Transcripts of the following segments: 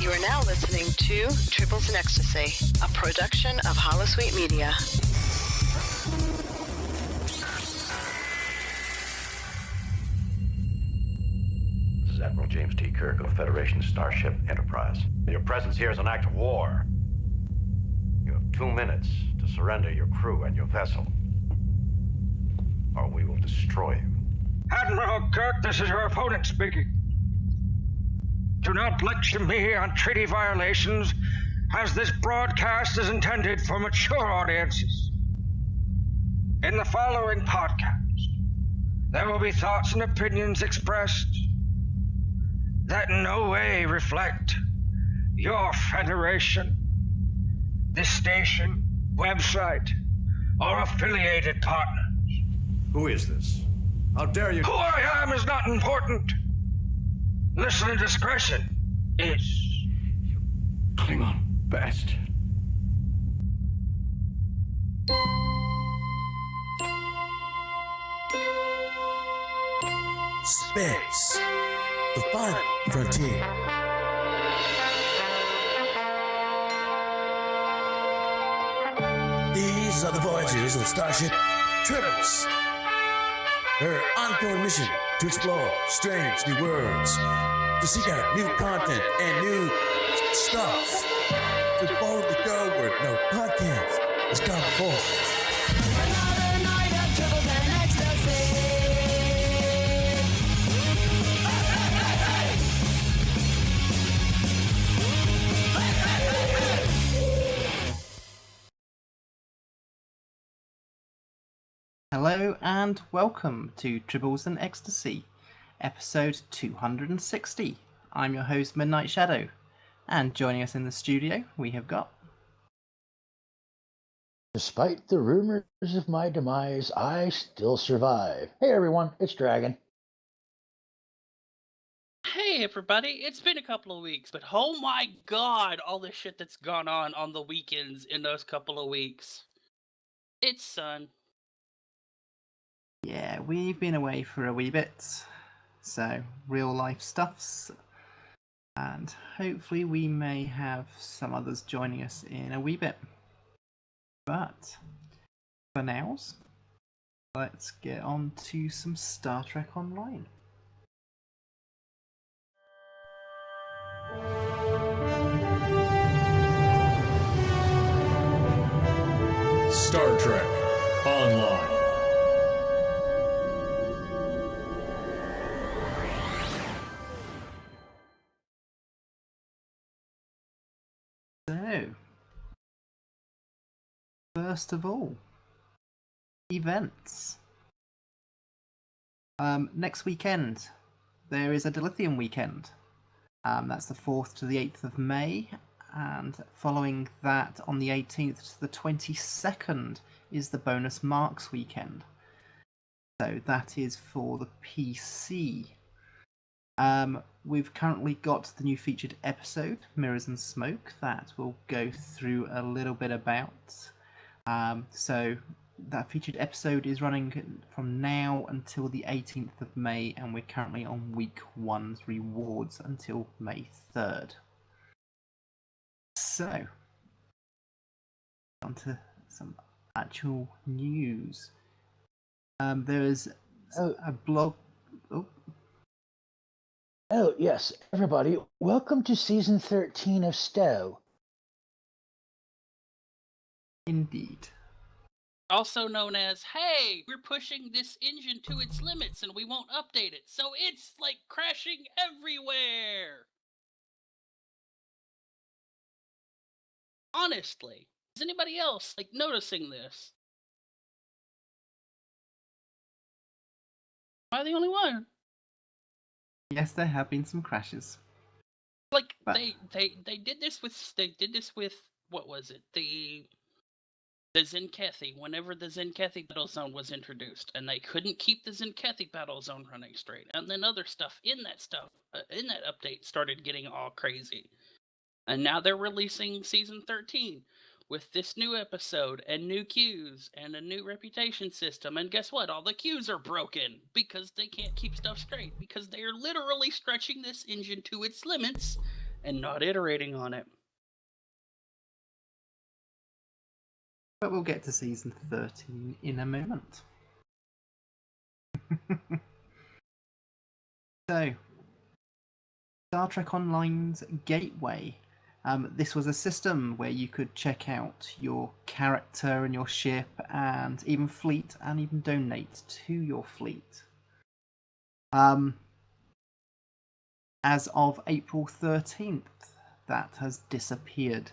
You are now listening to Tribbles and Ecstasy, a production of Holosuite Media. This is Admiral James T. Kirk of Federation Starship Enterprise. Your presence here is an act of war. You have 2 minutes to surrender your crew and your vessel, or we will destroy you. Admiral Kirk, this is your opponent speaking. Do not lecture me on treaty violations, as this broadcast is intended for mature audiences. In the following podcast, there will be thoughts and opinions expressed that in no way reflect your Federation, this station, website, or affiliated partners. Who is this? How dare you? Who I am is not important. Listener discretion is. Klingon bastard. Space, the final frontier. These are the voyages of Starship Tribbles. Her ongoing mission to explore strange new worlds, to seek out new content and new stuff, to follow the girl where no podcast has gone before. Another night of Tribbles and Ecstasy. Hello and welcome to Tribbles and Ecstasy, episode 260. I'm your host, Midnight Shadow, and joining us in the studio, we have got... Despite the rumors of my demise, I still survive. Hey everyone, it's Dragon. Hey everybody, it's been a couple of weeks, but oh my god, all the shit that's gone on the weekends in those couple of weeks. It's Sun. Yeah, we've been away for a wee bit, so real life stuffs, and hopefully we may have some others joining us in a wee bit. But for nows, let's get on to some Star Trek Online. Star Trek Online. So, first of all, events. Next weekend, there is a Dilithium weekend. That's the 4th to the 8th of May, and following that, on the 18th to the 22nd, is the Bonus Marks weekend. So that is for the PC. We've currently got the new featured episode, Mirrors and Smoke, that we'll go through a little bit about. So that featured episode is running from now until the 18th of May, and we're currently on week 1's rewards until May 3rd. So, on to some actual news. There is a blog... Oh, yes, everybody, welcome to Season 13 of Stowe. Indeed. Also known as, hey, we're pushing this engine to its limits and we won't update it, so it's like crashing everywhere! Honestly, is anybody else like noticing this? Am I the only one? Yes, there have been some crashes. Like But- they did this with what was it? The Zenkethi, whenever the Zenkethi battle zone was introduced, and they couldn't keep the Zenkethi battle zone running straight, and then other stuff in that update started getting all crazy. And now they're releasing season 13 with this new episode and new queues and a new reputation system. And guess what? All the queues are broken because they can't keep stuff straight, because they are literally stretching this engine to its limits and not iterating on it. But we'll get to season 13 in a moment. So, Star Trek Online's Gateway. This was a system where you could check out your character and your ship and even fleet and even donate to your fleet. As of April 13th, that has disappeared.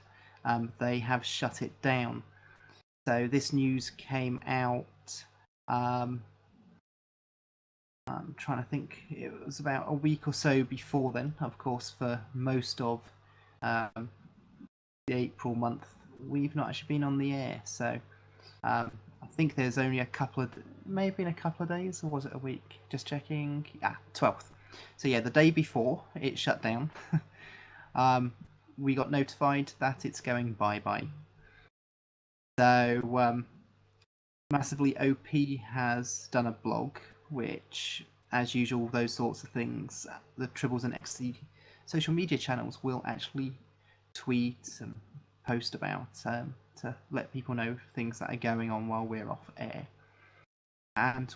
They have shut it down. So this news came out, I'm trying to think, it was about a week or so before then. Of course, for most of the April month, we've not actually been on the air. So I think there's only may have been a couple of days, or was it a week? Just checking. 12th. So yeah, the day before it shut down, we got notified that it's going bye-bye. So Massively OP has done a blog, which, as usual, those sorts of things, the Tribbles and Ecstasy social media channels will actually tweet and post about to let people know things that are going on while we're off air. And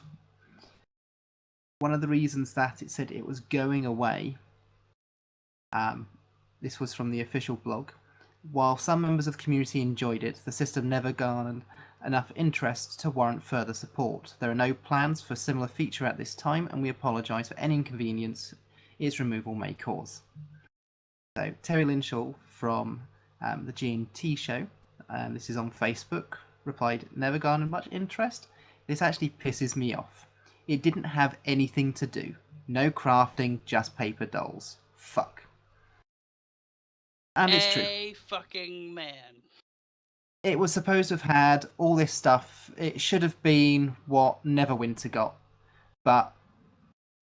one of the reasons that it said it was going away, this was from the official blog, while some members of the community enjoyed it, the system never garnered enough interest to warrant further support. There are no plans for a similar feature at this time, and we apologise for any inconvenience its removal may cause. So Terry Linshaw from the G&T show, this is on Facebook, replied, never garnered much interest. This actually pisses me off. It didn't have anything to do. No crafting, just paper dolls. Fuck. And it's true. A fucking man. It was supposed to have had all this stuff. It should have been what Neverwinter got. But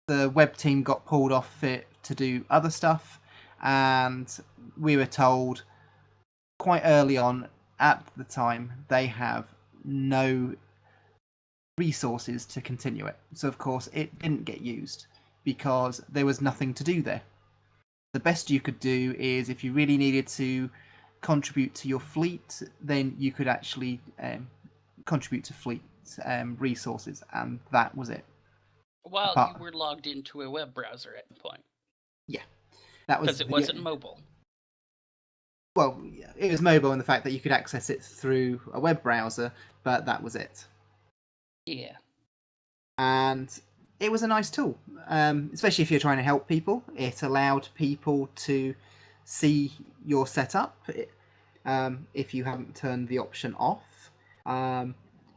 the web team got pulled off it to do other stuff. And we were told quite early on at the time they have no resources to continue it. So, of course, it didn't get used because there was nothing to do there. The best you could do is if you really needed to contribute to your fleet, then you could actually contribute to fleet resources, and that was it. Well, you were logged into a web browser at the point. Yeah, that was because it wasn't mobile. Well, it was mobile in the fact that you could access it through a web browser, but that was it. Yeah. And it was a nice tool, especially if you're trying to help people. It allowed people to see your setup if you haven't turned the option off.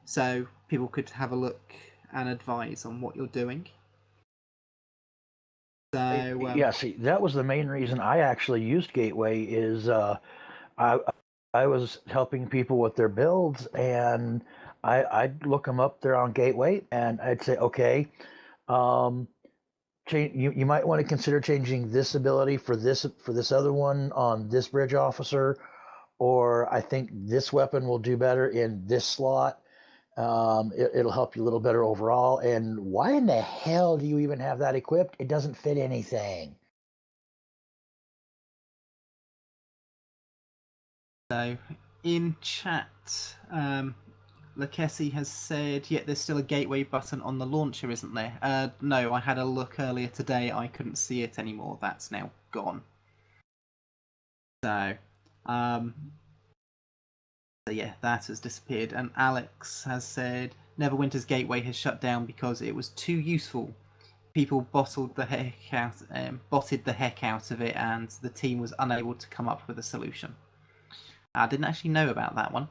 So people could have a look and advise on what you're doing. So yeah, see, that was the main reason I actually used Gateway. Is I was helping people with their builds, and I'd look them up there on Gateway, and I'd say, okay, you might want to consider changing this ability for this other one on this bridge officer, or I think this weapon will do better in this slot. It'll help you a little better overall. And why in the hell do you even have that equipped? It doesn't fit anything. So, in chat, Lakessi has said, yeah, there's still a gateway button on the launcher, isn't there? No, I had a look earlier today. I couldn't see it anymore. That's now gone. So yeah, that has disappeared. And Alex has said, Neverwinter's gateway has shut down because it was too useful. People botted the heck out of it, and the team was unable to come up with a solution. I didn't actually know about that one.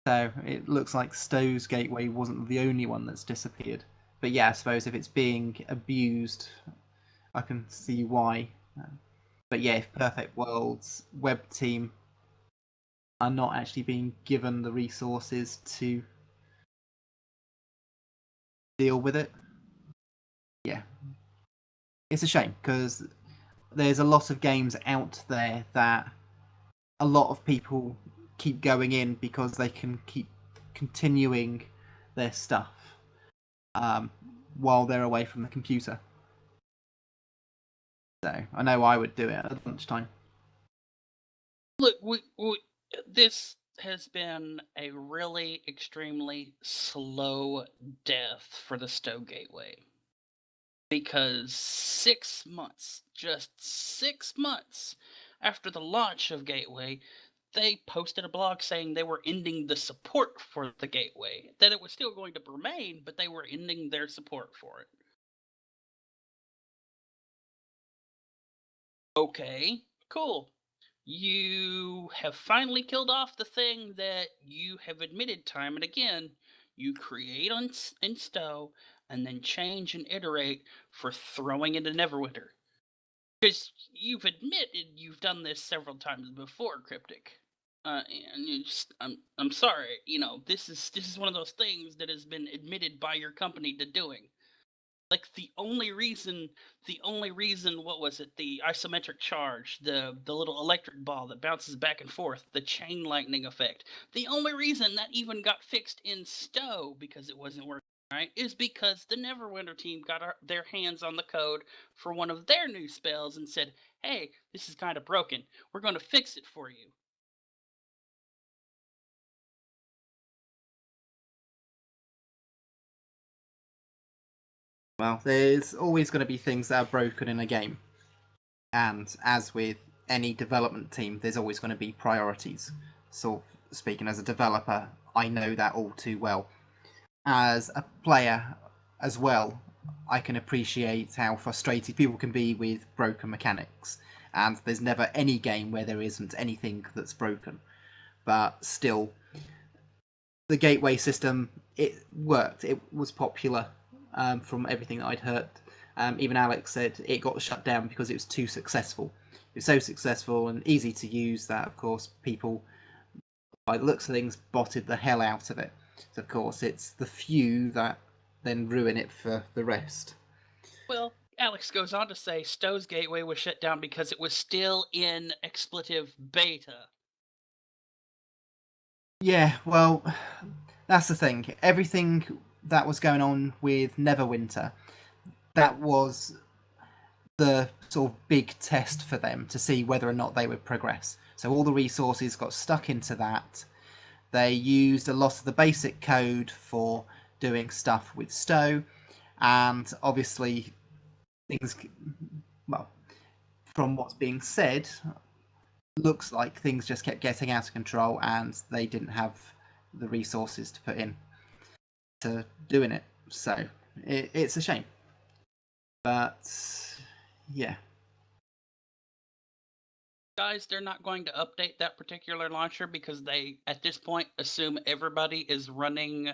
So it looks like Stowe's gateway wasn't the only one that's disappeared. But yeah, I suppose if it's being abused, I can see why. But yeah, if Perfect World's web team are not actually being given the resources to deal with it, yeah, it's a shame, because there's a lot of games out there that a lot of people keep going in because they can keep continuing their stuff while they're away from the computer. So I know I would do it at lunchtime. Look, this has been a really extremely slow death for the Stowe Gateway. Because 6 months, just 6 months after the launch of Gateway, they posted a blog saying they were ending the support for the Gateway. That it was still going to remain, but they were ending their support for it. Okay, cool. You have finally killed off the thing that you have admitted time and again you create in Stowe and then change and iterate for throwing into Neverwinter. Because you've admitted you've done this several times before, Cryptic. And you just, I'm sorry. This is one of those things that has been admitted by your company to doing. Like the only reason, what was it? The isometric charge, the little electric ball that bounces back and forth, the chain lightning effect. The only reason that even got fixed in Stowe because it wasn't working right is because the Neverwinter team got their hands on the code for one of their new spells and said, "Hey, this is kind of broken. We're going to fix it for you." Well, there's always going to be things that are broken in a game. And as with any development team, there's always going to be priorities. So, speaking as a developer, I know that all too well. As a player as well, I can appreciate how frustrated people can be with broken mechanics. And there's never any game where there isn't anything that's broken. But still, the gateway system, it worked. It was popular from everything that I'd heard. Even Alex said it got shut down because it was too successful. It was so successful and easy to use that, of course, people, by the looks of things, botted the hell out of it. So, of course, it's the few that then ruin it for the rest. Well, Alex goes on to say Stowe's Gateway was shut down because it was still in expletive beta. Yeah, well, that's the thing. Everything that was going on with Neverwinter, that was the sort of big test for them to see whether or not they would progress. So all the resources got stuck into that. They used a lot of the basic code for doing stuff with Stowe, and obviously things, well, from what's being said, looks like things just kept getting out of control and they didn't have the resources to put in to doing it. So it's a shame. But yeah. Guys, they're not going to update that particular launcher because they, at this point, assume everybody is running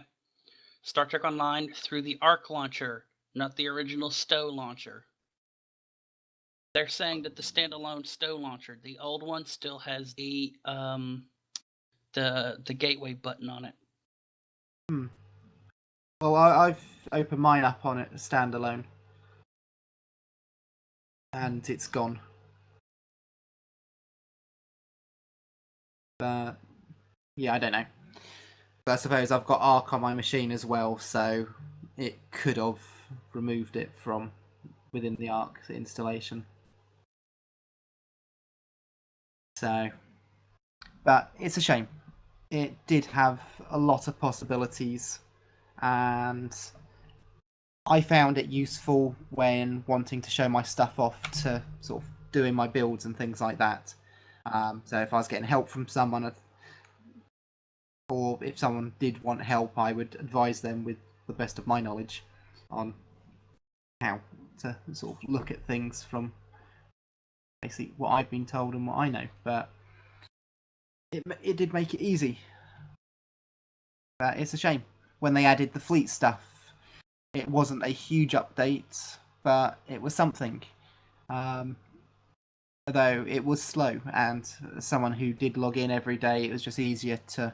Star Trek Online through the Arc launcher, not the original Stowe launcher. They're saying that the standalone Stowe launcher, the old one, still has the gateway button on it. Well, I've opened mine up on it standalone, and it's gone. But yeah, I don't know. But I suppose I've got Arc on my machine as well, so it could have removed it from within the Arc installation. So, but it's a shame. It did have a lot of possibilities, and I found it useful when wanting to show my stuff off to sort of doing my builds and things like that. So if I was getting help from someone, or if someone did want help, I would advise them with the best of my knowledge on how to sort of look at things from basically what I've been told and what I know. But it did make it easy. But it's a shame when they added the fleet stuff. It wasn't a huge update, but it was something. Although it was slow, and as someone who did log in every day, it was just easier to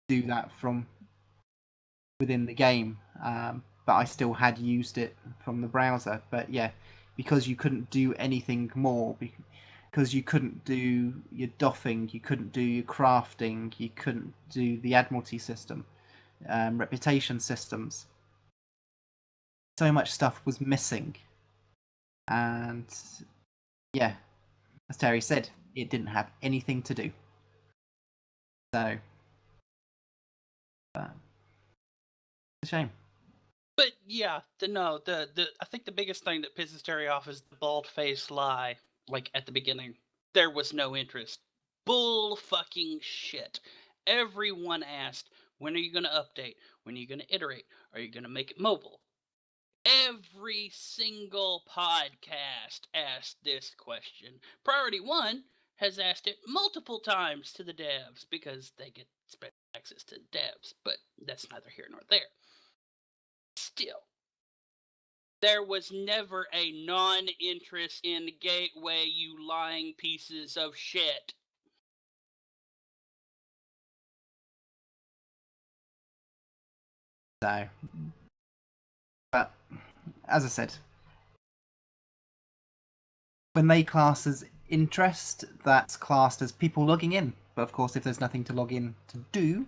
do that from within the game. But I still had used it from the browser. But yeah, because you couldn't do anything more, because you couldn't do your doffing, you couldn't do your crafting, you couldn't do the Admiralty system, reputation systems. So much stuff was missing. And yeah, as Terry said, it didn't have anything to do. So, it's a shame. But yeah, I think the biggest thing that pisses Terry off is the bald-faced lie. Like at the beginning, there was no interest. Bull fucking shit. Everyone asked, when are you going to update? When are you going to iterate? Are you going to make it mobile? Every single podcast asked this question. Priority One has asked it multiple times to the devs because they get special access to the devs, but that's neither here nor there. Still, there was never a non-interest in Gateway, you lying pieces of shit. So, but as I said, when they class as interest, that's classed as people logging in. But of course, if there's nothing to log in to do,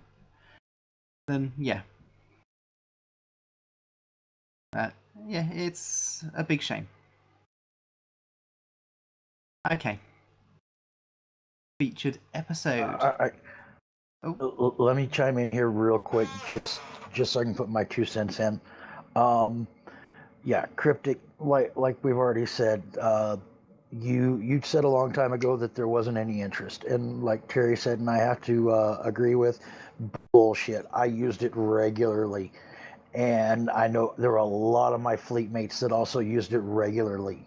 then yeah. Yeah, it's a big shame. Okay. Featured episode. Let me chime in here real quick, just so I can put my 2 cents in. Yeah, Cryptic, like we've already said, you said a long time ago that there wasn't any interest, and like Terry said, and I have to agree with, bullshit. I used it regularly, and I know there were a lot of my fleet mates that also used it regularly.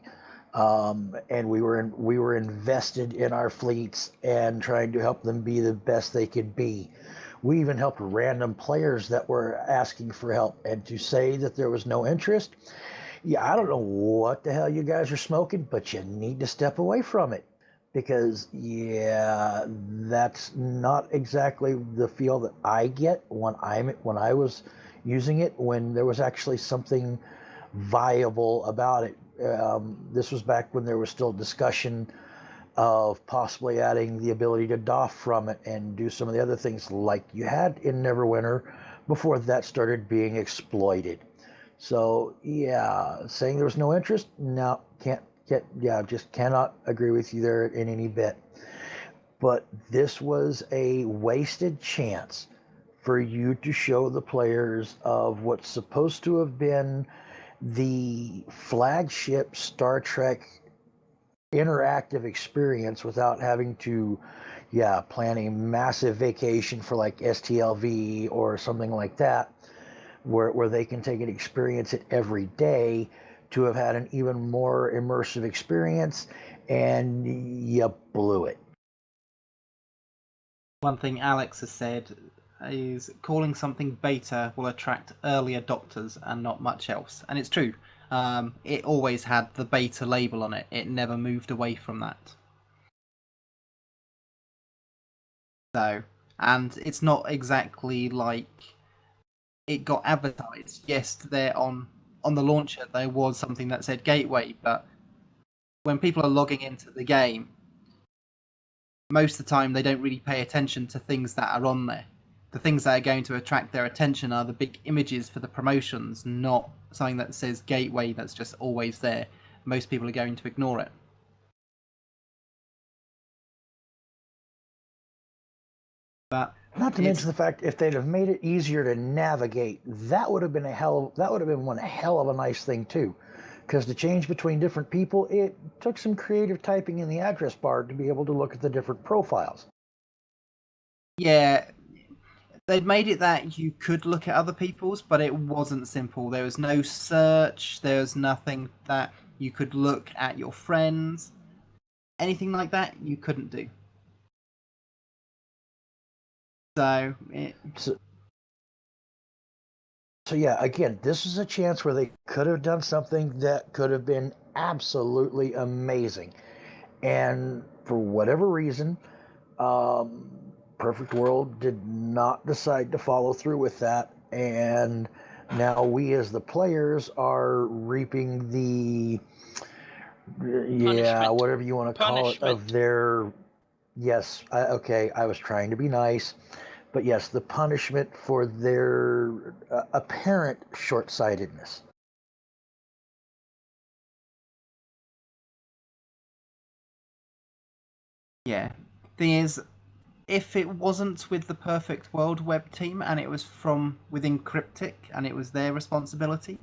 And we were invested in our fleets and trying to help them be the best they could be. We even helped random players that were asking for help, and to say that there was no interest, yeah, I don't know what the hell you guys are smoking, but you need to step away from it, because yeah, that's not exactly the feel that I get when I was using it, when there was actually something viable about it. This was back when there was still discussion of possibly adding the ability to doff from it and do some of the other things like you had in Neverwinter before that started being exploited. So yeah, saying there was no interest, no, just cannot agree with you there in any bit. But this was a wasted chance for you to show the players of what's supposed to have been the flagship Star Trek interactive experience without having to plan a massive vacation for like STLV or something like that, where they can take and experience it every day, to have had an even more immersive experience, and you blew it. One thing Alex has said is calling something beta will attract early adopters and not much else. And it's true. It always had the beta label on it. It never moved away from that. So, and it's not exactly like it got advertised. Yes, there on the launcher there was something that said Gateway, but when people are logging into the game, most of the time they don't really pay attention to things that are on there. The things that are going to attract their attention are the big images for the promotions, not something that says Gateway that's just always there. Most people are going to ignore it. But not to mention the fact, if they'd have made it easier to navigate, that would have been one hell of a nice thing too. Because to change between different people, it took some creative typing in the address bar to be able to look at the different profiles. Yeah, they'd made it that you could look at other people's, but it wasn't simple. There was no search. There was nothing that you could look at your friends. Anything like that, you couldn't do. So yeah, again, this is a chance where they could have done something that could have been absolutely amazing. And for whatever reason, Perfect World did not decide to follow through with that. And now we as the players are reaping the, whatever you want to call it, of their, I was trying to be nice. But yes, the punishment for their apparent short-sightedness. Yeah. Thing is, if it wasn't with the Perfect World web team and it was from within Cryptic and it was their responsibility,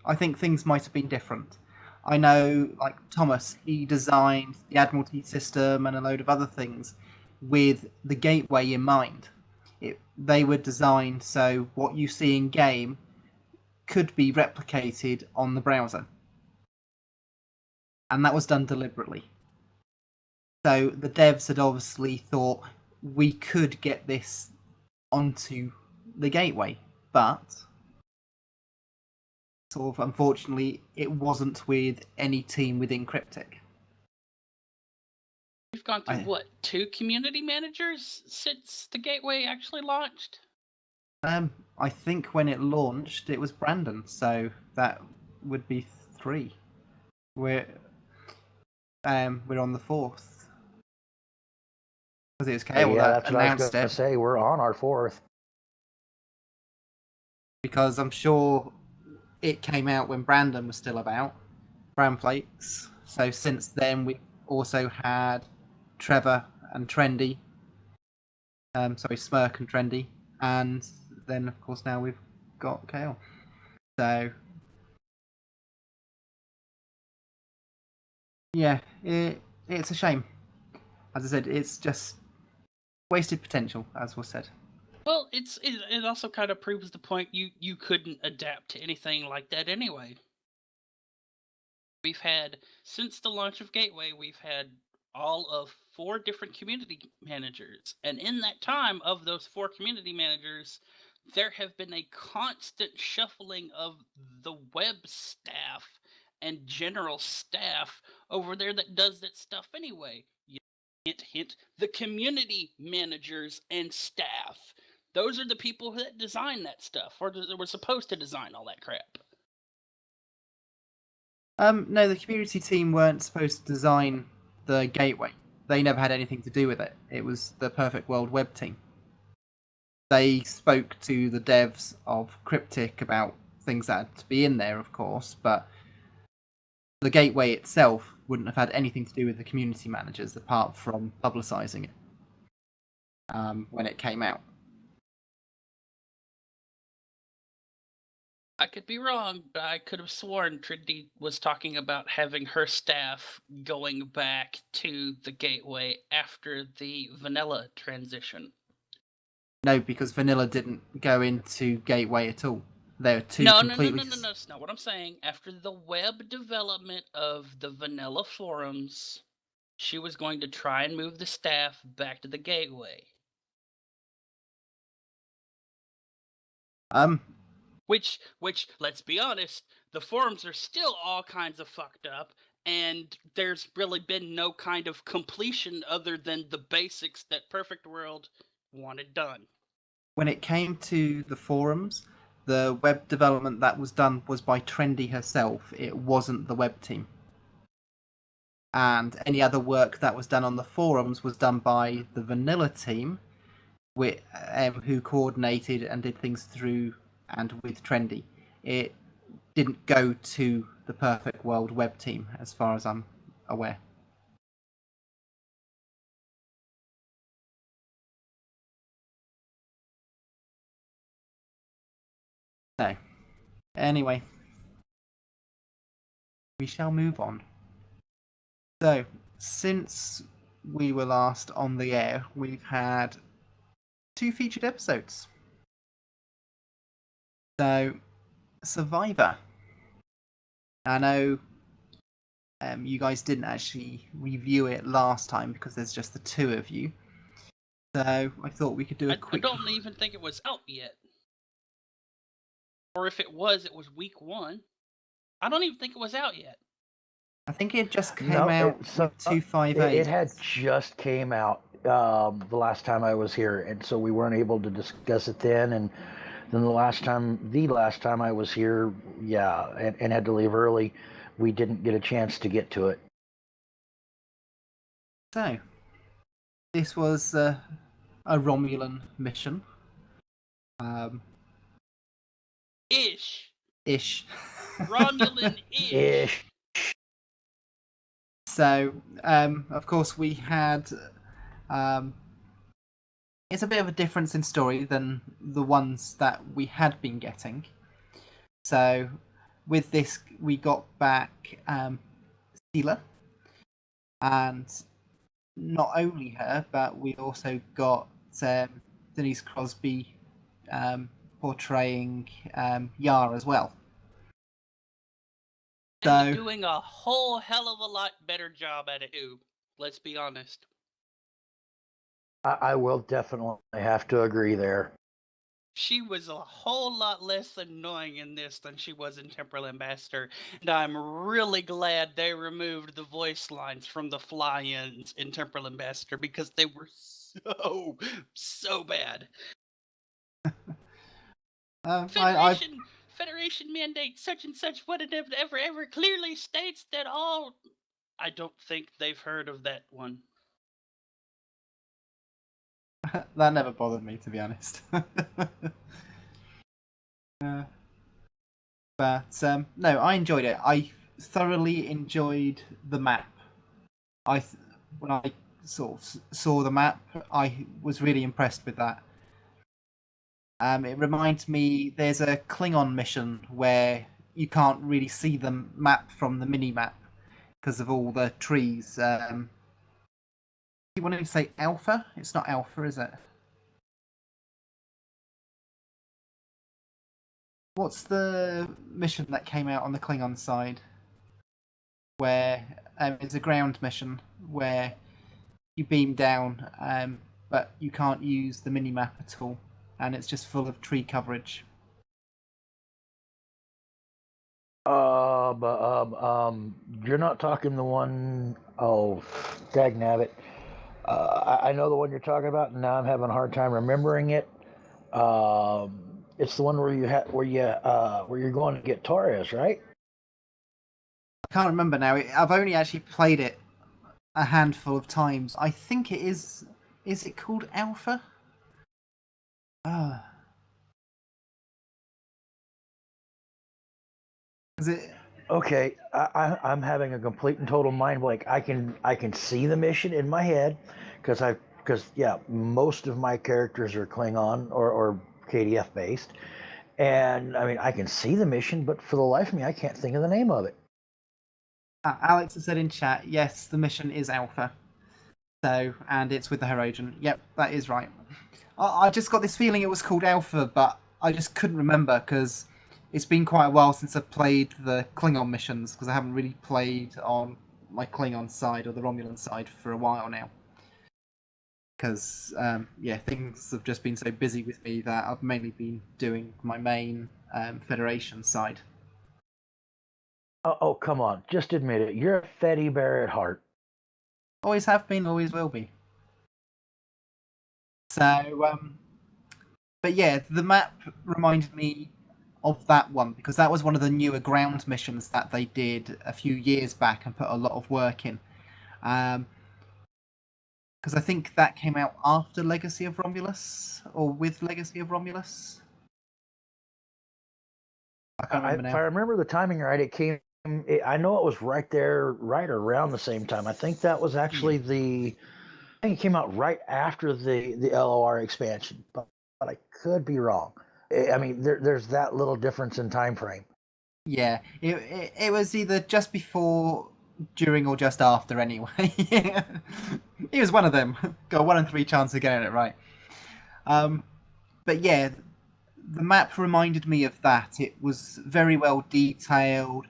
I think things might have been different. I know, like Thomas, he designed the Admiralty system and a load of other things with the gateway in mind. They were designed so what you see in game could be replicated on the browser. And that was done deliberately. So the devs had obviously thought we could get this onto the gateway, but sort of unfortunately it wasn't with any team within Cryptic. We've gone through what, 2 community managers since the gateway actually launched? I think when it launched it was Brandon, so that would be 3. We're on the 4th. Because it was Kale Yeah, that that's what I was announced going it. to say. We're on our 4th. Because I'm sure it came out when Brandon was still about, Bramflakes. So since then we also had Trevor and Trendy. Smirk and Trendy. And then of course now we've got Kale. So yeah, it's a shame. As I said, it's just wasted potential, as was said. Well, it also kind of proves the point you couldn't adapt to anything like that anyway. We've had, since the launch of Gateway, we've had all of 4 different community managers. And in that time, of those 4 community managers, there have been a constant shuffling of the web staff and general staff over there that does that stuff anyway. Hint, hint, the community managers and staff. Those are the people that design that stuff, or that were supposed to design all that crap. No, the community team weren't supposed to design the gateway. They never had anything to do with it. It was the Perfect World web team. They spoke to the devs of Cryptic about things that had to be in there, of course, but the gateway itself wouldn't have had anything to do with the community managers apart from publicising it when it came out. I could be wrong, but I could have sworn Trinity was talking about having her staff going back to the gateway after the vanilla transition. No, because vanilla didn't go into gateway at all. They're two No, completely. no. That's not what I'm saying. After the web development of the vanilla forums, she was going to try and move the staff back to the gateway. Which, let's be honest, the forums are still all kinds of fucked up, and there's really been no kind of completion other than the basics that Perfect World wanted done. When it came to the forums, the web development that was done was by Trendy herself. It wasn't the web team. And any other work that was done on the forums was done by the vanilla team, who coordinated and did things through and with Trendy. It didn't go to the Perfect World web team, as far as I'm aware. No. Anyway, we shall move on. So, since we were last on the air, we've had 2 featured episodes. So, Survivor. I know you guys didn't actually review it last time because there's just the 2 of you. So, I thought we could do a quick... I don't even think it was out yet. Or if it was week 1. I don't even think it was out yet. I think it just came out with 258. It had just came out the last time I was here, and so we weren't able to discuss it then. And then the last time I was here, and had to leave early, we didn't get a chance to get to it. So, this was a Romulan mission. Ish. Romulan-ish. So, of course, we had. It's a bit of a difference in story than the ones that we had been getting. So, with this, we got back Steela, and not only her, but we also got Denise Crosby portraying Yar as well. And So, doing a whole hell of a lot better job at it too. Let's be honest. I will definitely have to agree there. She was a whole lot less annoying in this than she was in Temporal Ambassador, and I'm really glad they removed the voice lines from the fly-ins in Temporal Ambassador because they were so bad. Federation mandate such and such whatever ever clearly states that all. I don't think they've heard of that one. that never bothered me, to be honest. But no, I enjoyed it. I thoroughly enjoyed the map. When I sort of saw the map, I was really impressed with that. It reminds me, there's a Klingon mission where you can't really see the map from the mini map because of all the trees. You wanted to say Alpha? It's not Alpha, is it? What's the mission that came out on the Klingon side? Where it's a ground mission where you beam down, but you can't use the mini map at all, and it's just full of tree coverage. You're not talking the one, oh, dagnabbit. I know the one you're talking about, and now I'm having a hard time remembering it. It's the one where you're going to get Torres, right? I can't remember now. I've only actually played it a handful of times. I think it is. Is it called Alpha? Is it? Okay, I'm having a complete and total mind blank. I can see the mission in my head because most of my characters are Klingon or KDF based, and I mean I can see the mission, but for the life of me, I can't think of the name of it. Alex has said in chat, yes, the mission is Alpha. So, and it's with the Herodian. Yep, that is right. I just got this feeling it was called Alpha, but I just couldn't remember because it's been quite a while since I've played the Klingon missions because I haven't really played on my Klingon side or the Romulan side for a while now. Because, things have just been so busy with me that I've mainly been doing my main Federation side. Oh, come on. Just admit it. You're a Fetty Bear at heart. Always have been, always will be. So, but yeah, the map reminded me of that one because that was one of the newer ground missions that they did a few years back and put a lot of work in. Because I think that came out after Legacy of Romulus or with Legacy of Romulus. I can't remember now. If I remember the timing right, I know it was right around the same time. I think that was actually I think it came out right after the LOR expansion, but I could be wrong. I mean, there's that little difference in time frame. Yeah, it was either just before, during, or just after. Anyway, it was one of them. Got 1 in 3 chance of getting it right. But yeah, the map reminded me of that. It was very well detailed,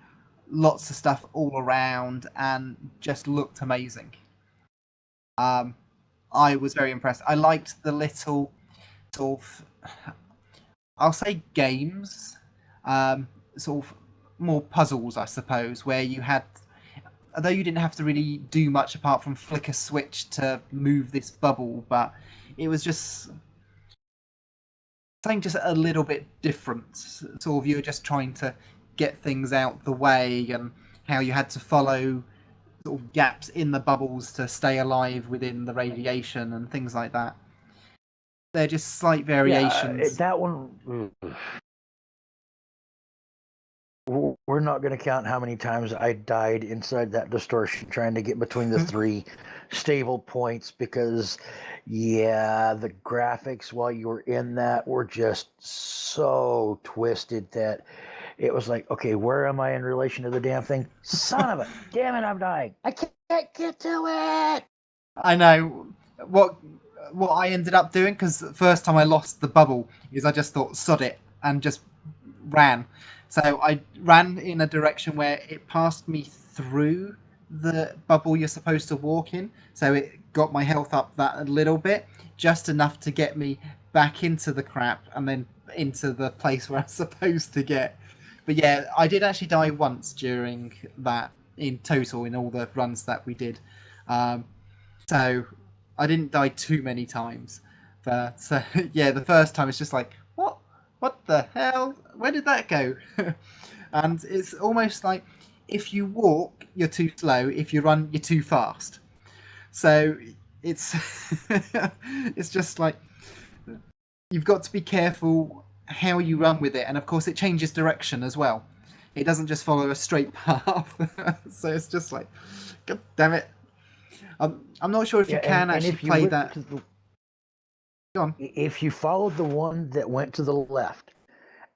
lots of stuff all around, and just looked amazing. I was very impressed. I liked the little sort of, I'll say games, sort of more puzzles, I suppose, where you had, although you didn't have to really do much apart from flick a switch to move this bubble, but it was just something just a little bit different. Sort of you were just trying to get things out the way and how you had to follow sort of gaps in the bubbles to stay alive within the radiation and things like that. They're just slight variations. Yeah, that one. we're not going to count how many times I died inside that distortion trying to get between the 3 stable points because, yeah, the graphics while you were in that were just so twisted that it was like, okay, where am I in relation to the damn thing? Son of a, damn it, I'm dying. I can't get to it. I know what I ended up doing, because the first time I lost the bubble is I just thought sod it and just ran. So I ran in a direction where it passed me through the bubble you're supposed to walk in, so it got my health up that a little bit, just enough to get me back into the crap and then into the place where I'm supposed to get. But yeah, I did actually die once during that in total in all the runs that we did. So I didn't die too many times. But yeah, the first time it's just like, what the hell? Where did that go? And it's almost like if you walk, you're too slow. If you run, you're too fast. So it's it's just like you've got to be careful how you run with it, and of course it changes direction as well. It doesn't just follow a straight path. So it's just like, God damn it. I'm not sure if you can actually if you play went that. to the, Go on. if you followed the one that went to the left,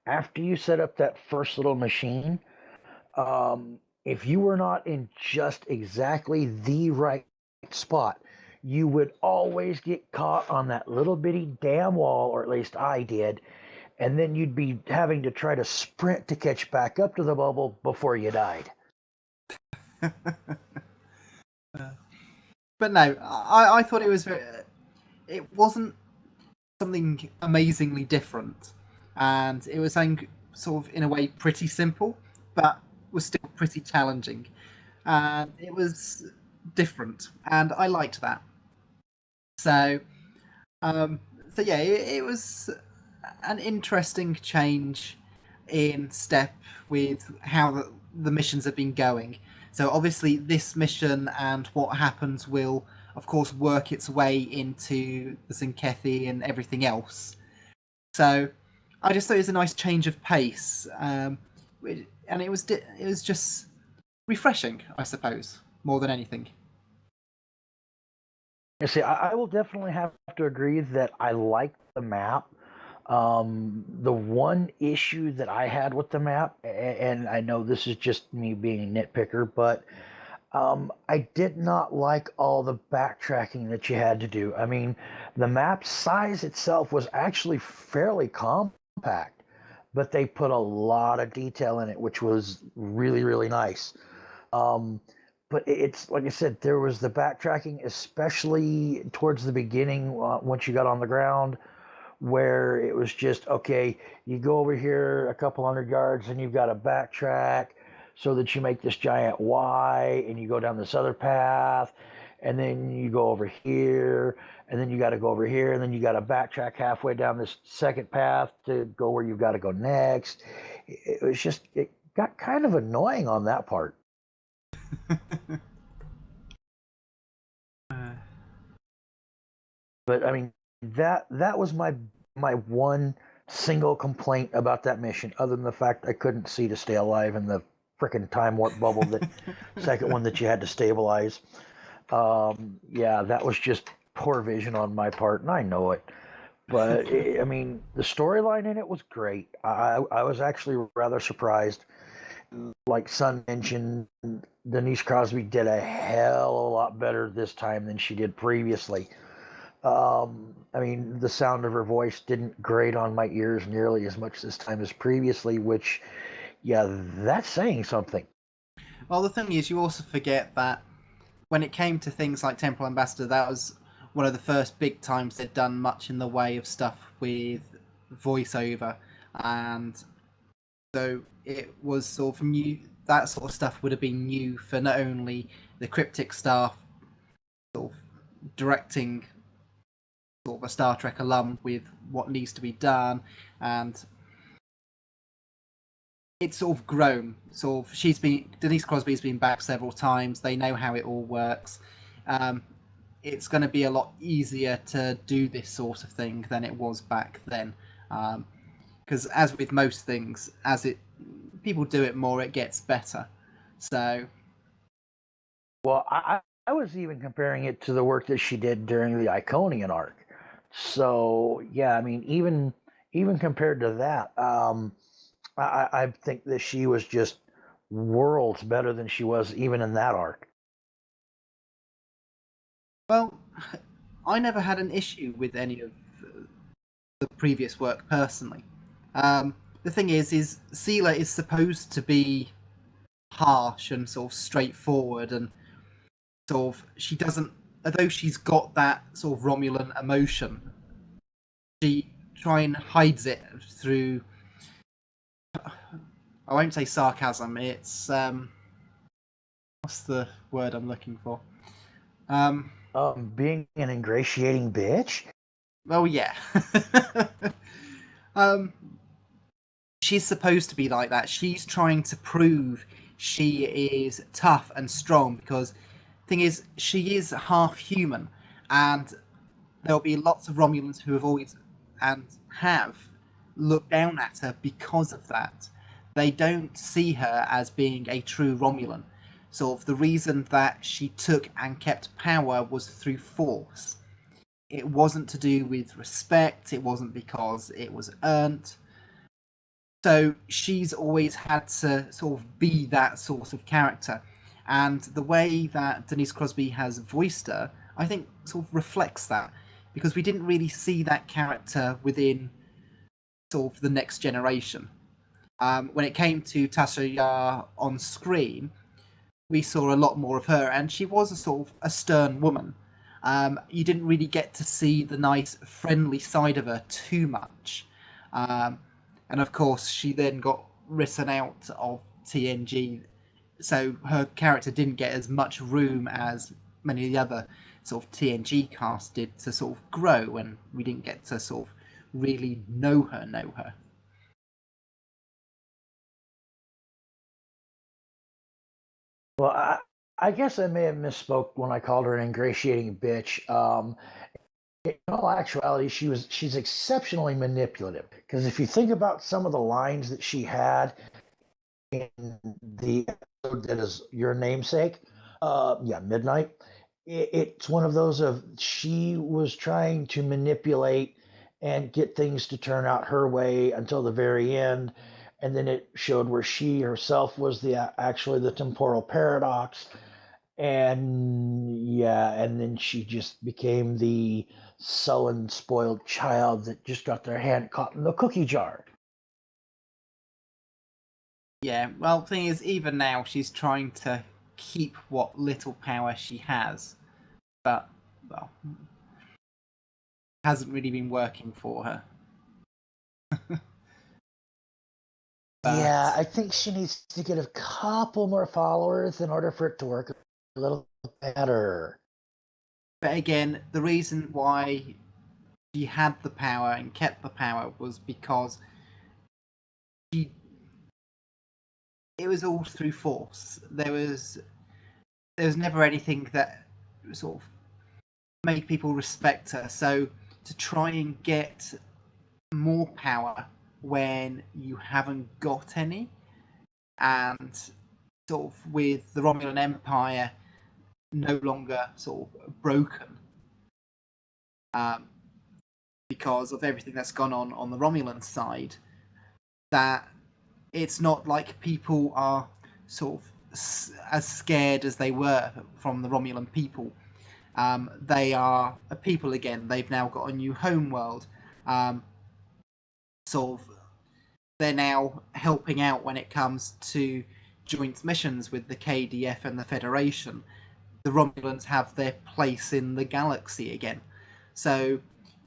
after you set up that first little machine, if you were not in just exactly the right spot, you would always get caught on that little bitty damn wall, or at least I did, and then you'd be having to try to sprint to catch back up to the bubble before you died. But no, I thought it was it wasn't something amazingly different, and it was something sort of in a way pretty simple, but was still pretty challenging, and it was different, and I liked that. So, so yeah, it was an interesting change in step with how the missions have been going. So obviously, this mission and what happens will, of course, work its way into the Zinkethi and everything else. So I just thought it was a nice change of pace, and it was just refreshing, I suppose, more than anything. You see, I will definitely have to agree that I like the map. The one issue that I had with the map, and I know this is just me being a nitpicker, but I did not like all the backtracking that you had to do. I mean, the map size itself was actually fairly compact, but they put a lot of detail in it, which was really, really nice. Um, but it's like I said, there was the backtracking, especially towards the beginning once you got on the ground, where it was just okay. You go over here a couple hundred yards, and you've got to backtrack so that you make this giant Y, and you go down this other path, and then you go over here, and then you got to go over here, and then you got to backtrack halfway down this second path to go where you've got to go next. It was just it got kind of annoying on that part. But I mean, that was my one single complaint about that mission, other than the fact I couldn't see to stay alive in the frickin' time warp bubble, that second one that you had to stabilize. Yeah, that was just poor vision on my part, and I know it. But I mean, the storyline in it was great. I was actually rather surprised. Like Sun mentioned, Denise Crosby did a hell of a lot better this time than she did previously. I mean, the sound of her voice didn't grate on my ears nearly as much this time as previously, which, yeah, that's saying something. Well, the thing is, you also forget that when it came to things like Temple Ambassador, that was one of the first big times they'd done much in the way of stuff with voiceover, and so it was sort of new. That sort of stuff would have been new for not only the cryptic staff, sort of directing sort of a Star Trek alum with what needs to be done, and it's sort of grown. Sort of, Denise Crosby's been back several times. They know how it all works. It's going to be a lot easier to do this sort of thing than it was back then. Because as with most things, as it people do it more, it gets better. So, Well, I was even comparing it to the work that she did during the Iconian arc. So yeah, I mean, even compared to that, I think that she was just worlds better than she was even in that arc. well, I never had an issue with any of the previous work personally. The thing is Seela is supposed to be harsh and sort of straightforward, and sort of she doesn't, although she's got that sort of Romulan emotion, she try and hides it through, I won't say sarcasm, it's what's the word I'm looking for? Being an ingratiating bitch. Oh yeah. um she's supposed to be like that. She's trying to prove she is tough and strong, because thing is she is half human, and there'll be lots of Romulans who have always and have looked down at her because of that. They don't see her as being a true Romulan. Sort of the reason that she took and kept power was through force. It wasn't to do with respect, it wasn't because it was earned. So she's always had to sort of be that sort of character. And the way that Denise Crosby has voiced her, I think sort of reflects that. Because we didn't really see that character within sort of the next generation. When it came to Tasha Yar on screen, we saw a lot more of her, and she was a sort of a stern woman. You didn't really get to see the nice, friendly side of her too much. And of course, she then got written out of TNG, so her character didn't get as much room as many of the other sort of TNG cast did to sort of grow, and we didn't get to sort of really know her. Well, I guess I may have misspoke when I called her an ingratiating bitch. In all actuality, she's exceptionally manipulative. Because if you think about some of the lines that she had in the episode that is your namesake, yeah, Midnight. It's one of those of she was trying to manipulate and get things to turn out her way until the very end, and then it showed where she herself was actually the temporal paradox, and yeah, and then she just became the sullen, spoiled child that just got their hand caught in the cookie jar. Yeah, well, the thing is, even now, she's trying to keep what little power she has, but, well, hasn't really been working for her. Yeah, But I think she needs to get a couple more followers in order for it to work a little better. But again, the reason why she had the power and kept the power was because it was all through force. There was never anything that sort of made people respect her. So to try and get more power when you haven't got any, and sort of with the Romulan Empire no longer sort of broken, because of everything that's gone on the Romulan side, that it's not like people are sort of as scared as they were from the Romulan people. They are a people again. They've now got a new home world. Sort of, they're now helping out when it comes to joint missions with the KDF and the Federation. The Romulans have their place in the galaxy again. So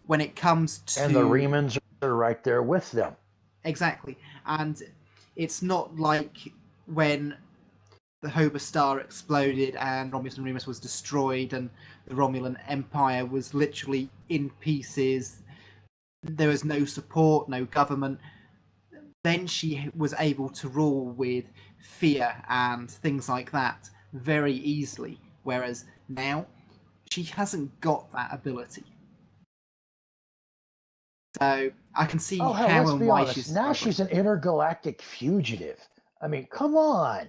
when it comes to... And the Remans are right there with them. Exactly. And it's not like when the Hoba Star exploded and Romulus and Remus was destroyed and the Romulan Empire was literally in pieces. There was no support, no government. Then she was able to rule with fear and things like that very easily. Whereas now, she hasn't got that ability. So I can see Oh hell, how let's and be why honest. she's Now struggling. she's an intergalactic fugitive. I mean, come on.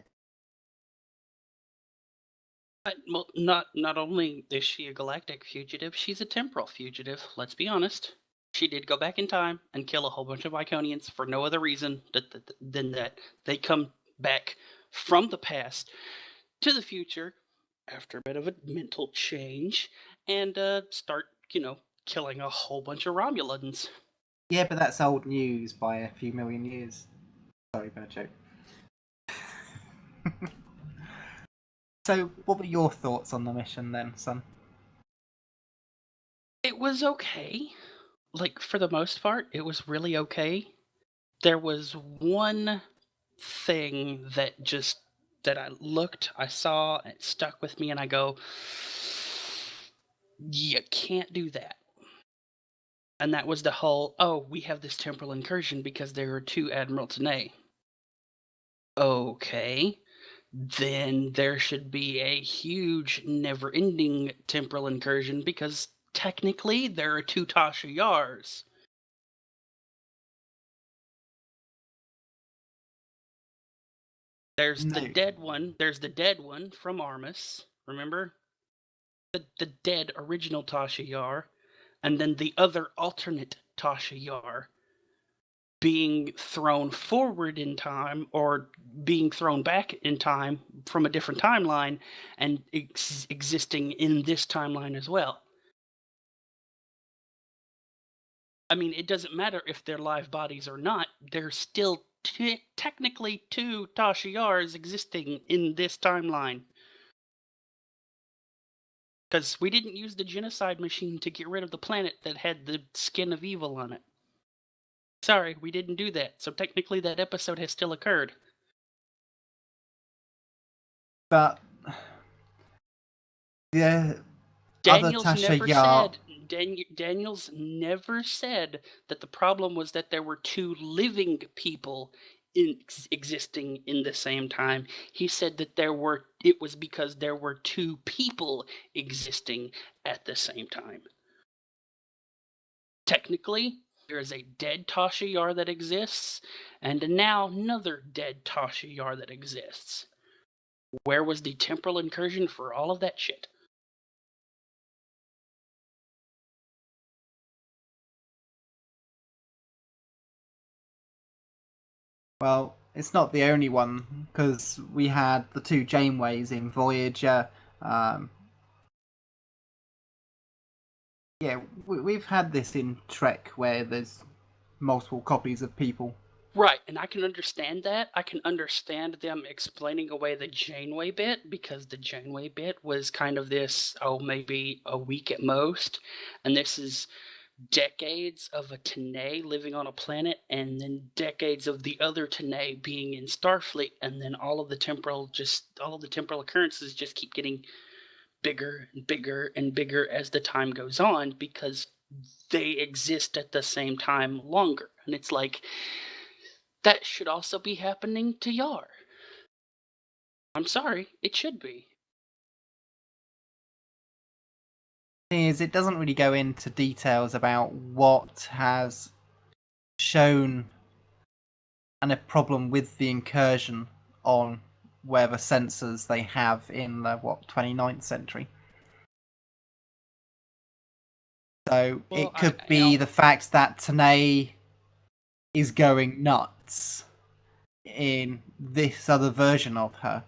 Well, not only is she a galactic fugitive, she's a temporal fugitive. Let's be honest. She did go back in time and kill a whole bunch of Iconians for no other reason than that they come back from the past to the future after a bit of a mental change and start, killing a whole bunch of Romulans. Yeah, but that's old news by a few million years. Sorry, bad joke. So, what were your thoughts on the mission then, son? It was okay. Like, for the most part, it was really okay. There was one thing that I saw, and it stuck with me, and I go, you can't do that. And that was the whole, we have this temporal incursion because there are two Admiral Tanay. Okay. Then there should be a huge, never-ending temporal incursion because technically there are two Tasha Yars. There's the dead one. There's the dead one from Armus. Remember? The dead original Tasha Yar. And then the other alternate Tasha Yar being thrown forward in time or being thrown back in time from a different timeline and existing in this timeline as well. I mean, it doesn't matter if they're live bodies or not. There's still technically two Tasha Yars existing in this timeline. Because we didn't use the genocide machine to get rid of the planet that had the skin of evil on it. Sorry, we didn't do that. So technically that episode has still occurred. But the Daniels other Tasha never Yar... said Daniels never said that the problem was that there were two living people existing in the same time. He said that it was because there were two people existing at the same time. Technically, there is a dead Tasha Yar that exists, and now another dead Tasha Yar that exists. Where was the temporal incursion for all of that shit? Well, it's not the only one, because we had the two Janeways in Voyager. Yeah, we've had this in Trek where there's multiple copies of people. Right, and I can understand that. I can understand them explaining away the Janeway bit, because the Janeway bit was kind of this, maybe a week at most, and this is decades of a Tanay living on a planet, and then decades of the other Tanay being in Starfleet, and then all of the temporal occurrences just keep getting bigger and bigger and bigger as the time goes on, because they exist at the same time longer. And it's like, that should also be happening to Yar. I'm sorry, it should be. Thing is, it doesn't really go into details about what has shown and a problem with the incursion on whatever sensors they have in the 29th century. So it could be the fact that Tanay is going nuts in this other version of her,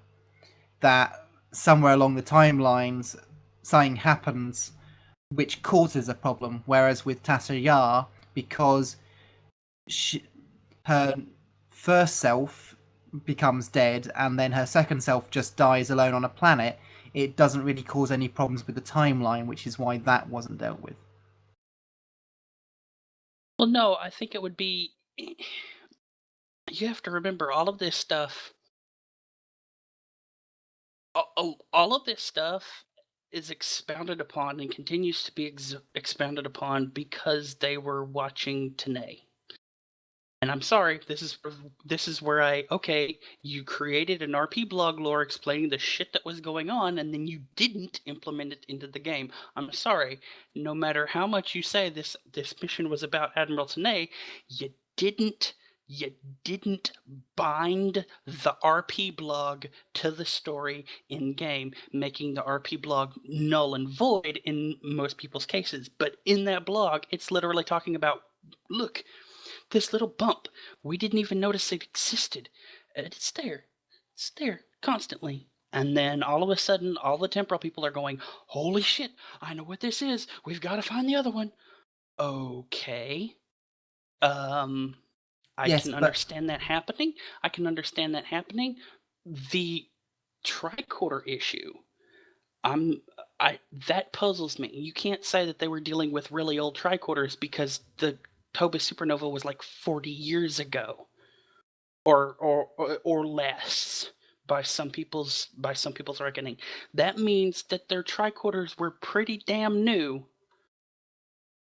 that somewhere along the timelines something happens which causes a problem, whereas with Tasha Yar, because her first self becomes dead and then her second self just dies alone on a planet, it doesn't really cause any problems with the timeline, which is why that wasn't dealt with. Well, no, I think it would be... You have to remember, all of this stuff is expounded upon and continues to be expounded upon because they were watching Tanay. And I'm sorry, this is where you created an RP blog lore explaining the shit that was going on, and then you didn't implement it into the game. I'm sorry, no matter how much you say this mission was about Admiral Tanay, you didn't you didn't bind the RP blog to the story in game, making the RP blog null and void in most people's cases. But in that blog, it's literally talking about, look, this little bump, we didn't even notice it existed. It's there constantly. And then all of a sudden, all the temporal people are going, holy shit, I know what this is. We've got to find the other one. Okay. I Yes, can but understand that happening. The tricorder issue, that puzzles me. You can't say that they were dealing with really old tricorders because the Tobis supernova was like 40 years ago, or less by some people's reckoning. That means that their tricorders were pretty damn new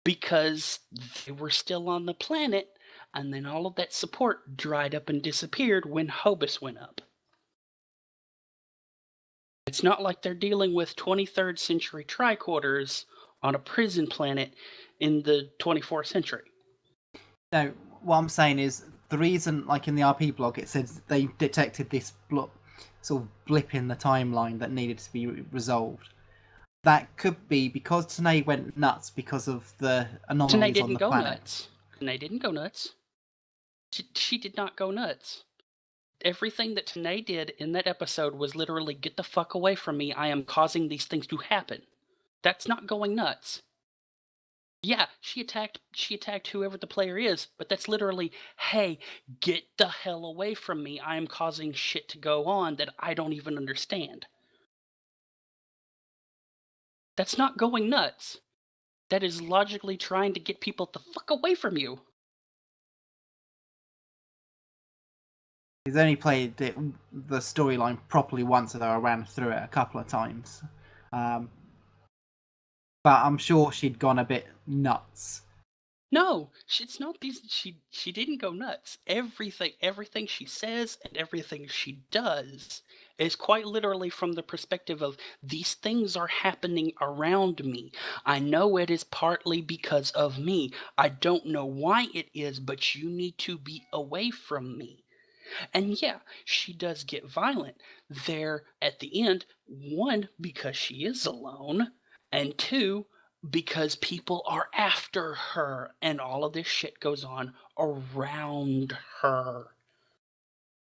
because they were still on the planet, and then all of that support dried up and disappeared when Hobus went up. It's not like they're dealing with 23rd century tricorders on a prison planet in the 24th century. no, what I'm saying is the reason, like in the RP blog, it says they detected this sort of blip in the timeline that needed to be resolved. That could be because Tanae went nuts because of the anomalies on the planet. Tanae didn't go nuts. She did not go nuts. Everything that Tanae did in that episode was literally, get the fuck away from me, I am causing these things to happen. That's not going nuts. Yeah, she attacked whoever the player is, but that's literally, hey, get the hell away from me, I am causing shit to go on that I don't even understand. That's not going nuts. That is logically trying to get people the fuck away from you. He's only played the storyline properly once, although I ran through it a couple of times. But I'm sure she'd gone a bit nuts. No, it's not these. She didn't go nuts. Everything she says and everything she does is quite literally from the perspective of, these things are happening around me. I know it is partly because of me. I don't know why it is, but you need to be away from me. And yeah, she does get violent there at the end. One, because she is alone, and two, because people are after her, and all of this shit goes on around her.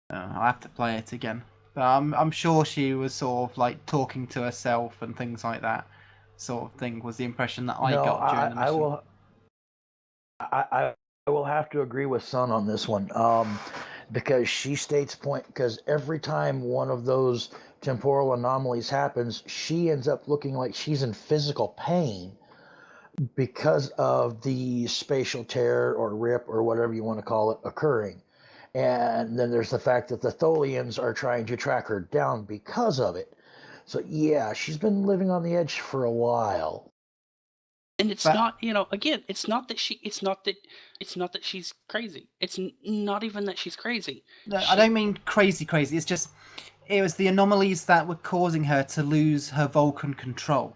I'll have to play it again. But I'm sure she was sort of like talking to herself and things like that. Sort of thing was the impression that I got during the mission. I will have to agree with Sun on this one, because she states point, because every time one of those temporal anomalies happens, she ends up looking like she's in physical pain because of the spatial tear or rip or whatever you want to call it occurring. And then there's the fact that the Tholians are trying to track her down because of it. So yeah, she's been living on the edge for a while. And it's not, again, it's not that she's crazy. It's not even that she's crazy. No, I don't mean crazy. It's just, it was the anomalies that were causing her to lose her Vulcan control.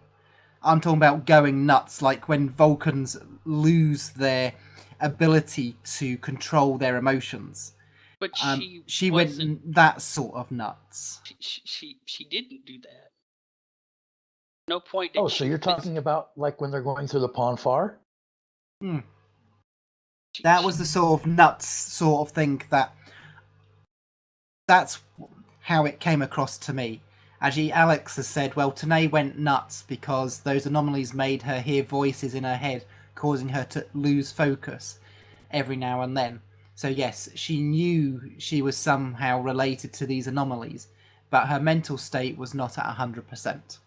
I'm talking about going nuts, like when Vulcans lose their ability to control their emotions. But she went that sort of nuts. She didn't do that. No point. Oh, so you're talking about like when they're going through the Ponfar? That was the sort of nuts sort of thing that's how it came across to me. Actually, Alex has said, well, Tanae went nuts because those anomalies made her hear voices in her head, causing her to lose focus every now and then. So yes, she knew she was somehow related to these anomalies, but her mental state was not at 100%.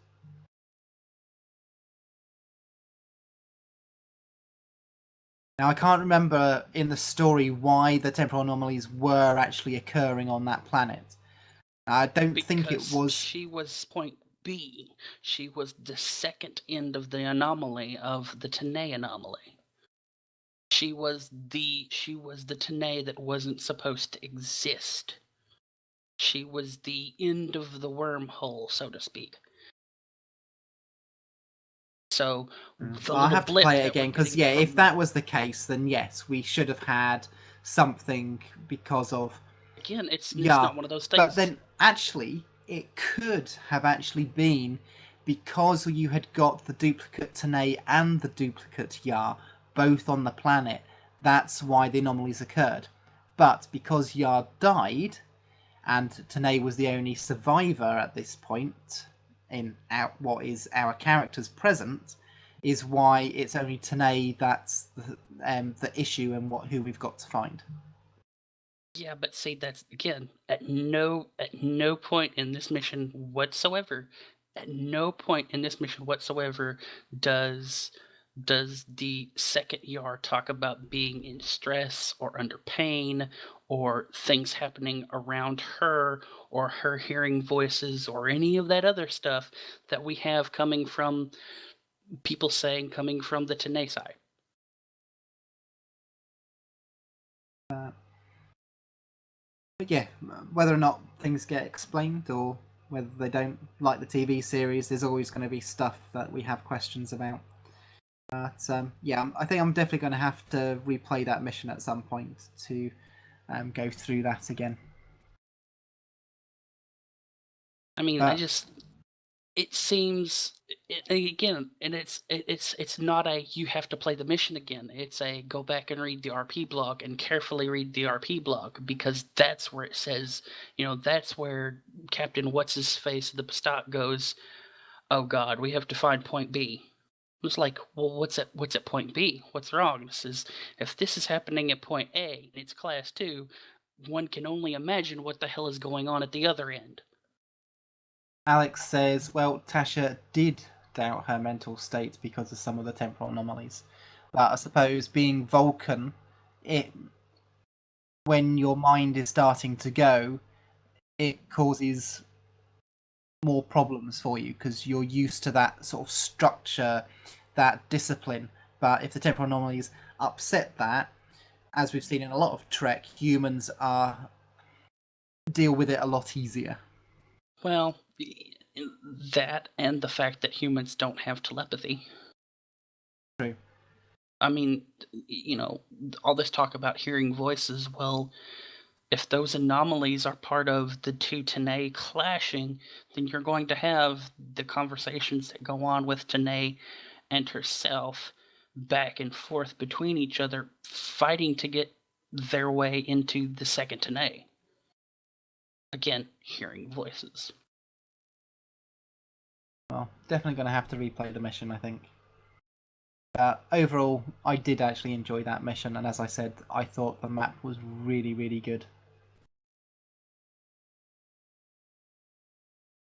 Now, I can't remember in the story why the temporal anomalies were actually occurring on that planet. I don't think it was... She was point B. She was the second end of the anomaly of the Tanae anomaly. She was the Tanae that wasn't supposed to exist. She was the end of the wormhole, so to speak. So I'll have to play it again, because if that was the case, then yes, we should have had something because of Again, it's yeah. not one of those things. But then actually, it could have actually been because you had got the duplicate Tanae and the duplicate Yar both on the planet. That's why the anomalies occurred. But because Yar died, and Tanae was the only survivor at this point in what is our character's present, is why it's only Tanae that's the issue and who we've got to find. Yeah, but see, that's again at no point in this mission whatsoever. At no point in this mission whatsoever does the second Yar talk about being in stress or under pain or things happening around her or her hearing voices or any of that other stuff that we have coming from people saying coming from the Tanae side. But yeah, whether or not things get explained or whether they don't, like the TV series, there's always going to be stuff that we have questions about. But yeah, I think I'm definitely going to have to replay that mission at some point to go through that again. I mean, it seems again, and it's not a you have to play the mission again. It's a go back and read the RP blog and carefully read the RP blog, because that's where it says, that's where Captain What's His Face the Bastat goes, oh God, we have to find point B. It's like, well, what's at point B? What's wrong? This is, if this is happening at point A and it's class 2, one can only imagine what the hell is going on at the other end. Alex says, well, Tasha did doubt her mental state because of some of the temporal anomalies. But I suppose being Vulcan, when your mind is starting to go, it causes more problems for you because you're used to that sort of structure, that discipline. But if the temporal anomalies upset that, as we've seen in a lot of Trek, humans deal with it a lot easier. Well, that and the fact that humans don't have telepathy. True. I mean, all this talk about hearing voices, well, if those anomalies are part of the two Tanae clashing, then you're going to have the conversations that go on with Tanae and herself back and forth between each other, fighting to get their way into the second Tanae. Again, hearing voices. Well, definitely going to have to replay the mission, I think. Overall, I did actually enjoy that mission, and as I said, I thought the map was really, really good.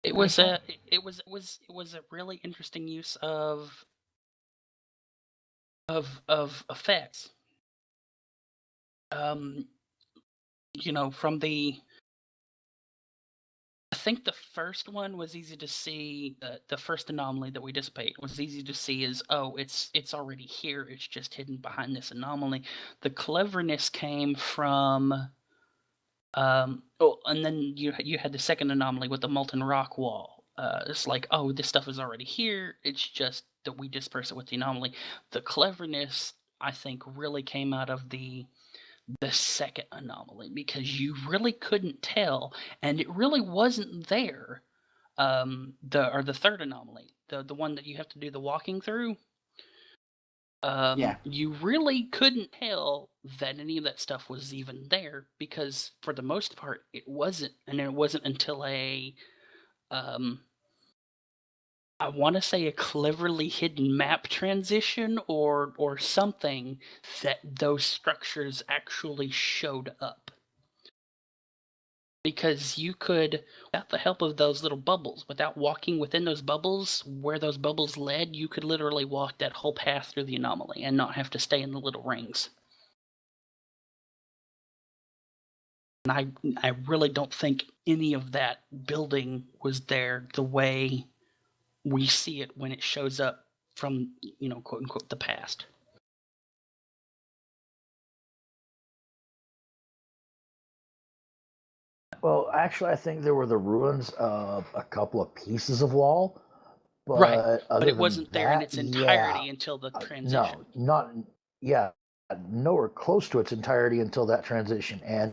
It was a really interesting use of effects. From I think the first one was easy to see. The first anomaly that we dissipate was easy to see as, oh, it's already here. It's just hidden behind this anomaly. The cleverness came from, and then you had the second anomaly with the molten rock wall. It's like, oh, this stuff is already here. It's just that we disperse it with the anomaly. The cleverness, I think, really came out of the second anomaly, because you really couldn't tell, and it really wasn't there. The third anomaly, the one that you have to do the walking through. You really couldn't tell that any of that stuff was even there, because for the most part it wasn't, and it wasn't until I want to say a cleverly hidden map transition or something that those structures actually showed up. Because you could, without the help of those little bubbles, without walking within those bubbles, where those bubbles led, you could literally walk that whole path through the anomaly and not have to stay in the little rings. And I really don't think any of that building was there the way we see it when it shows up from, quote unquote, the past. Well, actually, I think there were the ruins of a couple of pieces of wall, but right. other But it than wasn't there in that, its entirety yeah, until the transition. no, not yeah. nowhere close to its entirety until that transition. And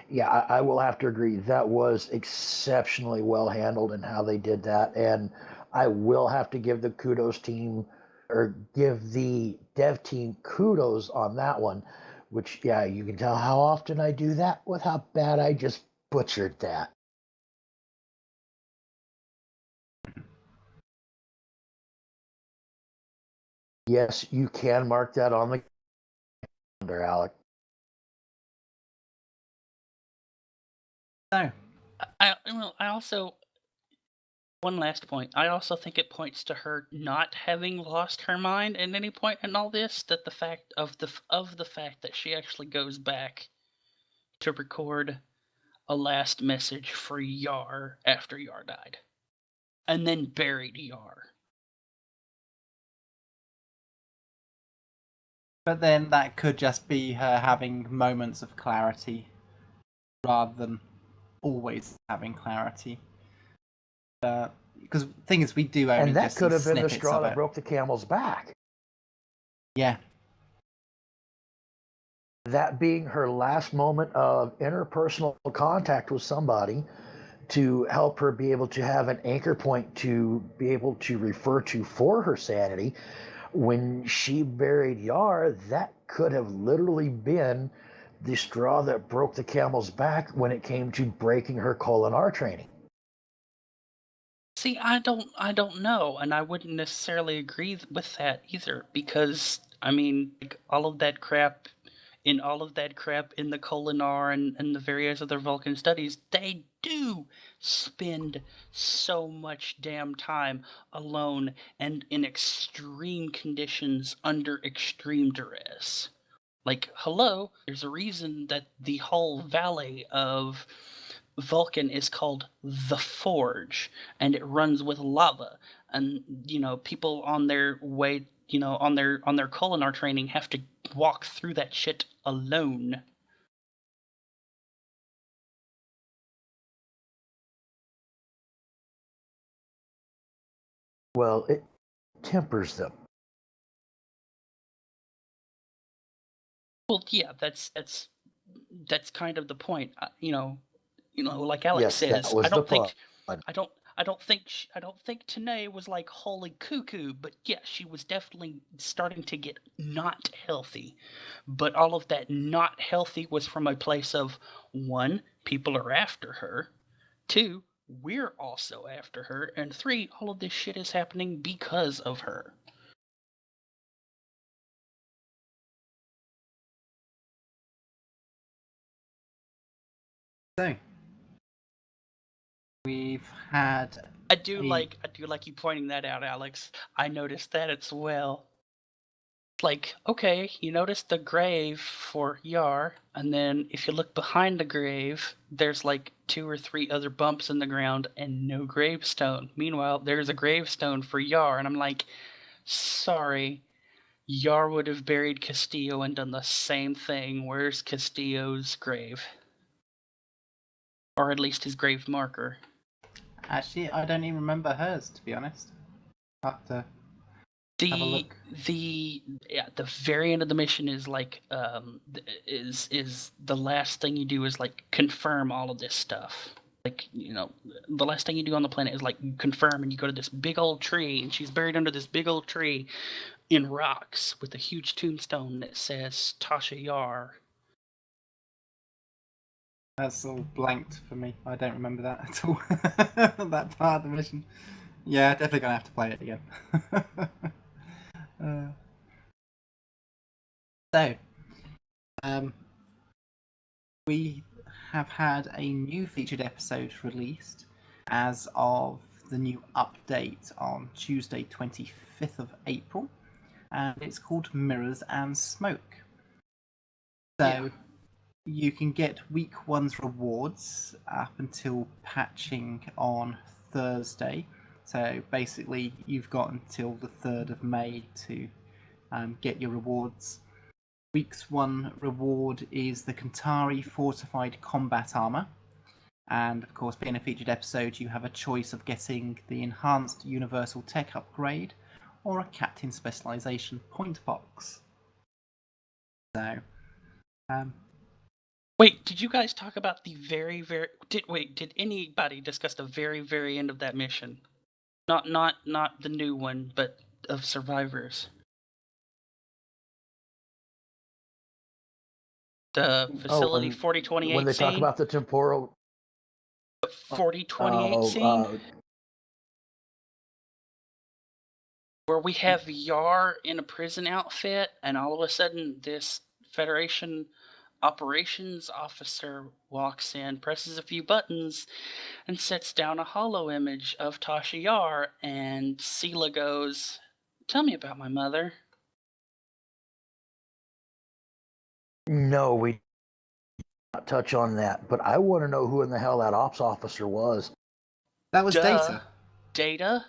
yeah, I will have to agree that was exceptionally well handled in how they did that. And I will have to give the kudos team or give the dev team kudos on that one, which, yeah, you can tell how often I do that with how bad I just butchered that. Yes, you can mark that on the calendar, Alec. So, I also, one last point. I also think it points to her not having lost her mind at any point in all this. That the fact of the fact that she actually goes back to record a last message for Yar after Yar died, and then buried Yar. but then that could just be her having moments of clarity rather than always having clarity. Because the thing is, we do only And that just could see have been the snippets straw of that it. broke the camel's back. Yeah. That being her last moment of interpersonal contact with somebody to help her be able to have an anchor point to be able to refer to for her sanity. When she buried Yar, that could have literally been the straw that broke the camel's back when it came to breaking her Kolinar training. See, I don't know, and I wouldn't necessarily agree with that either, because I mean, like, all of that crap in the Kolinar and the various other Vulcan studies, they do spend so much damn time alone and in extreme conditions under extreme duress. Like, hello, there's a reason that the whole valley of Vulcan is called the Forge, and it runs with lava. And people on their way, on their Kolinar training have to walk through that shit alone. Well, it tempers them. Well, yeah, that's kind of the point. Like Alex Yes, that says, was the pun. I don't think Tanae was like holy cuckoo, but yeah, she was definitely starting to get not healthy. But all of that not healthy was from a place of, one, people are after her, two, we're also after her, and three, all of this shit is happening because of her. So, we've had. I do like you pointing that out, Alex. I noticed that as well. Like, okay, you notice the grave for Yar, and then if you look behind the grave, there's like 2 or 3 other bumps in the ground and no gravestone. Meanwhile, there's a gravestone for Yar, and I'm like, sorry, Yar would have buried Castillo and done the same thing. Where's Castillo's grave? Or at least his grave marker. Actually, I don't even remember hers, to be honest. I'll have to have a look. The very end of the mission is like is the last thing you do is like confirm all of this stuff. Like, the last thing you do on the planet is like confirm, and you go to this big old tree, and she's buried under this big old tree in rocks with a huge tombstone that says Tasha Yar. That's all blanked for me. I don't remember that at all. That part of the mission. Yeah, definitely gonna have to play it again. So, we have had a new featured episode released as of the new update on Tuesday, 25th of April, and it's called Mirrors and Smoke. So, you can get week one's rewards up until patching on Thursday. So basically, you've got until the 3rd of May to get your rewards. Week's one reward is the Kantari Fortified Combat Armor. And of course, being a featured episode, you have a choice of getting the Enhanced Universal Tech Upgrade or a Captain Specialization Point Box. So, Wait, did you guys talk about the did anybody discuss the very, very end of that mission? Not the new one, but of Survivors. The facility 4028 when they scene? talk about the temporal 4028 scene? Where we have Yar in a prison outfit, and all of a sudden this Federation operations officer walks in, presses a few buttons, and sets down a holo image of Tasha Yar, and Sela goes, "Tell me about my mother." No, we not touch on that, but I want to know who in the hell that ops officer was. that was Duh. Data. Data?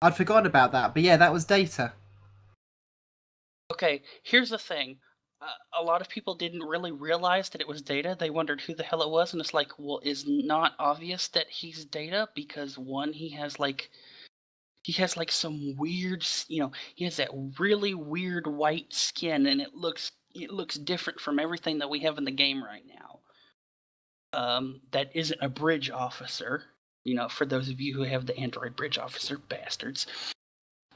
I'd forgotten about that, but yeah, that was Data. Okay, here's the thing. A lot of people didn't really realize that it was Data. They wondered who the hell it was, and it's like, well, is not obvious that he's Data because one, he has like some weird, he has that really weird white skin, and it looks different from everything that we have in the game right now. That isn't a bridge officer. For those of you who have the Android bridge officer, bastards.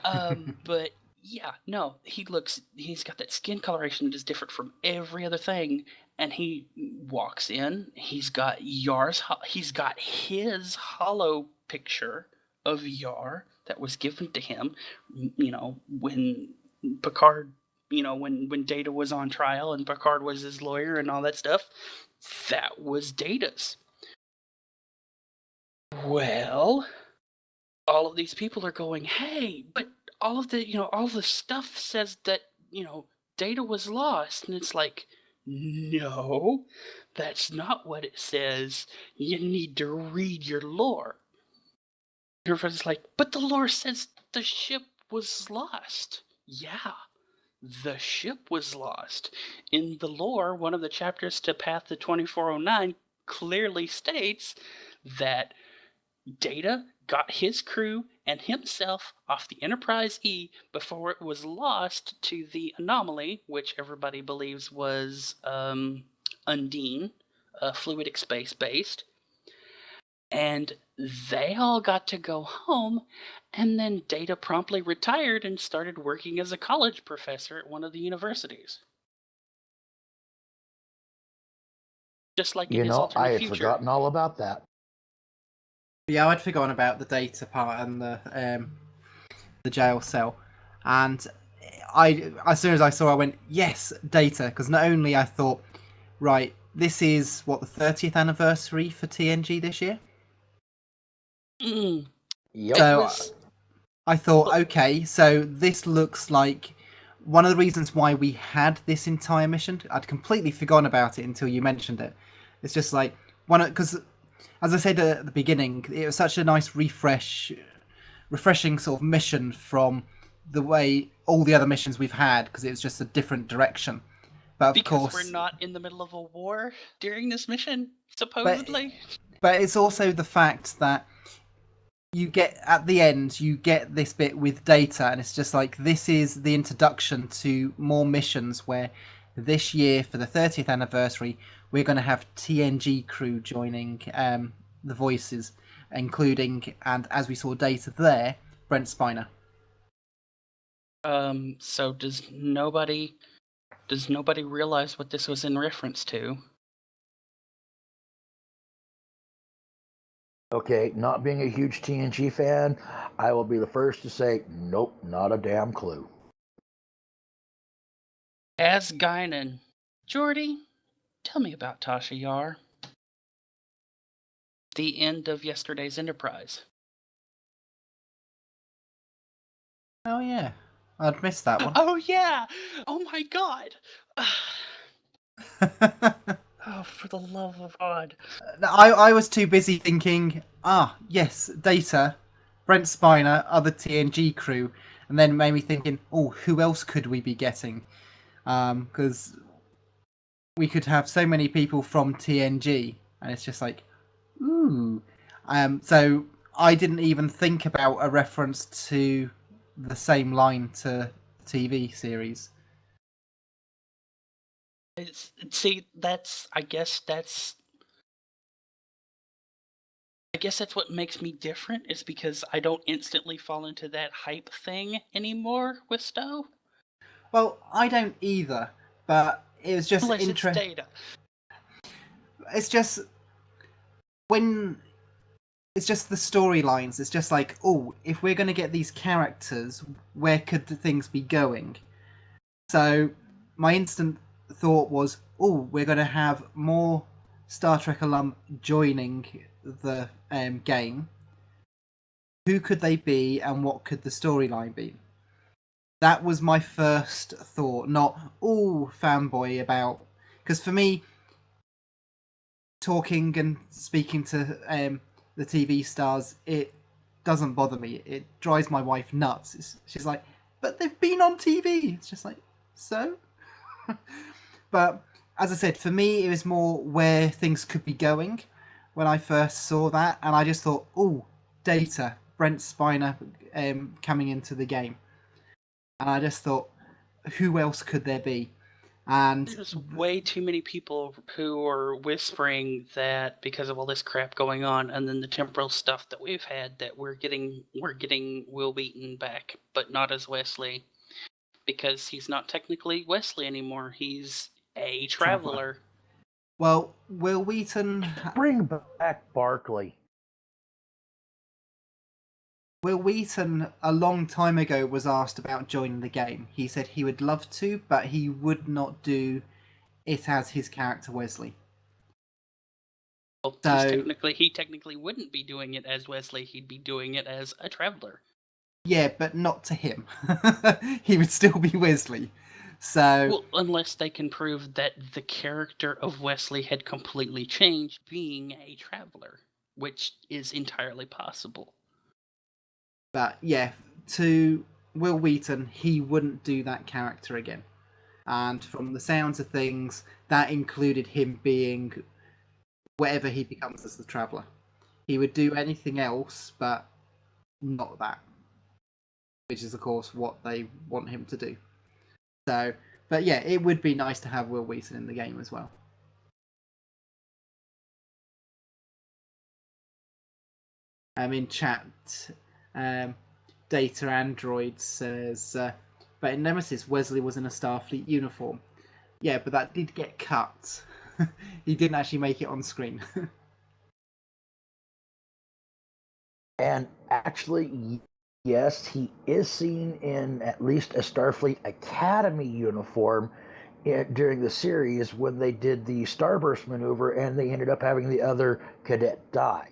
But yeah, no, he's got that skin coloration that is different from every other thing, and he walks in, he's got his hollow picture of Yar that was given to him, when Picard, when Data was on trial and Picard was his lawyer and all that stuff, that was Data's. Well, all of these people are going, hey, but all of the stuff says that, Data was lost. And it's like, no, that's not what it says. You need to read your lore. Everybody's like, but the lore says the ship was lost. Yeah, the ship was lost. In the lore, one of the chapters to Path to 2409 clearly states that Data got his crew and himself off the Enterprise E before it was lost to the anomaly, which everybody believes was Undine, fluidic space based. And they all got to go home, and then Data promptly retired and started working as a college professor at one of the universities. Just like in his alternate I had future. forgotten all about that. Yeah, I'd forgotten about the Data part and the jail cell, and as soon as I saw, I went, yes, Data, because not only I thought, right, this is what, the 30th anniversary for TNG this year. Yep. So I thought, okay, so this looks like one of the reasons why we had this entire mission. I'd completely forgotten about it until you mentioned it. It's just like because, as I said at the beginning, it was such a nice refreshing sort of mission from the way all the other missions we've had, because it was just a different direction. But of course, we're not in the middle of a war during this mission, supposedly. But it's also the fact that you get at the end, you get this bit with Data, and it's just like, this is the introduction to more missions where this year for the 30th anniversary we're going to have TNG crew joining the voices, including, and as we saw Data there, Brent Spiner. So does nobody realize what this was in reference to? Okay, not being a huge TNG fan, I will be the first to say, nope, not a damn clue. As Guinan, Geordi, tell me about Tasha Yar. The end of yesterday's Enterprise. Oh yeah, I'd missed that one. Oh yeah! Oh my god! Oh, for the love of God. I was too busy thinking, yes, Data, Brent Spiner, other TNG crew, and then made me thinking, oh, who else could we be getting? Because we could have so many people from TNG, and it's just like, ooh. So I didn't even think about a reference to the same line to TV series. See, I guess that's what makes me different, is because I don't instantly fall into that hype thing anymore with Stowe. Well, I don't either, but it was just Unless it's Data. It's just when it's just the storylines. It's just like, oh, if we're going to get these characters, where could the things be going? So my instant thought was, oh, we're going to have more Star Trek alum joining the game. Who could they be, and what could the storyline be? That was my first thought, not fanboy about, because for me, talking and speaking to the TV stars, it doesn't bother me. It drives my wife nuts. She's like, but they've been on TV. It's just like, so? But as I said, for me, it was more where things could be going when I first saw that. And I just thought, oh, Data, Brent Spiner coming into the game. And I just thought, who else could there be? And there's way too many people who are whispering that because of all this crap going on, and then the temporal stuff that we've had, that we're getting Will Wheaton back, but not as Wesley, because he's not technically Wesley anymore. He's a traveler. Well, Will Wheaton bring back Barkley. Will Wheaton, a long time ago, was asked about joining the game. He said he would love to, but he would not do it as his character Wesley. Well, he technically wouldn't be doing it as Wesley. He'd be doing it as a traveler. Yeah, but not to him. He would still be Wesley. So, well, unless they can prove that the character of Wesley had completely changed, being a traveler, which is entirely possible. But yeah, to Will Wheaton, he wouldn't do that character again. And from the sounds of things, that included him being whatever he becomes as the Traveller. He would do anything else, but not that. Which is, of course, what they want him to do. So, but yeah, it would be nice to have Will Wheaton in the game as well. In chat, Data Android says, but in Nemesis, Wesley was in a Starfleet uniform. Yeah, but that did get cut. He didn't actually make it on screen. And actually, yes, he is seen in at least a Starfleet Academy uniform during the series when they did the Starburst maneuver and they ended up having the other cadet die.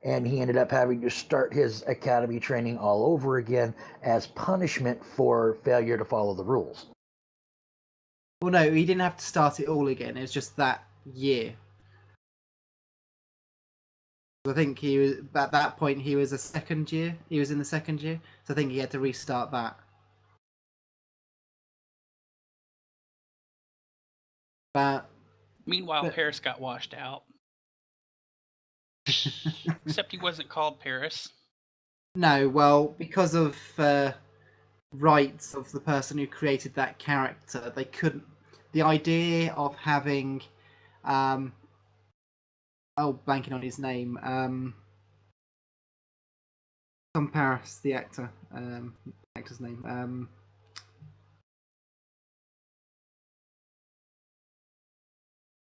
And he ended up having to start his academy training all over again as punishment for failure to follow the rules. Well, no, he didn't have to start it all again. It was just that year. I think he was at that point. He was a second year. He was in the second year, so I think he had to restart that. But meanwhile, Paris got washed out. Except he wasn't called Paris. No, well, because of rights of the person who created that character, they couldn't. The idea of having, blanking on his name, Tom Paris, the actor, actor's name,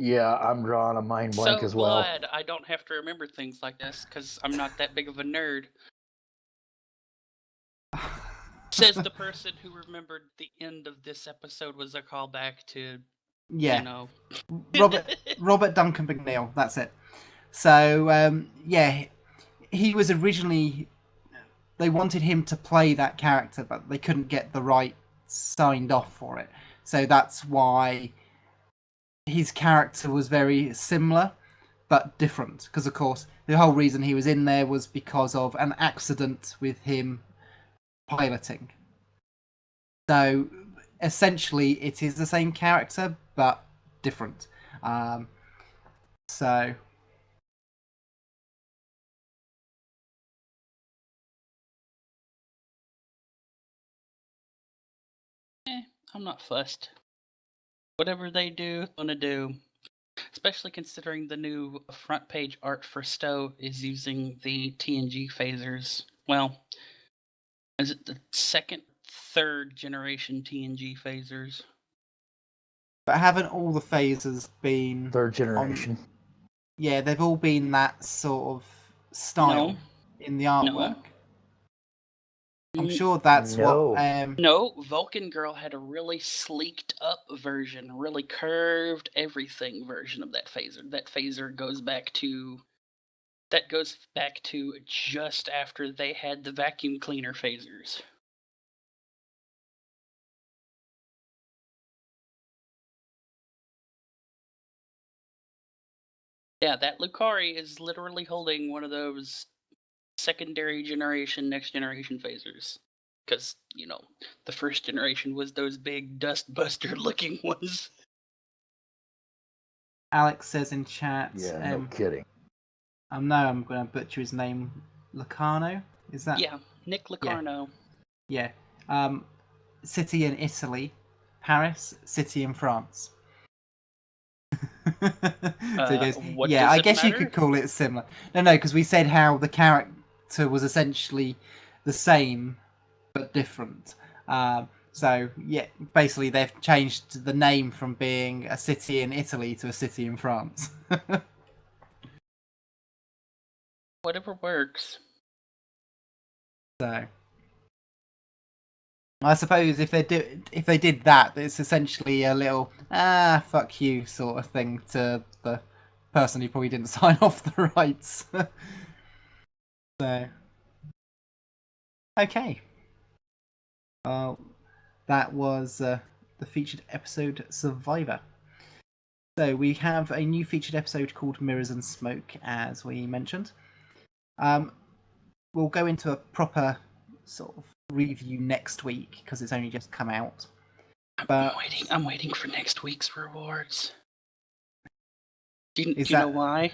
Yeah, I'm drawing a mind blank as well. So glad I don't have to remember things like this, because I'm not that big of a nerd. Says the person who remembered the end of this episode was a callback to, yeah, Robert Duncan McNeil. That's it. So yeah, he was originally. They wanted him to play that character, but they couldn't get the rights signed off for it. So that's why his character was very similar, but different. Because, of course, the whole reason he was in there was because of an accident with him piloting. So, essentially, it is the same character, but different. So... I'm not fussed. Whatever they do, gonna do. Especially considering the new front page art for Stowe is using the TNG phasers. Well, is it the second, third generation TNG phasers? But haven't all the phasers been Third generation. Yeah, they've all been that sort of style in the artwork. I'm sure that's No. what. No, Vulcan Girl had a really sleeked up version, really curved everything version of that phaser. That phaser goes back to just after they had the vacuum cleaner phasers. Yeah, that Lucari is literally holding one of those secondary generation, next generation phasers. Because, the first generation was those big dust buster looking ones. Alex says in chat. Yeah, no kidding. No, I'm going to butcher his name. Locarno? Is that? Yeah, Nick Locarno. Yeah. City in Italy. Paris, city in France. So he goes, I guess you could call it similar. No, because we said how the character was essentially the same but different. So yeah, basically they've changed the name from being a city in Italy to a city in France. Whatever works. So I suppose if they did that, it's essentially a little fuck you sort of thing to the person who probably didn't sign off the rights. So okay. Well, that was the featured episode Survivor. So we have a new featured episode called Mirrors and Smoke, as we mentioned. We'll go into a proper sort of review next week because it's only just come out. But I'm waiting for next week's rewards. Do you know why?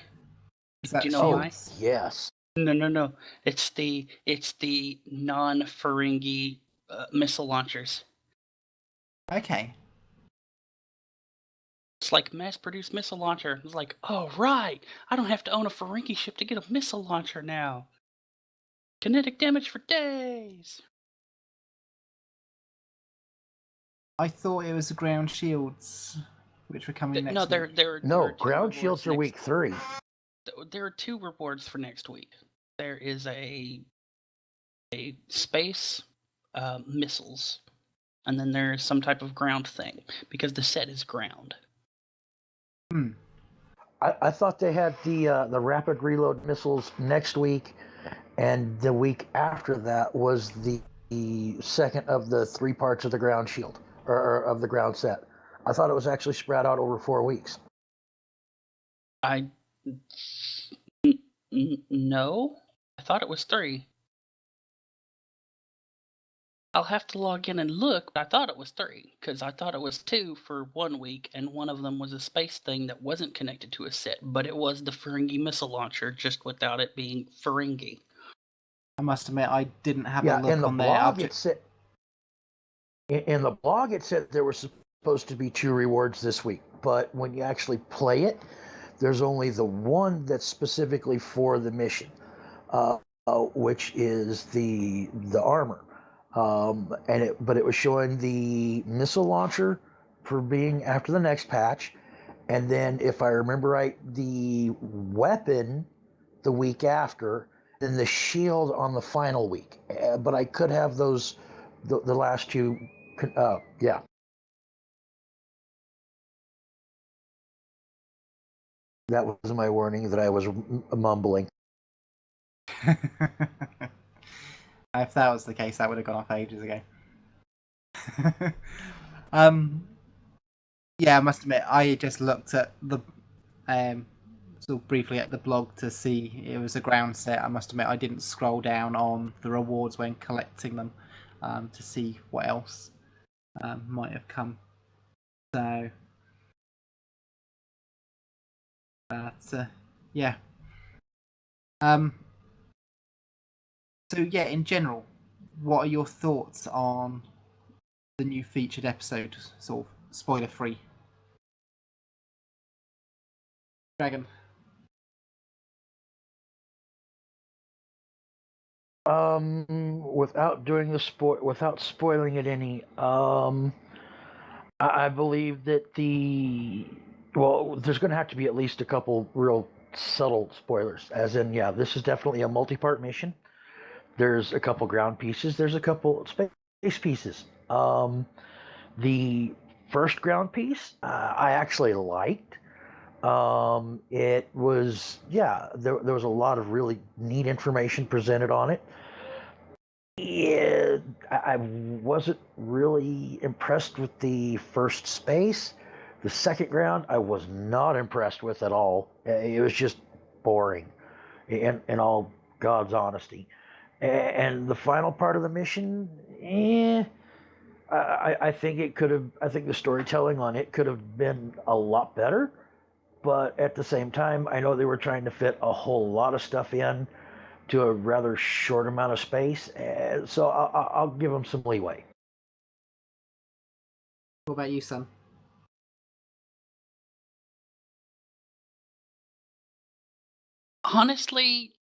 Do you know why? Yes. No. It's the non-Ferengi missile launchers. Okay. It's like mass-produced missile launcher. It's like, oh right, I don't have to own a Ferengi ship to get a missile launcher now. Kinetic damage for days. I thought it was the ground shields, which were coming next week. No, ground shields are week 3. There are 2 rewards for next week. There is a space missiles, and then there's some type of ground thing because the set is ground. I thought they had the rapid reload missiles next week, and the week after that was the second of the 3 parts of the ground shield or of the ground set. I thought it was actually spread out over 4 weeks. No, I thought it was 3. I'll have to log in and look, but I thought it was 3 because I thought it was 2 for 1 week, and one of them was a space thing that wasn't connected to a set, but it was the Ferengi missile launcher, just without it being Ferengi. I must admit, I didn't have a look on there. In the blog, it said there were supposed to be 2 rewards this week, but when you actually play it, there's only the one that's specifically for the mission, which is the armor. But it was showing the missile launcher for being after the next patch, and then if I remember right, the weapon the week after, then the shield on the final week. But I could have those the last 2. Yeah. That was my warning that I was mumbling. If that was the case, that would have gone off ages ago. Yeah, I must admit, I just looked at the sort of briefly at the blog to see it was a ground set. I must admit, I didn't scroll down on the rewards when collecting them to see what else might have come. So, yeah. So yeah, in general, what are your thoughts on the new featured episode? Sort of spoiler free. Dragon. Without doing the without spoiling it any, I believe that there's going to have to be at least a couple real subtle spoilers, as in, yeah, this is definitely a multi-part mission. There's a couple ground pieces. There's a couple space pieces. The first ground piece, I actually liked. It was, yeah, there was a lot of really neat information presented on it. Yeah, I wasn't really impressed with the first space. The second ground, I was not impressed with at all. It was just boring, in all God's honesty. And the final part of the mission, I think it could have. I think the storytelling on it could have been a lot better. But at the same time, I know they were trying to fit a whole lot of stuff in to a rather short amount of space, so I'll give them some leeway. What about you, son? Honestly,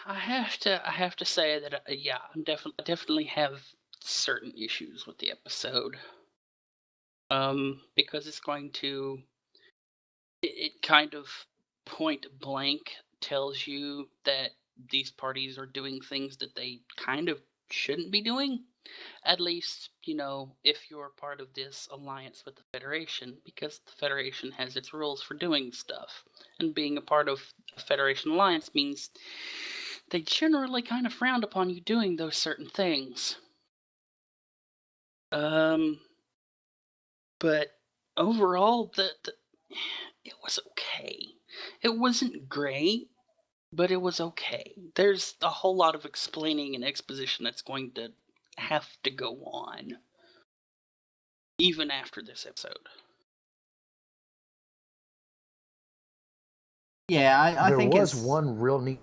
I have to say that yeah, I definitely have certain issues with the episode. Because it's going to it kind of point blank tells you that these parties are doing things that they kind of shouldn't be doing. At least, if you're part of this alliance with the Federation, because the Federation has its rules for doing stuff. And being a part of a Federation alliance means they generally kind of frowned upon you doing those certain things. But overall, it was okay. It wasn't great, but it was okay. There's a whole lot of explaining and exposition that's going to have to go on, even after this episode. Yeah, I There think was it's one real neat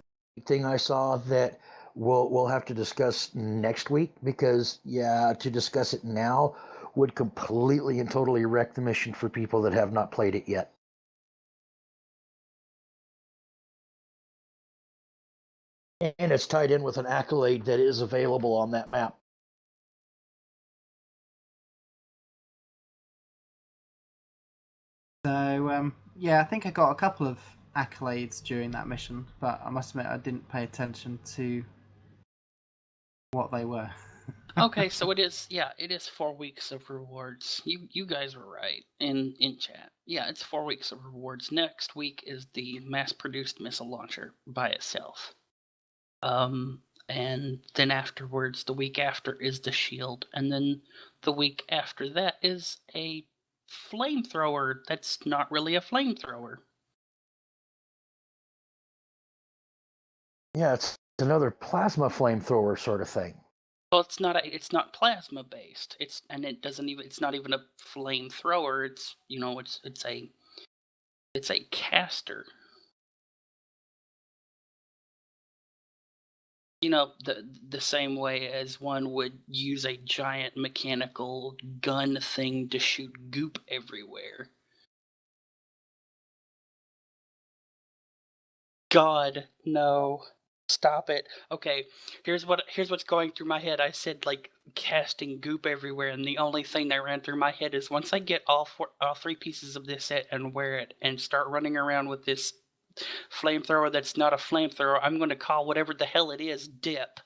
thing I saw that we'll have to discuss next week, because yeah, to discuss it now would completely and totally wreck the mission for people that have not played it yet. And it's tied in with an accolade that is available on that map. so. Yeah, I think I got a couple of accolades during that mission, but I must admit I didn't pay attention to what they were. Okay, so it is 4 weeks of rewards. You guys were right in chat. Yeah, it's 4 weeks of rewards. Next week is the mass-produced missile launcher by itself. And then afterwards, the week after is the shield, and then the week after that is a flamethrower that's not really a flamethrower. Yeah, it's another plasma flamethrower sort of thing. Well, it's not plasma based. It's not even a flamethrower. It's a caster. The same way as one would use a giant mechanical gun thing to shoot goop everywhere. God, no. Stop it. Okay, here's what's going through my head. I said like casting goop everywhere, and the only thing that ran through my head is once I get all 3 pieces of this set and wear it and start running around with this flamethrower that's not a flamethrower, I'm going to call whatever the hell it is dip.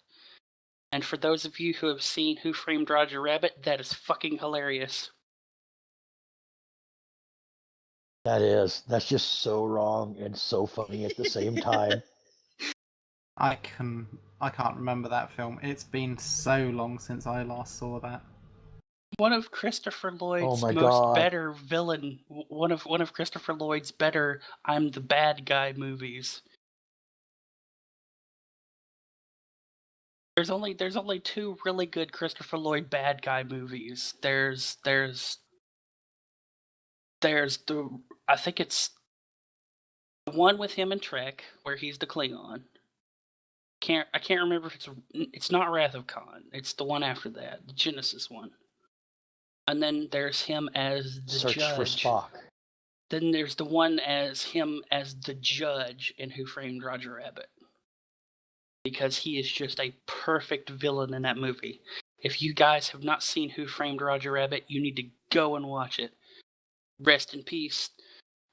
And for those of you who have seen Who Framed Roger Rabbit, that is fucking hilarious. That's just so wrong and so funny at the same time. I can't remember that film. It's been so long since I last saw that. One of Christopher Lloyd's my most God. better villain. One of Christopher Lloyd's better I'm the bad guy movies. There's only 2 really good Christopher Lloyd bad guy movies. There's I think it's the one with him and Trek where he's the Klingon. I can't remember if it's not Wrath of Khan. It's the one after that, the Genesis one. And then there's him as the Search judge. for Spock. Then there's the one as him as the judge in Who Framed Roger Rabbit. Because he is just a perfect villain in that movie. If you guys have not seen Who Framed Roger Rabbit, you need to go and watch it. Rest in peace,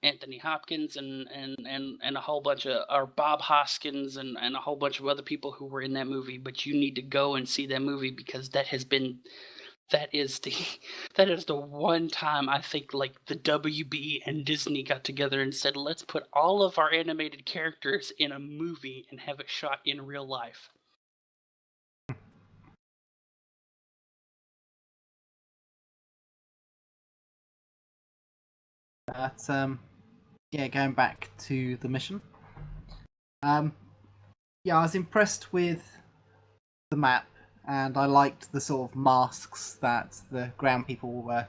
Anthony Hopkins and a whole bunch of, or Bob Hoskins and a whole bunch of other people who were in that movie. But you need to go and see that movie because that is the one time I think like the WB and Disney got together and said, let's put all of our animated characters in a movie and have it shot in real life. But going back to the mission. I was impressed with the map, and I liked the sort of masks that the ground people were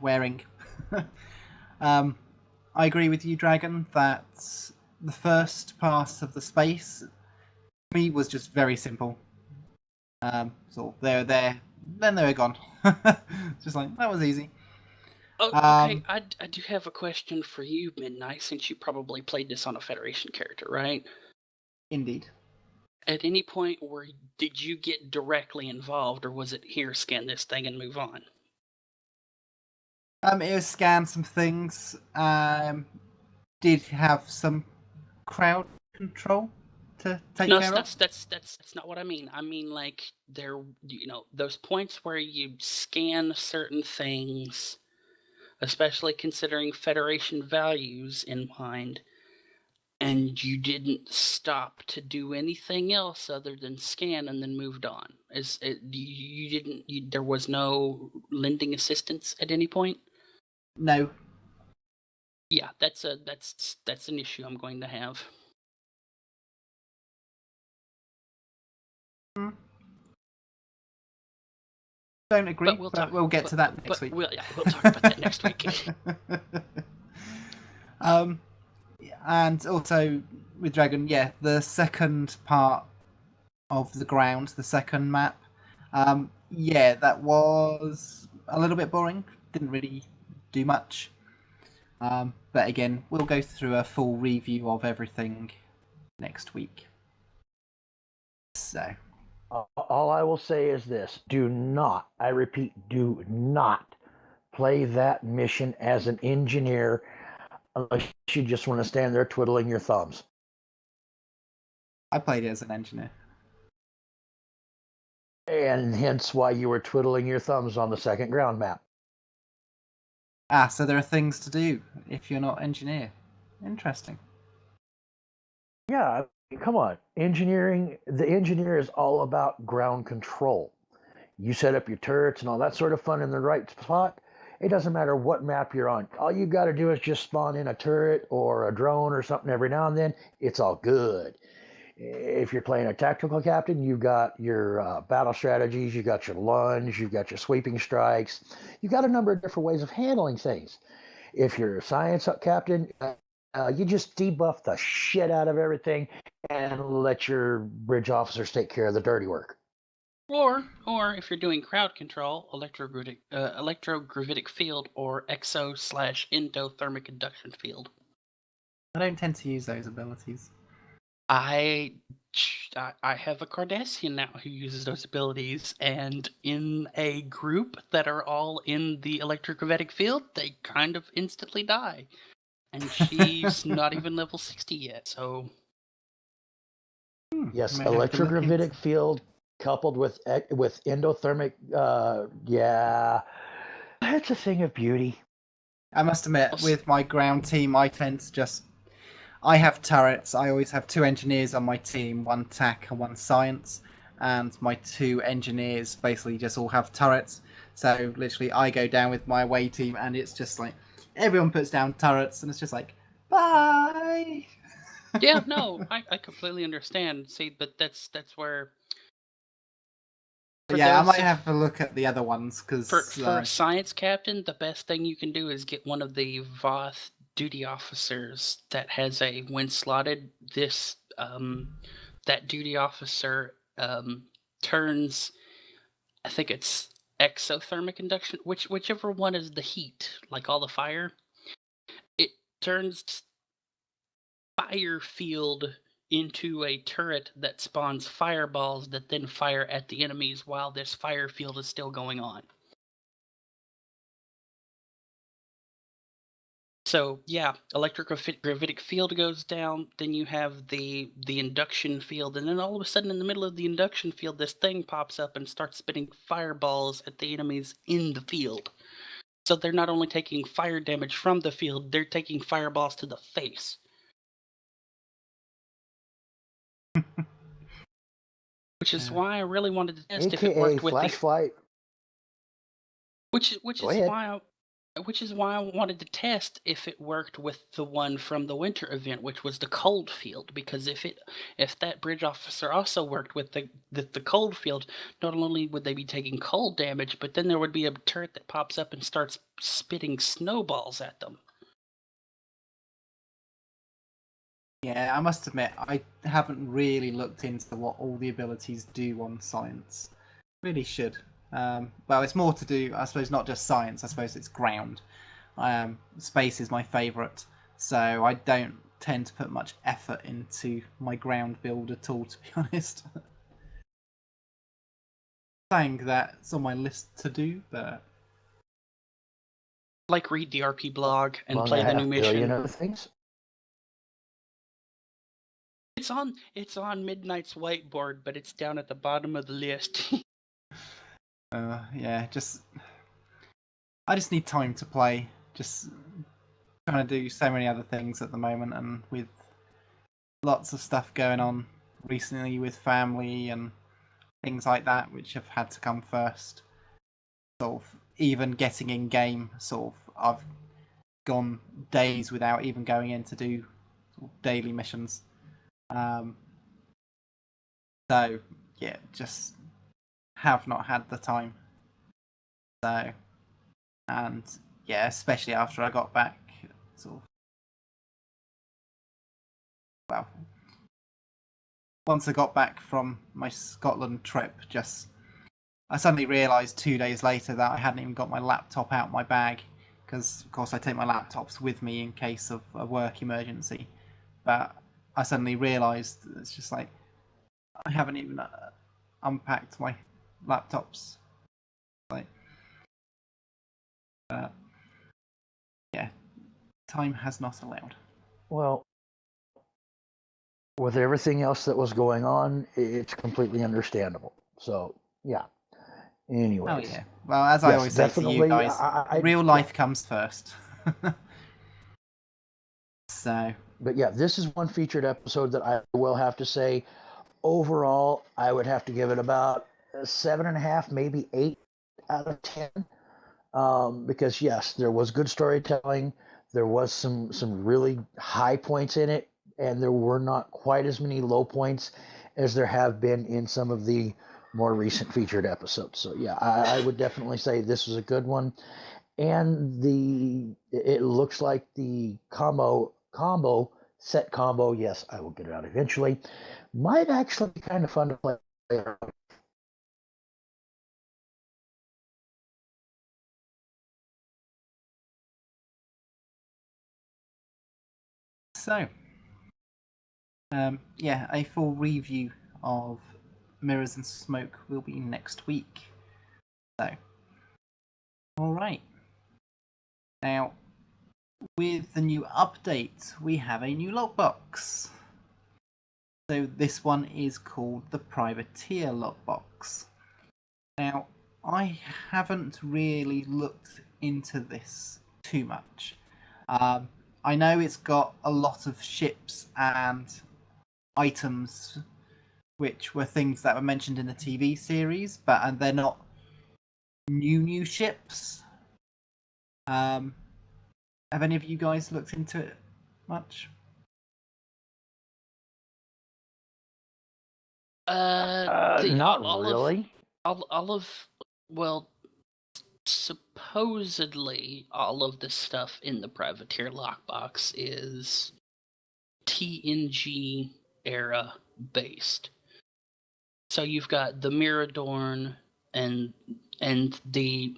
wearing. I agree with you, Dragon, that the first pass of the space for me was just very simple. Sort of they were there, then they were gone. Just like that was easy. Oh, okay. I do have a question for you, Midnight, since you probably played this on a Federation character, right? Indeed. At any point, did you get directly involved, or was it here, scan this thing and move on? It was scan some things. Did have some crowd control to take care of. That's not what I mean. I mean, like, those points where you scan certain things, especially considering Federation values in mind, and you didn't stop to do anything else other than scan and then moved on. There was no lending assistance at any point? No. Yeah, that's an issue I'm going to have. Don't agree, but we'll get to that next week. We'll talk about that next week. And also with Dragon, the second part of the ground, the second map, that was a little bit boring. Didn't really do much. But again, we'll go through a full review of everything next week. So. All I will say is this. Do not, I repeat, do not play that mission as an engineer unless you just want to stand there twiddling your thumbs. I played it as an engineer. And hence why you were twiddling your thumbs on the second ground map. So there are things to do if you're not engineer. Interesting. Yeah, come on. Engineering, the engineer is all about ground control. You set up your turrets and all that sort of fun in the right spot. It doesn't matter what map you're on. All you got to do is just spawn in a turret or a drone or something every now and then. It's all good. If you're playing a tactical captain, you've got your battle strategies, you've got your lunge, you've got your sweeping strikes. You've got a number of different ways of handling things. If you're a science captain, you just debuff the shit out of everything and let your bridge officers take care of the dirty work. Or if you're doing crowd control, electrogravitic field or exo/endothermic induction field. I don't tend to use those abilities. I have a Cardassian now who uses those abilities, and in a group that are all in the electrogravitic field, they kind of instantly die. And she's not even level 60 yet, so... Yes, electrogravitic field coupled with endothermic, it's a thing of beauty. I must admit, with my ground team, I tend to I have turrets. I always have 2 engineers on my team, 1 tech and 1 science, and my 2 engineers basically just all have turrets. So literally, I go down with my away team, and it's just like everyone puts down turrets, and it's just like, bye. Yeah, no, I completely understand. See, but that's where. I might have a look at the other ones because for a science captain, the best thing you can do is get one of the Voth duty officers that has when slotted this that duty officer turns, I think it's exothermic induction, whichever one is the heat, like all the fire, it turns fire field into a turret that spawns fireballs that then fire at the enemies while this fire field is still going on. So yeah, electrogravitic field goes down, then you have the induction field, and then all of a sudden in the middle of the induction field, this thing pops up and starts spitting fireballs at the enemies in the field. So they're not only taking fire damage from the field, they're taking fireballs to the face. Which is why I really wanted to test if it AKA worked with flash the fight. which Go is ahead. why I wanted to test if it worked with the one from the winter event, which was the cold field. Because if that bridge officer also worked with the cold field, not only would they be taking cold damage, but then there would be a turret that pops up and starts spitting snowballs at them. Yeah, I must admit, I haven't really looked into what all the abilities do on science. Really should. Well, it's more to do, I suppose, not just science. I suppose it's ground. Space is my favourite, so I don't tend to put much effort into my ground build at all, to be honest. Saying that it's on my list to do, but Like read the RP blog and Among play the new 500 million mission. other things. It's on Midnight's whiteboard, but it's down at the bottom of the list. yeah, I just need time to play. Just trying to do so many other things at the moment, and with lots of stuff going on recently with family and things like that, which have had to come first. Sort of even getting in game, sort of I've gone days without even going in to do daily missions. So yeah, just have not had the time. So, and yeah, especially after I got back, sort of, well, once I got back from my Scotland trip, I suddenly realised 2 days later that I hadn't even got my laptop out my bag, because of course I take my laptops with me in case of a work emergency. But I suddenly realised it's just like I haven't even unpacked my laptops. Like, yeah, time has not allowed. Well, with everything else that was going on, it's completely understandable. So, yeah. Anyways. Oh yeah. Well, as I always say to you guys, real life comes first. So. But yeah, this is one featured episode that I will have to say, overall, I would have to give it about 7.5, maybe 8 out of 10. Because yes, there was good storytelling. There was some really high points in it, and there were not quite as many low points as there have been in some of the more recent featured episodes. So yeah, I would definitely say this was a good one. And it looks like the set combo, yes, I will get it out eventually, might actually be kind of fun to play. So, yeah, a full review of Mirrors and Smoke will be next week. So, alright. Now, with the new update, we have a new logbox. So this one is called the Privateer logbox. Now, I haven't really looked into this too much. I know it's got a lot of ships and items which were things that were mentioned in the TV series, but they're not new ships. Have any of you guys looked into it much? Not really. Well, supposedly all of the stuff in the Privateer lockbox is TNG era based. So you've got the Miradorn and the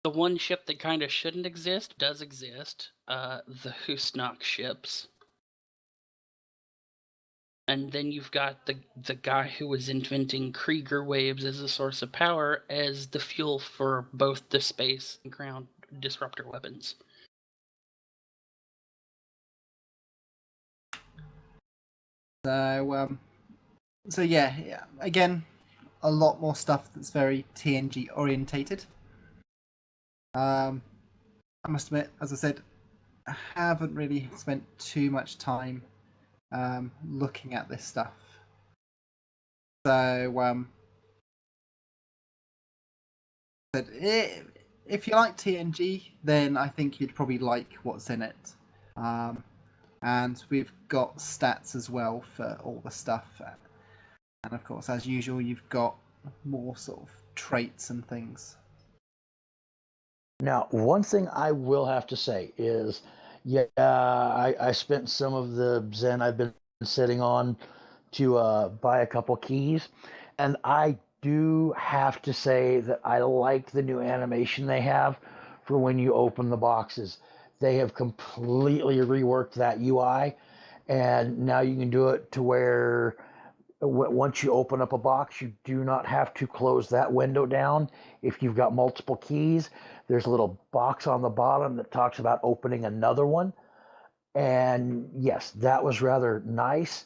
one ship that kind of shouldn't exist does exist, the Husnock ships. And then you've got the guy who was inventing Krieger waves as a source of power as the fuel for both the space and ground disruptor weapons. So yeah, again, a lot more stuff that's very TNG orientated. I must admit, as I said, I haven't really spent too much time looking at this stuff. So, but if you like TNG, then I think you'd probably like what's in it. And we've got stats as well for all the stuff. And of course, as usual, you've got more sort of traits and things. Now, one thing I will have to say is, yeah, I spent some of the Zen I've been sitting on to buy a couple keys, and I do have to say that I like the new animation they have for when you open the boxes. They have completely reworked that UI, and now you can do it to where once you open up a box, you do not have to close that window down. If you've got multiple keys, there's a little box on the bottom that talks about opening another one. And yes, that was rather nice.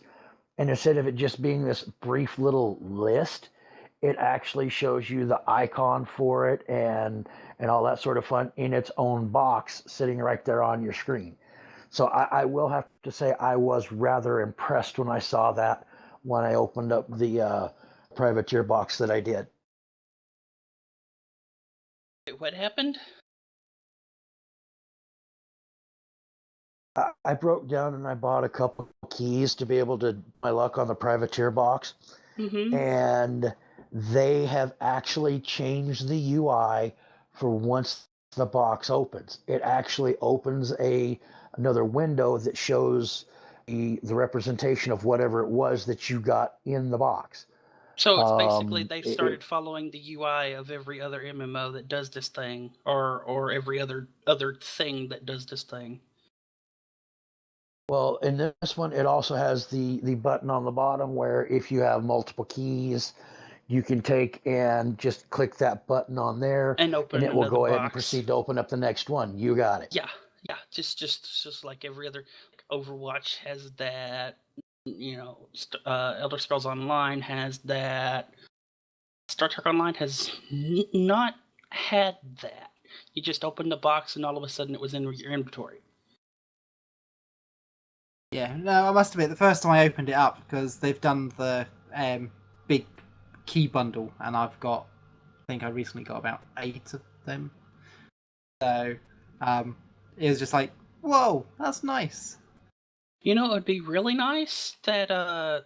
And instead of it just being this brief little list, it actually shows you the icon for it and all that sort of fun in its own box sitting right there on your screen. So I will have to say I was rather impressed when I saw that when I opened up the privateer box that I did. What happened? I broke down and I bought a couple keys to be able to my luck on the privateer box. Mm-hmm. And they have actually changed the UI for once the box opens. It actually opens another window that shows the representation of whatever it was that you got in the box. So it's basically they've started following the UI of every other MMO that does this thing, or every other thing that does this thing. Well, in this one, it also has the button on the bottom where if you have multiple keys, you can take and just click that button on there, And open it will another go ahead and box. proceed to open up the next one. You got it. Yeah, just like every other. Overwatch has that. You know, Elder Scrolls Online has that. Star Trek Online has not had that. You just opened the box and all of a sudden it was in your inventory. Yeah, no, I must admit, the first time I opened it up, because they've done the big key bundle, and I think I recently got about 8 of them. So, it was just like, whoa, that's nice. You know, it would be really nice that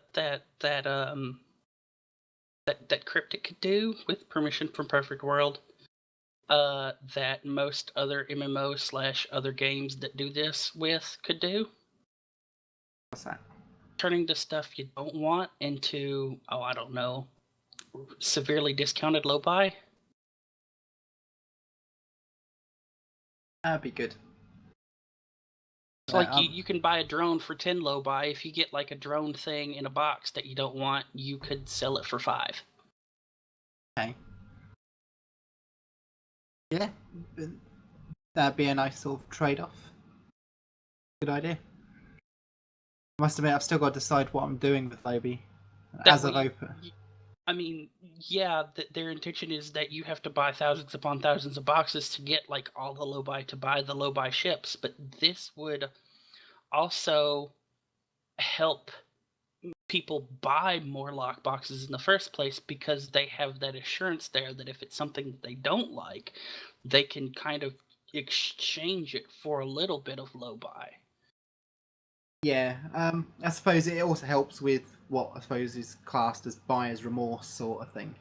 Cryptic could do, with permission from Perfect World, that most other MMO/other games that do this with could do. What's that? Turning the stuff you don't want into, I don't know, severely discounted low buy. That'd be good. It's like you can buy a drone for 10 low buy. If you get like a drone thing in a box that you don't want, you could sell it for 5. Okay. Yeah, that'd be a nice sort of trade-off. Good idea. I must admit, I've still got to decide what I'm doing with Lobby as of open. I mean, yeah, their intention is that you have to buy thousands upon thousands of boxes to get like all the low buy to buy the low buy ships, but this would also help people buy more lock boxes in the first place, because they have that assurance there that if it's something that they don't like, they can kind of exchange it for a little bit of low buy. Yeah, I suppose it also helps with what I suppose is classed as buyer's remorse sort of thing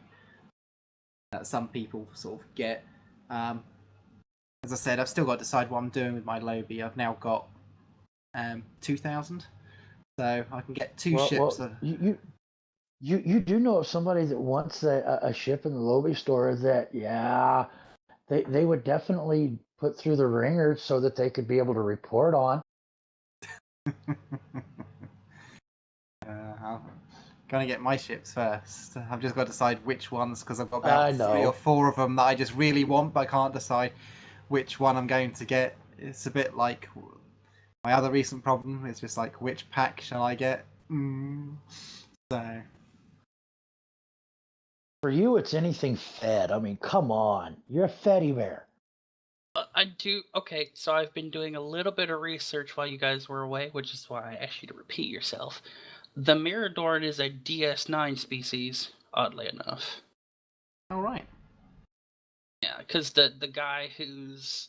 that some people sort of get. As I said, I've still got to decide what I'm doing with my Lobby. I've now got 2,000, so I can get two ships. You do know of somebody that wants a ship in the Lobby store that, yeah, they would definitely put through the ringer so that they could be able to report on. I'm gonna get my ships first. I've just got to decide which ones because I've got I about 3 or 4 of them that I just really want, but I can't decide which one I'm going to get. It's a bit like my other recent problem. It's just like which pack shall I get? So For you, it's anything fed. I mean, come on, you're a Fetty bear. I do. Okay, so I've been doing a little bit of research while you guys were away, which is why I asked you to repeat yourself. The Miradorn is a DS9 species, oddly enough. all right. Yeah, because the guy who's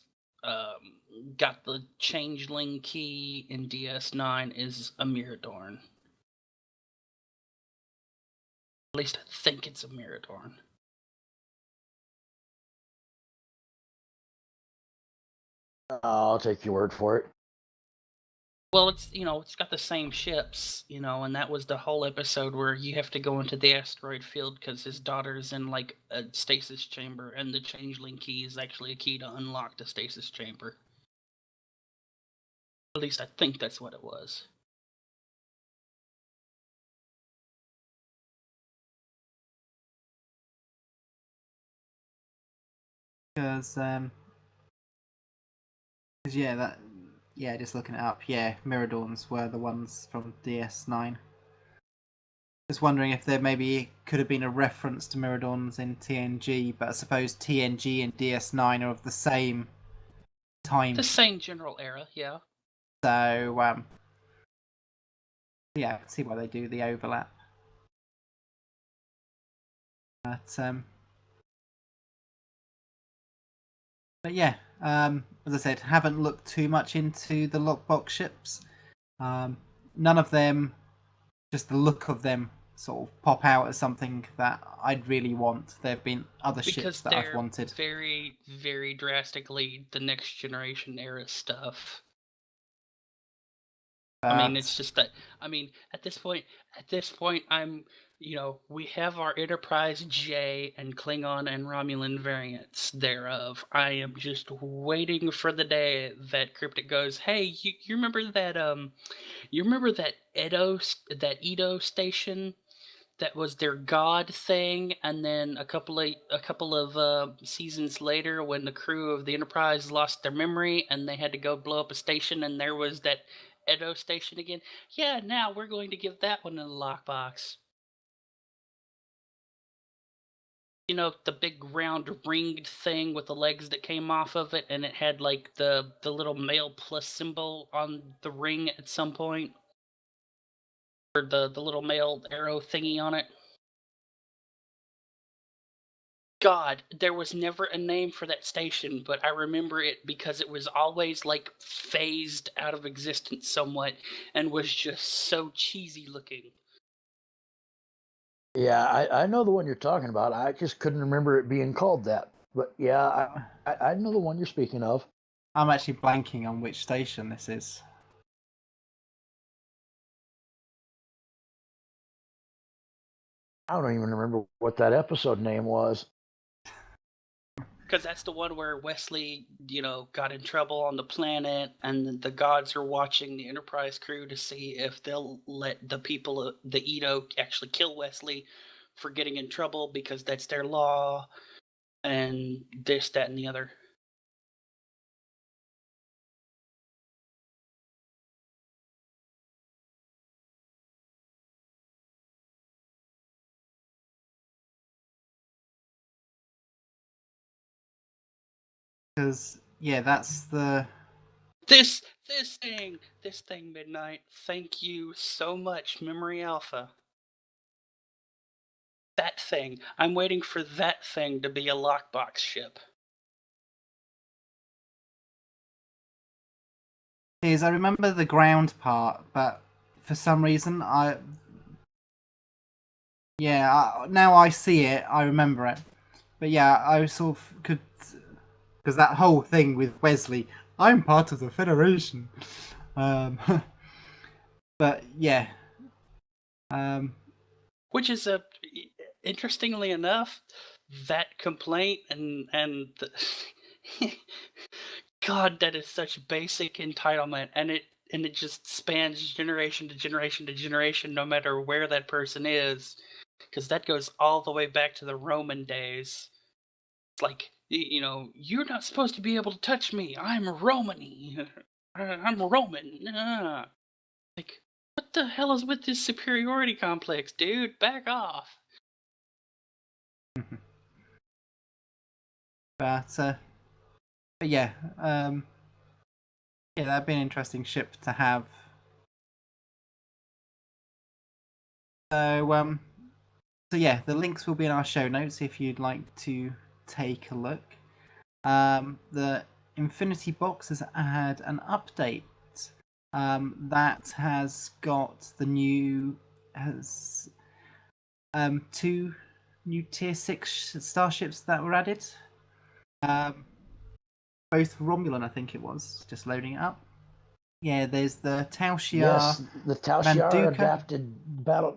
got the changeling key in DS9 is a Miradorn. At least I think it's a Miradorn. I'll take your word for it. Well, it's got the same ships, and that was the whole episode where you have to go into the asteroid field because his daughter's in like a stasis chamber, and the changeling key is actually a key to unlock the stasis chamber. At least I think that's what it was. Because just looking it up, Miradorns were the ones from DS9. Just wondering if there maybe could have been a reference to Miradorns in TNG, but I suppose TNG and DS9 are of the same time. The same general era, yeah. So I can see why they do the overlap. But yeah, as I said, haven't looked too much into the lockbox ships. None of them, just the look of them, sort of pop out as something that I'd really want. There have been other ships that I've wanted. Very, very drastically the next generation era stuff. I mean, it's just that. I mean, at this point, I'm. We have our Enterprise J and Klingon and Romulan variants thereof. I am just waiting for the day that Cryptic goes, "Hey, you remember that Edo station that was their god thing, and then a couple of seasons later, when the crew of the Enterprise lost their memory and they had to go blow up a station, and there was that Edo station again. Yeah, now we're going to give that one in the lockbox. The big round ringed thing with the legs that came off of it, and it had like the little male plus symbol on the ring at some point, or the little male arrow thingy on it. God, there was never a name for that station, but I remember it because it was always like phased out of existence somewhat and was just so cheesy looking. Yeah, I know the one you're talking about. I just couldn't remember it being called that. But yeah, I know the one you're speaking of. I'm actually blanking on which station this is. I don't even remember what that episode name was. Because that's the one where Wesley, got in trouble on the planet, and the gods are watching the Enterprise crew to see if they'll let the people, the Edo, actually kill Wesley for getting in trouble because that's their law, and this, that, and the other. Because that's the This thing, Midnight. Thank you so much, Memory Alpha. That thing. I'm waiting for that thing to be a lockbox ship. is I remember the ground part, but for some reason now I see it, I remember it. But yeah, I sort of could, because that whole thing with Wesley, I'm part of the Federation. But yeah, Which is interestingly enough, that complaint and God, that is such basic entitlement, and it just spans generation to generation to generation, no matter where that person is, because that goes all the way back to the Roman days. It's like, you're not supposed to be able to touch me. I'm Romany. I'm Roman. Like, what the hell is with this superiority complex, dude? Back off. But yeah, yeah, that'd be an interesting ship to have. So yeah, the links will be in our show notes if you'd like to take a look. The Infinity Box has had an update that has got the new two new tier 6 starships that were added. Both Romulan, I think it was. Just loading it up. Yeah, there's the Tau Shiar. Yes, the Tau Shiar Manduka. adapted battle.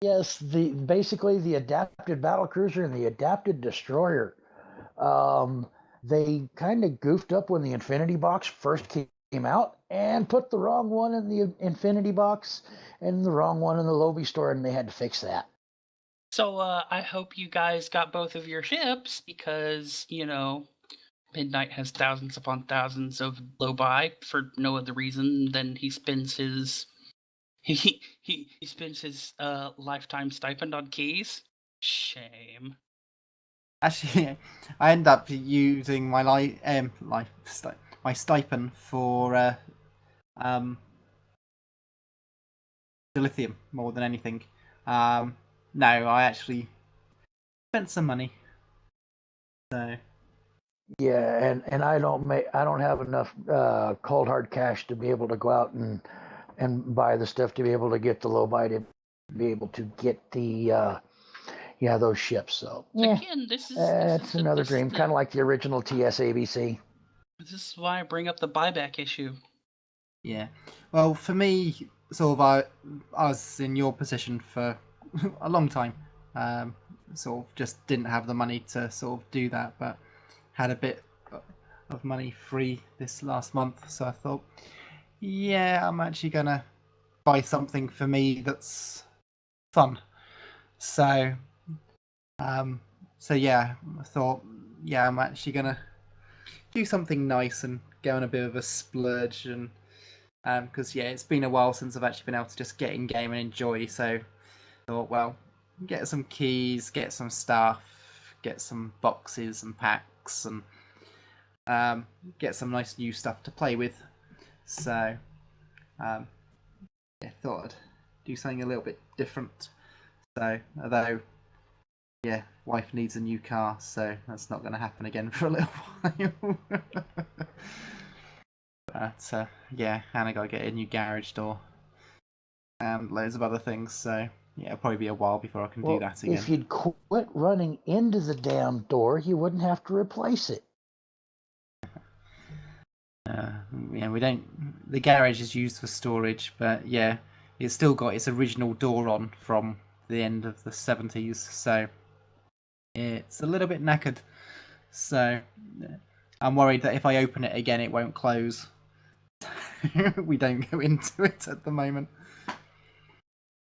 Yes, basically the adapted battle cruiser and the adapted destroyer. They kind of goofed up when the Infinity Box first came out and put the wrong one in the Infinity Box and the wrong one in the Lobby store, and they had to fix that. So I hope you guys got both of your ships because, Midnight has thousands upon thousands of low buy for no other reason than he spends his he spends his lifetime stipend on keys. Shame. Actually, I end up using my my stipend for dilithium more than anything. No, I actually spent some money. So Yeah, and I don't have enough cold hard cash to be able to go out and buy the stuff to be able to get the low buy to be able to get the those ships. So yeah, Again, this is it's another dream, kind of like the original TSABC. This is why I bring up the buyback issue. yeah, well, for me, sort of, I was in your position for a long time. Sort of just didn't have the money to sort of do that, but had a bit of money free this last month, so I thought, yeah, I'm actually gonna buy something for me that's fun. So, yeah, I thought, yeah, I'm actually gonna do something nice and go on a bit of a splurge, and because yeah, it's been a while since I've actually been able to just get in game and enjoy. So, I thought, well, get some keys, get some stuff, get some boxes and packs, and get some nice new stuff to play with. So, yeah, thought I'd do something a little bit different. So, although, yeah, wife needs a new car, so that's not going to happen again for a little while. But, yeah, and I got to get a new garage door and loads of other things, so yeah, it'll probably be a while before I can do that again. If you'd quit running into the damn door, you wouldn't have to replace it. Yeah, we don't. The garage is used for storage, but yeah, it's still got its original door on from the end of the 70s, so it's a little bit knackered. So I'm worried that if I open it again, it won't close. We don't go into it at the moment.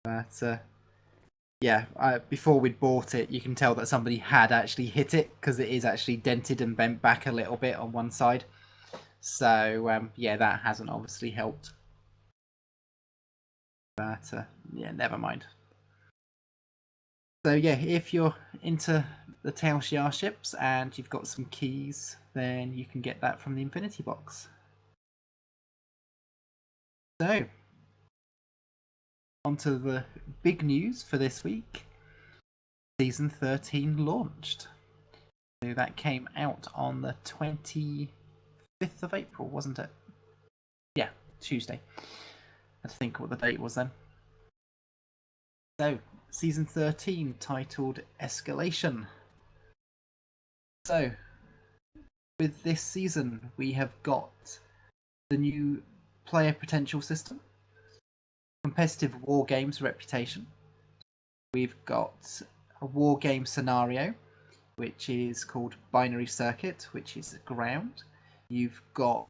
But yeah, before we'd bought it, you can tell that somebody had actually hit it because it is actually dented and bent back a little bit on one side. So yeah, that hasn't obviously helped. But yeah, never mind. So yeah, if you're into the Tau Shiar ships and you've got some keys, then you can get that from the Infinity Box. So, on to the big news for this week. Season 13 launched. So that came out on the 25th of April, wasn't it? Yeah, Tuesday. I had to think what the date was then. So, Season 13, titled Escalation. So, with this season, we have got the new player potential system, competitive war games reputation, We've got a war game scenario, which is called Binary Circuit, which is ground. You've got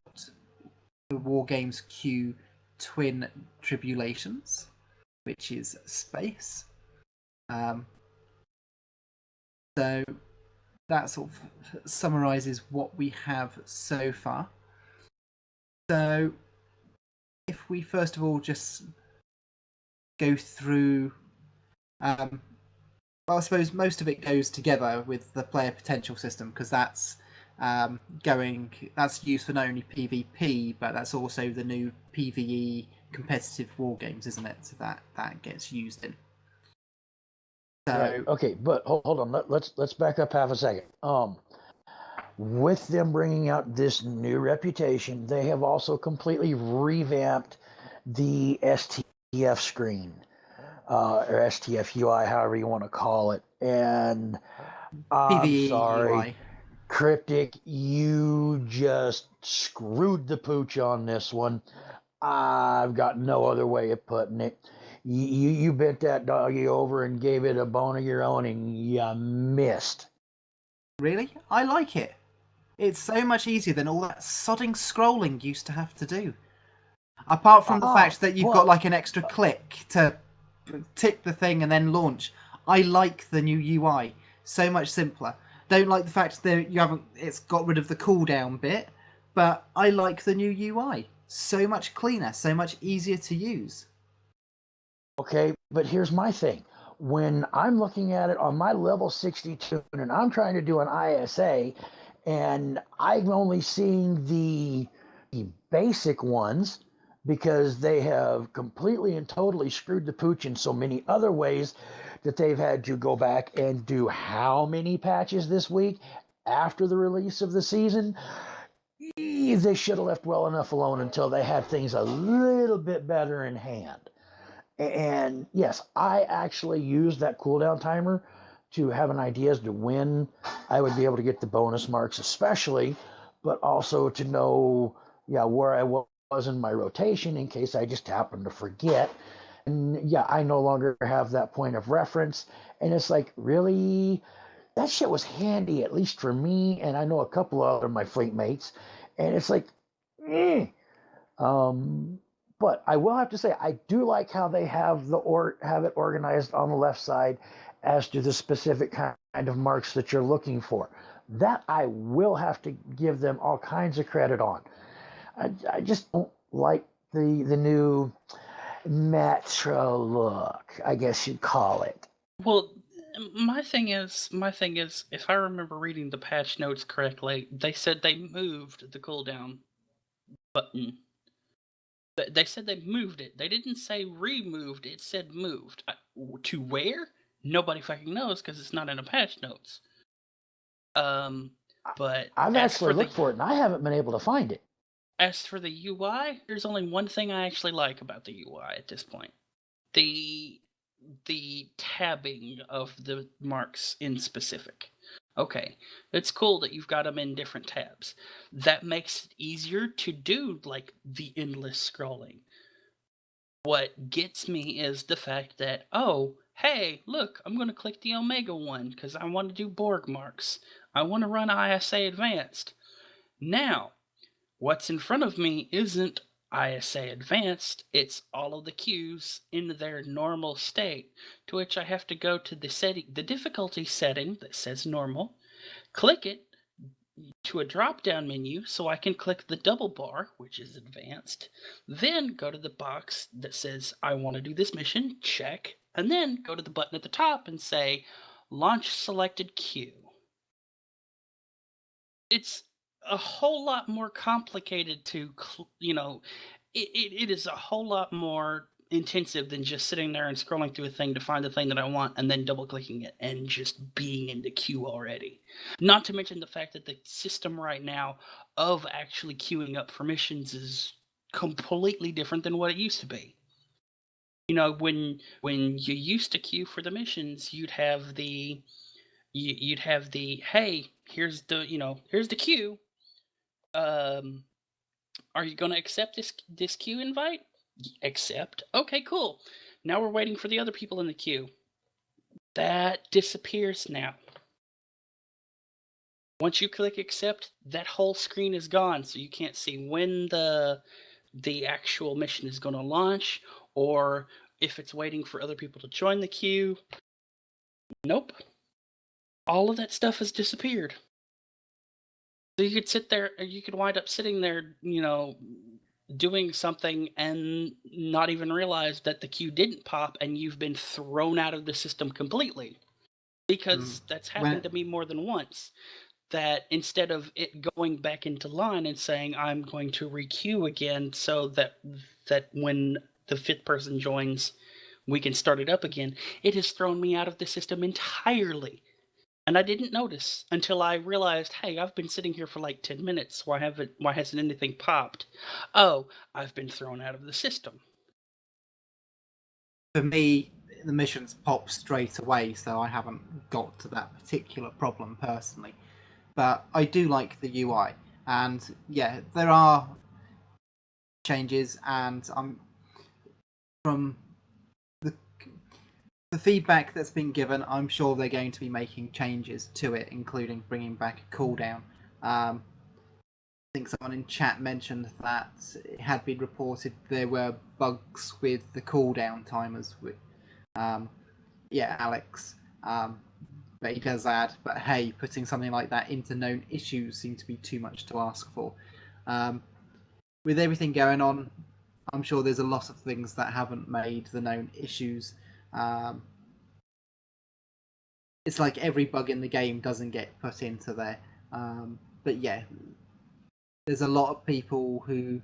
the war games queue Twin Tribulations, which is space. So that sort of summarizes what we have so far. So if we first of all just go through, well, I suppose most of it goes together with the player potential system, because that's that's used for not only PvP, but that's also the new PvE competitive war games, isn't it? So that gets used in. So Right. Okay, but hold on. Let's back up half a second. With them bringing out this new reputation, they have also completely revamped the STF screen, or STF UI, however you want to call it. And I'm PvE sorry, UI. Cryptic, you just screwed the pooch on this one. I've got no other way of putting it. You bent that doggy over and gave it a bone of your own, and you missed. Really? I like it. It's so much easier than all that sodding scrolling used to have to do. Apart from the fact that you've got like an extra click to tick the thing and then launch. I like the new UI. So much simpler. Don't like the fact that it's got rid of the cooldown bit, but I like the new UI. So much cleaner, so much easier to use. Okay, but here's my thing. When I'm looking at it on my level 62 and I'm trying to do an ISA, and I'm only seeing the basic ones because they have completely and totally screwed the pooch in so many other ways that they've had to go back and do how many patches this week after the release of the season. They should have left well enough alone until they had things a little bit better in hand. And yes, I actually used that cooldown timer to have an idea as to when I would be able to get the bonus marks, especially, but also to know, where I was in my rotation in case I just happened to forget. And yeah, I no longer have that point of reference. And it's like, really? That shit was handy, at least for me, and I know a couple of other my fleet mates. And it's like, eh. But I will have to say, I do like how they have have it organized on the left side as to the specific kind of marks that you're looking for. That I will have to give them all kinds of credit on. I just don't like the new Metro look, I guess you'd call it. Well, my thing is, if I remember reading the patch notes correctly, they said they moved the cooldown button. They said they moved it. They didn't say removed. It said moved. To where? Nobody fucking knows because it's not in the patch notes. But I've as actually for looked for it and I haven't been able to find it. As for the UI, there's only one thing I actually like about the UI at this point. The tabbing of the marks in specific. Okay, it's cool that you've got them in different tabs. That makes it easier to do like the endless scrolling. What gets me is the fact that, oh, hey, look, I'm going to click the Omega one because I want to do Borg marks. I want to run ISA Advanced. Now, what's in front of me isn't ISA Advanced, it's all of the queues in their normal state, to which I have to go to the difficulty setting that says normal, click it to a drop-down menu so I can click the double bar, which is advanced, then go to the box that says I want to do this mission, check, and then go to the button at the top and say launch selected queue. It's a whole lot more complicated to, it is a whole lot more intensive than just sitting there and scrolling through a thing to find the thing that I want and then double clicking it and just being in the queue already. Not to mention the fact that the system right now of actually queuing up for missions is completely different than what it used to be. You know, when you used to queue for the missions, you'd have the hey, here's the queue. Are you going to accept this queue invite? Accept. Okay, cool. Now we're waiting for the other people in the queue. That disappears now. Once you click accept, that whole screen is gone, so you can't see when the actual mission is going to launch, or if it's waiting for other people to join the queue. Nope. All of that stuff has disappeared. So you could sit there, or you could wind up sitting there, doing something and not even realize that the queue didn't pop and you've been thrown out of the system completely. Because that's happened to me more than once. That instead of it going back into line and saying I'm going to requeue again so that when the fifth person joins we can start it up again, it has thrown me out of the system entirely. And I didn't notice until I realized, hey, I've been sitting here for like 10 minutes. Why hasn't anything popped? Oh, I've been thrown out of the system. For me, the missions pop straight away, so I haven't got to that particular problem personally. But I do like the UI, and yeah, there are changes, and from the feedback that's been given, I'm sure they're going to be making changes to it, including bringing back a cooldown. I think someone in chat mentioned that it had been reported there were bugs with the cooldown timers. With, Alex. But he does add, but hey, putting something like that into known issues seemed to be too much to ask for. With everything going on, I'm sure there's a lot of things that haven't made the known issues. It's like every bug in the game doesn't get put into there. But yeah, there's a lot of people who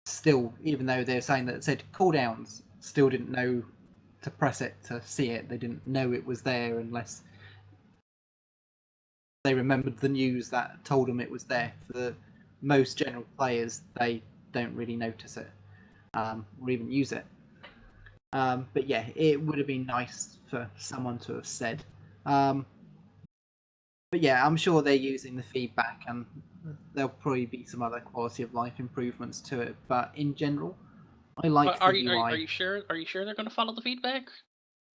still, even though they're saying that it said cooldowns, still didn't know to press it to see it. They didn't know it was there unless they remembered the news that told them it was there. For the most general players, they don't really notice it or even use it. But yeah, it would have been nice for someone to have said. But yeah, I'm sure they're using the feedback, and there'll probably be some other quality of life improvements to it. But in general, I like the UI. Are you sure? Are you sure they're going to follow the feedback?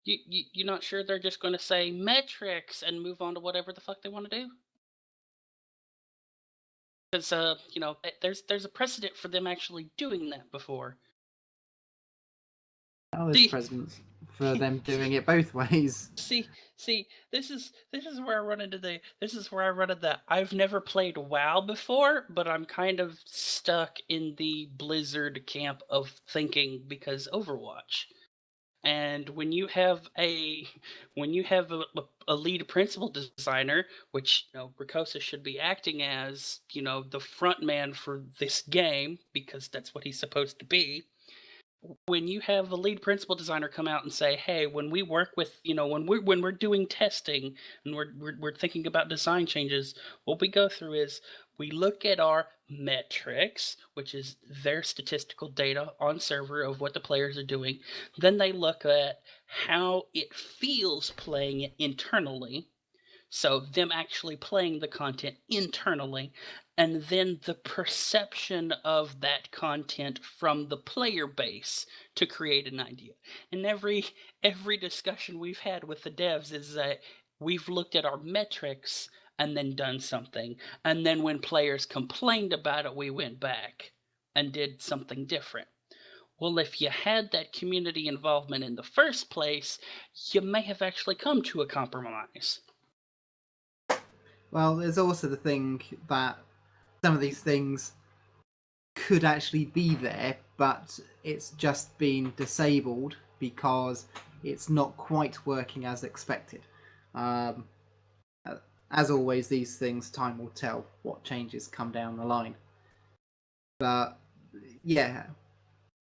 You're not sure they're just going to say metrics and move on to whatever the fuck they want to do? Because there's a precedent for them actually doing that before. Oh, there's precedent for them doing it both ways. See, this is where I run into the I've never played WoW before, but I'm kind of stuck in the Blizzard camp of thinking because Overwatch. And when you have a lead principal designer, which Rikosa should be acting as, the front man for this game because that's what he's supposed to be. When you have a lead principal designer come out and say, "Hey, when we work with, when we're doing testing and we're thinking about design changes, what we go through is we look at our metrics, which is their statistical data on server of what the players are doing. Then they look at how it feels playing it internally." So them actually playing the content internally, and then the perception of that content from the player base to create an idea. And every discussion we've had with the devs is that we've looked at our metrics and then done something. And then when players complained about it, we went back and did something different. Well, if you had that community involvement in the first place, you may have actually come to a compromise. Well, there's also the thing that some of these things could actually be there, but it's just been disabled because it's not quite working as expected. As always, these things, time will tell what changes come down the line. But yeah,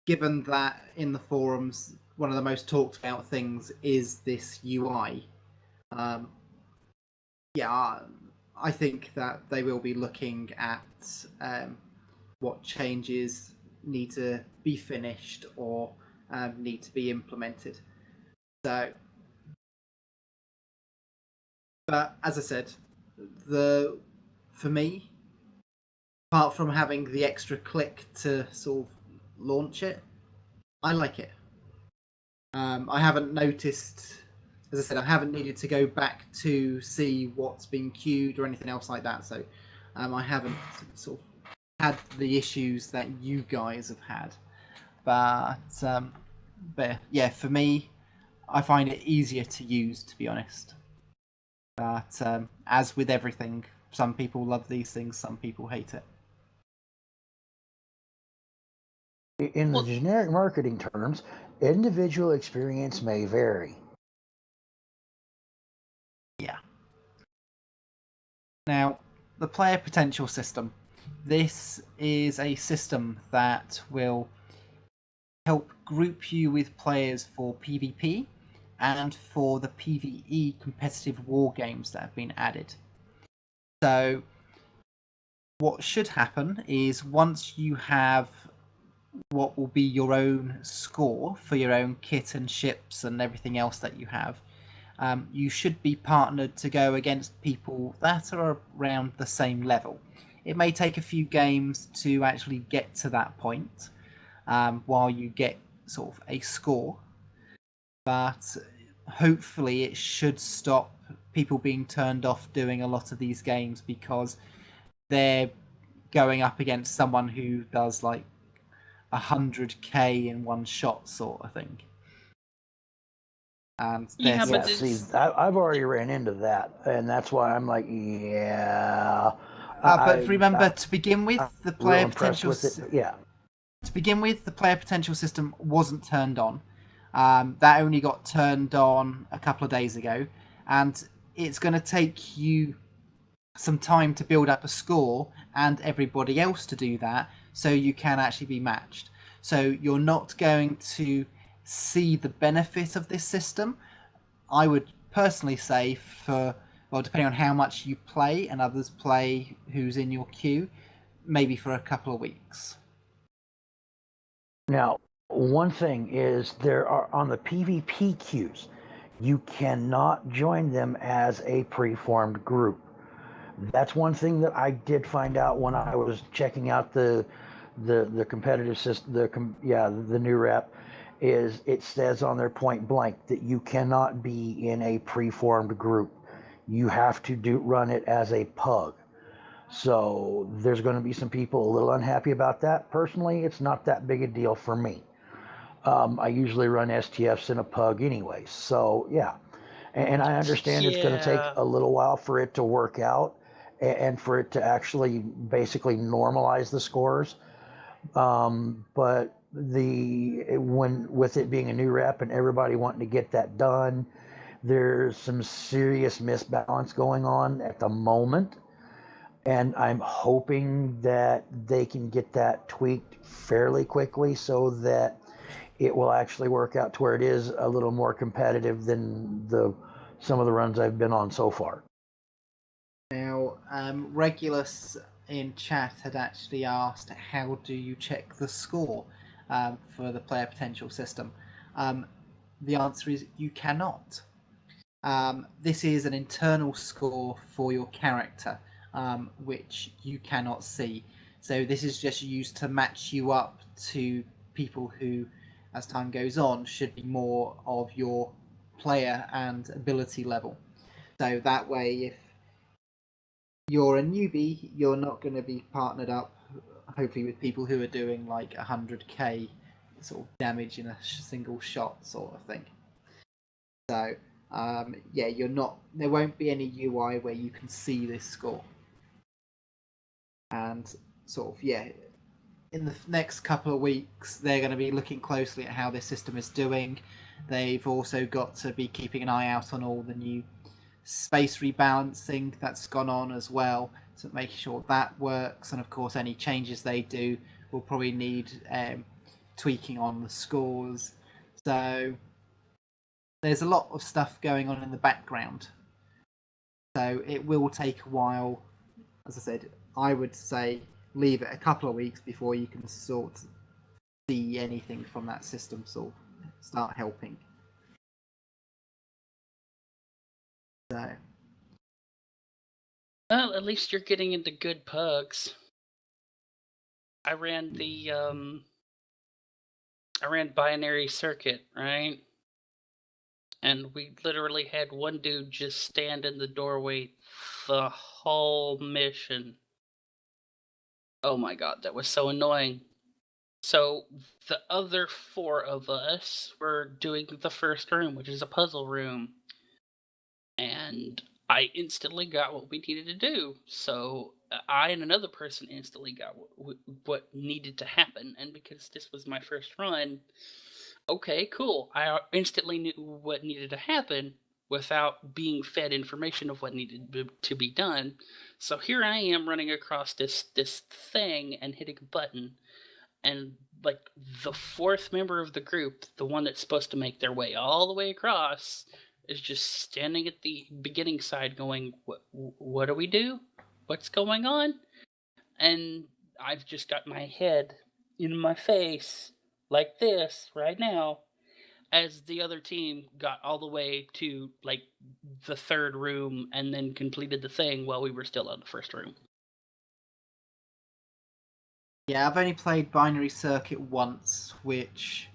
given that in the forums, one of the most talked about things is this UI. I think that they will be looking at what changes need to be finished or need to be implemented. So, but as I said, for me, apart from having the extra click to sort of launch it, I like it. I haven't noticed as I said, I haven't needed to go back to see what's been queued or anything else like that. So I haven't sort of had the issues that you guys have had. But yeah, for me, I find it easier to use, to be honest. But as with everything, some people love these things, some people hate it. In the generic marketing terms, individual experience may vary. Yeah. Now, the player potential system. This is a system that will help group you with players for PvP and for the PvE competitive war games that have been added. So, what should happen is once you have what will be your own score for your own kit and ships and everything else that you have, you should be partnered to go against people that are around the same level. It may take a few games to actually get to that point while you get sort of a score, but hopefully it should stop people being turned off doing a lot of these games because they're going up against someone who does like 100k in one shot sort of thing. And Yeah, but see, I've already ran into that, and that's why I'm like, yeah. But remember, to begin with, the real player impressed potential. with it, but yeah. To begin with, the player potential system wasn't turned on. That only got turned on a couple of days ago, and it's going to take you some time to build up a score and everybody else to do that, so you can actually be matched. So you're not going to see the benefit of this system. I would personally say well, depending on how much you play and others play who's in your queue, maybe for a couple of weeks. Now, one thing is there are on the PvP queues, you cannot join them as a preformed group. That's one thing that I did find out when I was checking out the competitive system, the new rep, is it says on their point blank that you cannot be in a preformed group. You have to run it as a pug. So there's going to be some people a little unhappy about that. Personally, it's not that big a deal for me. I usually run STFs in a pug anyway. So yeah, and I understand it's going to take a little while for it to work out and for it to actually basically normalize the scores. But with it being a new rep and everybody wanting to get that done, there's some serious misbalance going on at the moment. And I'm hoping that they can get that tweaked fairly quickly so that it will actually work out to where it is a little more competitive than some of the runs I've been on so far. Now, Regulus in chat had actually asked, how do you check the score for the player potential system? The answer is you cannot. This is an internal score for your character, which you cannot see. So this is just used to match you up to people who, as time goes on, should be more of your player and ability level. So that way, if you're a newbie, you're not going to be partnered up, hopefully, with people who are doing like 100k sort of damage in a single shot sort of thing. So yeah, you're not. There won't be any UI where you can see this score. And sort of in the next couple of weeks, they're going to be looking closely at how this system is doing. They've also got to be keeping an eye out on all the new space rebalancing that's gone on as well, so making sure that works. And of course, any changes they do will probably need tweaking on the scores. So there's a lot of stuff going on in the background. So it will take a while. As I said, I would say leave it a couple of weeks before you can sort of see anything from that system sort of start helping. So. Well, at least you're getting into good pugs. I ran binary circuit, right? and we literally had one dude just stand in the doorway the whole mission. Oh my god, that was so annoying. So the other 4 of us were doing the first room, which is a puzzle room. And I instantly got what we needed to do. So I and another person instantly got what needed to happen. And because this was my first run, okay, cool. I instantly knew what needed to happen without being fed information of what needed to be done. So here I am running across this thing and hitting a button, and like the 4th member of the group, the one that's supposed to make their way all the way across, is just standing at the beginning side going, what do we do? What's going on? And I've just got my head in my face like this right now, as the other team got all the way to like the 3rd room and then completed the thing while we were still on the 1st room. Yeah, I've only played Binary Circuit once, which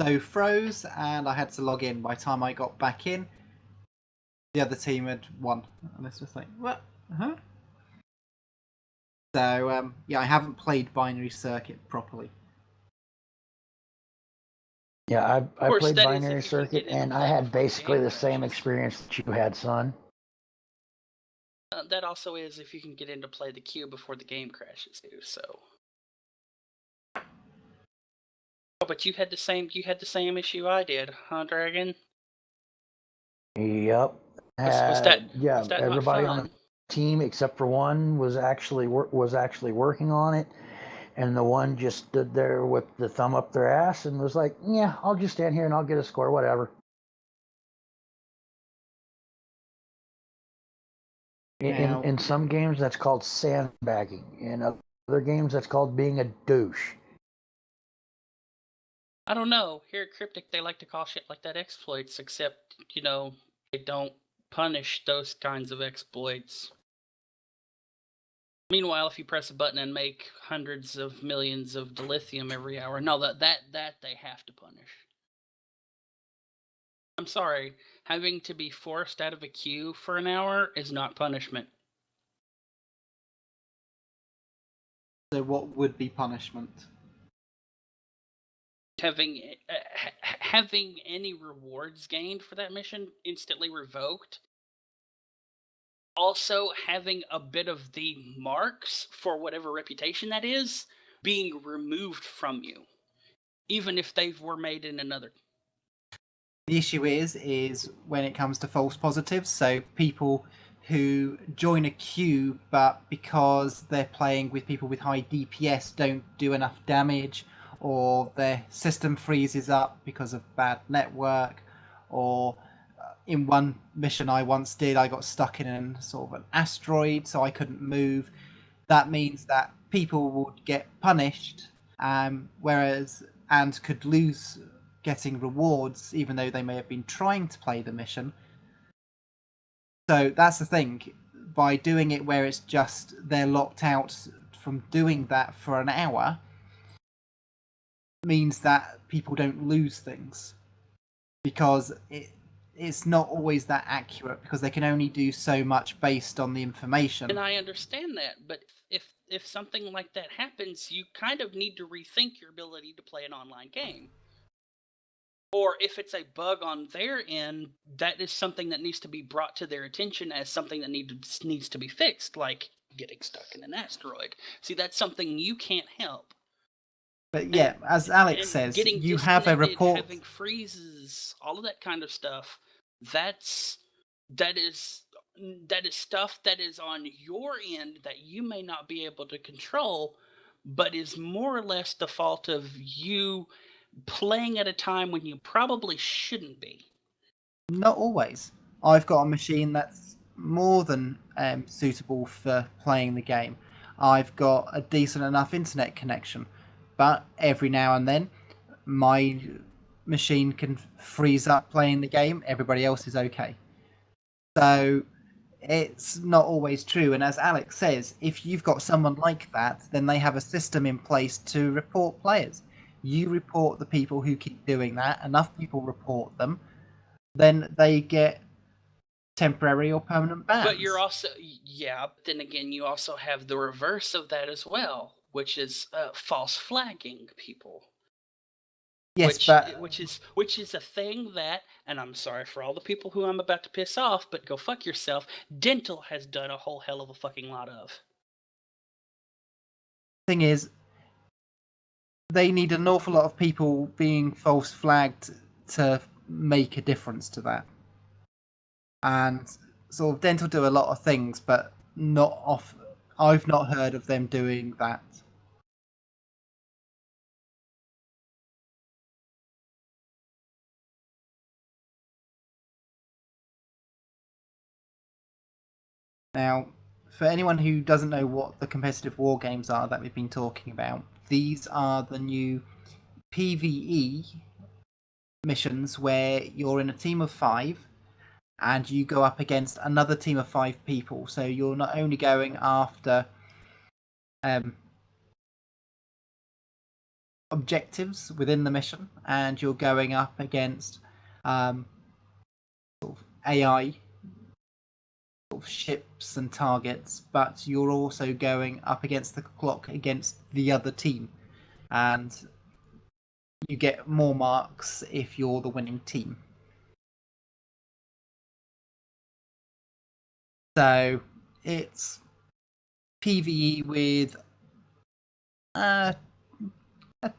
so froze, and I had to log in. By the time I got back in, the other team had won, and it's just like, what? Huh? So yeah, I haven't played Binary Circuit properly. Yeah, I course, played that is if Binary you can Circuit, get into and I play had before the basically game the same crashes. experience that you had, son. That also is if you can get into play the queue before the game crashes too. So. Oh, but you had the same issue I did, huh, Dragon? Yep. Was that not Everybody on fun? the team except for one was actually working on it, and the one just stood there with the thumb up their ass and was like, "Yeah, I'll just stand here and I'll get a score, whatever." Now, In some games, that's called sandbagging. In other games, that's called being a douche. I don't know. Here at Cryptic, they like to call shit like that exploits, except, they don't punish those kinds of exploits. Meanwhile, if you press a button and make hundreds of millions of dilithium every hour, no, that they have to punish. I'm sorry, having to be forced out of a queue for an hour is not punishment. so what would be punishment? Having any rewards gained for that mission instantly revoked. Also, having a bit of the marks for whatever reputation that is being removed from you, even if they were made in another. The issue is when it comes to false positives. So people who join a queue, but because they're playing with people with high DPS, don't do enough damage, or their system freezes up because of bad network, or in one mission I once did, I got stuck in sort of an asteroid, so I couldn't move. That means that people would get punished, whereas and could lose getting rewards, even though they may have been trying to play the mission. So that's the thing. By doing it where it's just they're locked out from doing that for an hour, means that people don't lose things, because it's not always that accurate, because they can only do so much based on the information. And I understand that, but if something like that happens, you kind of need to rethink your ability to play an online game. Or if it's a bug on their end, that is something that needs to be brought to their attention as something that needs to be fixed, like getting stuck in an asteroid. See, that's something you can't help. But yeah, as Alex says, getting you have a report. having freezes, all of that kind of stuff. That is stuff that is on your end that you may not be able to control, but is more or less the fault of you playing at a time when you probably shouldn't be. Not always. I've got a machine that's more than suitable for playing the game. I've got a decent enough internet connection, but every now and then my machine can freeze up playing the game. Everybody else is okay. So it's not always true. And as Alex says, if you've got someone like that, then they have a system in place to report players. you report the people who keep doing that, enough people report them, then they get temporary or permanent bans. But you're also, yeah, but then again, you also have the reverse of that as well, which is false flagging people. Yes, which is a thing that, and I'm sorry for all the people who I'm about to piss off, but go fuck yourself, Dental has done a whole hell of a fucking lot of. Thing is, they need an awful lot of people being false flagged to make a difference to that. And sort of Dental do a lot of things, but not off. I've not heard of them doing that. Now, for anyone who doesn't know what the competitive war games are that we've been talking about, these are the new PvE missions where you're in a team of 5 and you go up against another team of 5 people. So you're not only going after objectives within the mission, and you're going up against sort of AI sort of ships and targets, but you're also going up against the clock against the other team, and you get more marks if you're the winning team. So it's PvE with a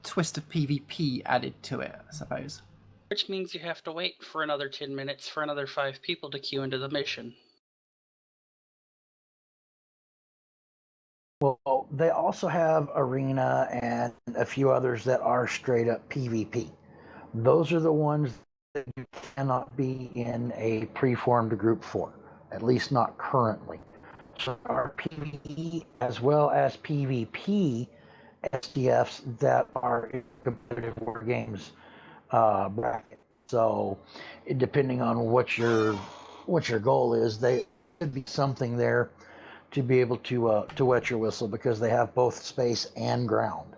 twist of PvP added to it, I suppose. Which means you have to wait for another 10 minutes for another 5 people to queue into the mission. Well, they also have Arena and a few others that are straight up PvP. Those are the ones that you cannot be in a preformed group for, at least not currently. So there are PvE as well as PvP SDFs that are in competitive war games bracket. So, depending on what your goal is, they could be something there to be able to wet your whistle because they have both space and ground.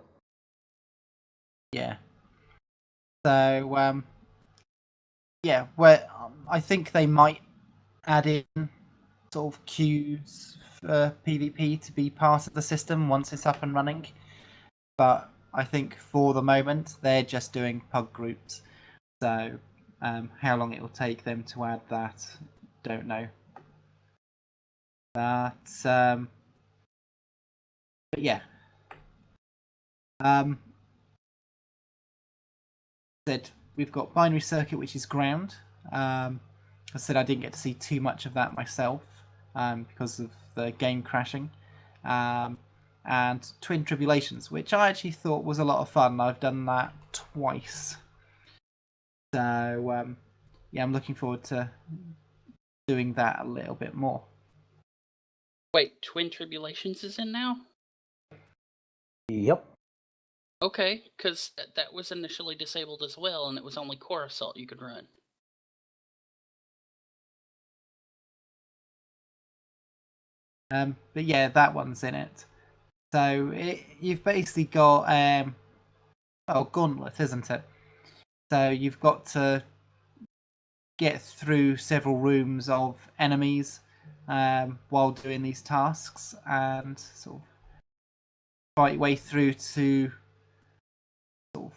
Yeah. So yeah, I think they might add in sort of queues for PvP to be part of the system once it's up and running. But I think for the moment they're just doing pug groups. So how long it will take them to add that, don't know. But yeah. Said we've got Binary Circuit, which is ground. I said I didn't get to see too much of that myself because of the game crashing. And Twin Tribulations, which I actually thought was a lot of fun. I've done that twice. So yeah, I'm looking forward to doing that a little bit more. Wait, Twin Tribulations is in now? Yep. Okay, because that was initially disabled as well, and it was only Core Assault you could run. But yeah, that one's in it. So you've basically got Gauntlet, isn't it? So you've got to get through several rooms of enemies while doing these tasks, and sort of fight your way through to sort of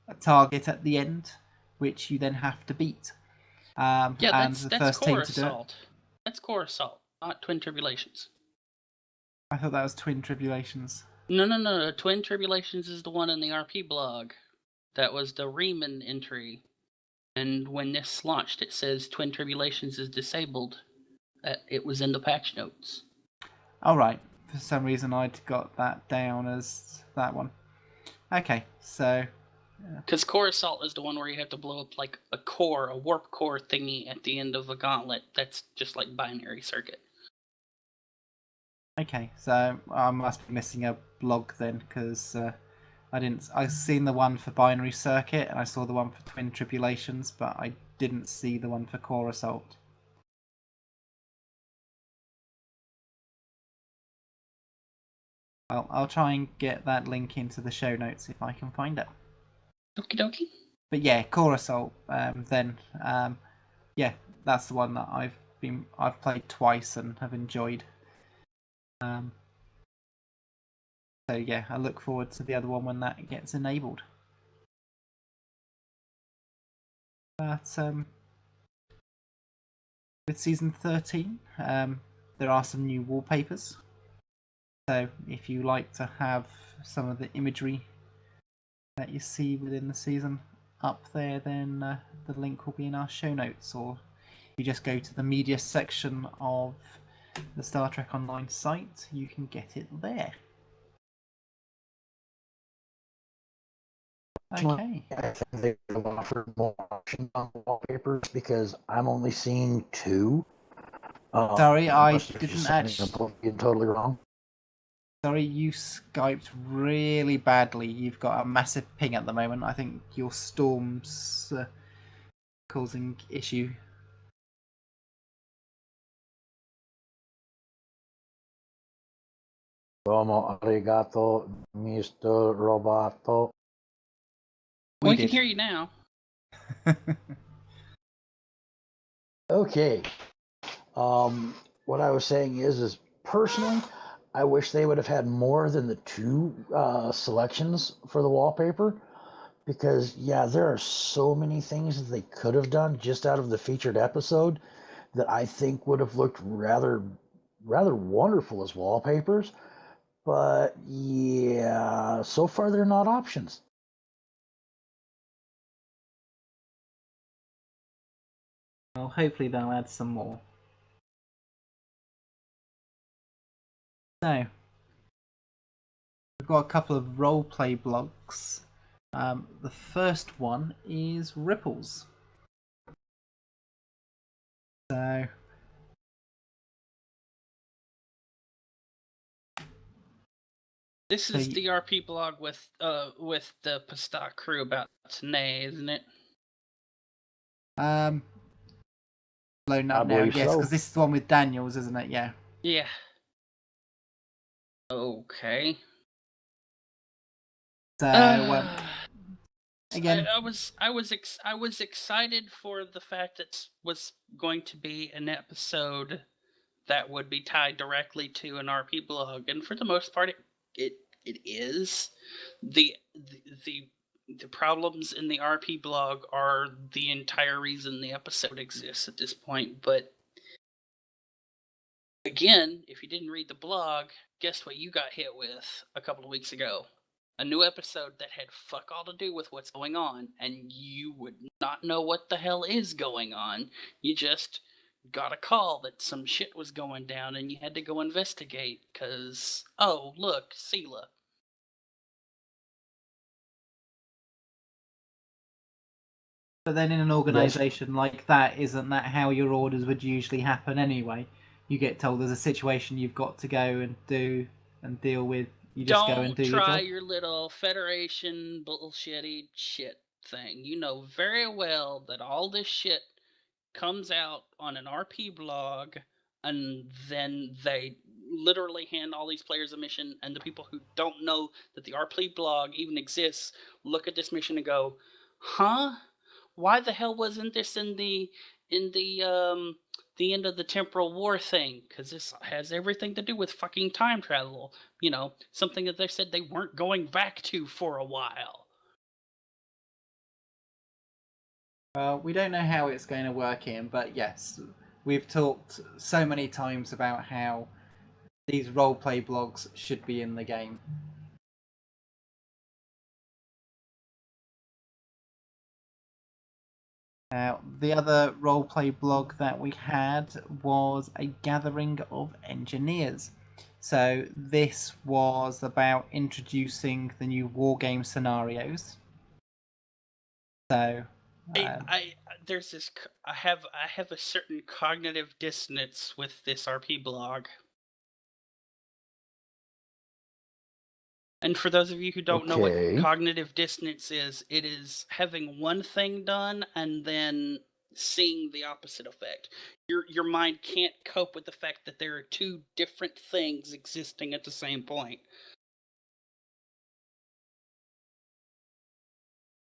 a target at the end, which you then have to beat. Yeah, and that's the that's first Core team to do it. Assault. That's Core Assault, not Twin Tribulations. I thought that was Twin Tribulations. No. Twin Tribulations is the one in the RP blog. That was the Riemann entry. And when this launched, it says Twin Tribulations is disabled. It was in the patch notes. All right. For some reason, I'd got that down as that one. Okay, so Because Core Assault is the one where you have to blow up like a warp core thingy at the end of a gauntlet. That's just like Binary Circuit. okay, so I must be missing a blog then, because I've seen the one for Binary Circuit and I saw the one for Twin Tribulations, but I didn't see the one for Core Assault. I'll try and get that link into the show notes if I can find it. Okie dokie. But yeah, Core Assault. Yeah, that's the one that I've played twice and have enjoyed. So yeah, I look forward to the other one when that gets enabled. But with season 13, there are some new wallpapers. So if you like to have some of the imagery that you see within the season up there, then the link will be in our show notes, or you just go to the media section of the Star Trek Online site, you can get it there. Okay. I think they could have offered more options on the wallpapers because I'm only seeing 2. Sorry, I unless there's didn't just something actually. totally wrong. Sorry, you Skyped really badly. You've got a massive ping at the moment. I think your storm's causing issue. Domo arigato, Mr. Roboto. We can hear you now. Okay. What I was saying is personally, I wish they would have had more than the 2 selections for the wallpaper, because yeah, there are so many things that they could have done just out of the featured episode that I think would have looked rather wonderful as wallpapers. But yeah, so far they're not options. Well, hopefully they'll add some more. So, we've got a couple of roleplay blogs. The first one is Ripples. So, This is the RP blog with the Pastak crew about Tanae, isn't it? Loading I up now, believe yes, so. because this is the one with Daniels, isn't it? Yeah. Yeah. Okay. So, again, I was excited for the fact that it was going to be an episode that would be tied directly to an RP blog, and for the most part, it is. The problems in the RP blog are the entire reason the episode exists at this point. But again, if you didn't read the blog, guess what you got hit with a couple of weeks ago? A new episode that had fuck all to do with what's going on, and you would not know what the hell is going on. You just got a call that some shit was going down, and you had to go investigate, because, oh, look, Sela. but then in an organisation like that, isn't that how your orders would usually happen anyway? You get told there's a situation you've got to go and do and deal with. You just go and do your Don't try job. your little Federation bullshitty shit thing. You know very well that all this shit comes out on an RP blog, and then they literally hand all these players a mission, and the people who don't know that the RP blog even exists look at this mission and go, huh? Why the hell wasn't this in the end of the temporal war thing? Because this has everything to do with fucking time travel. You know, something that they said they weren't going back to for a while. We don't know how it's going to work in, but yes, we've talked so many times about how these roleplay blogs should be in the game. Now, the other roleplay blog that we had was a gathering of engineers. So this was about introducing the new wargame scenarios. So There's this. I have a certain cognitive dissonance with this RP blog. And for those of you who don't know what cognitive dissonance is, it is having one thing done and then seeing the opposite effect. Your mind can't cope with the fact that there are two different things existing at the same point.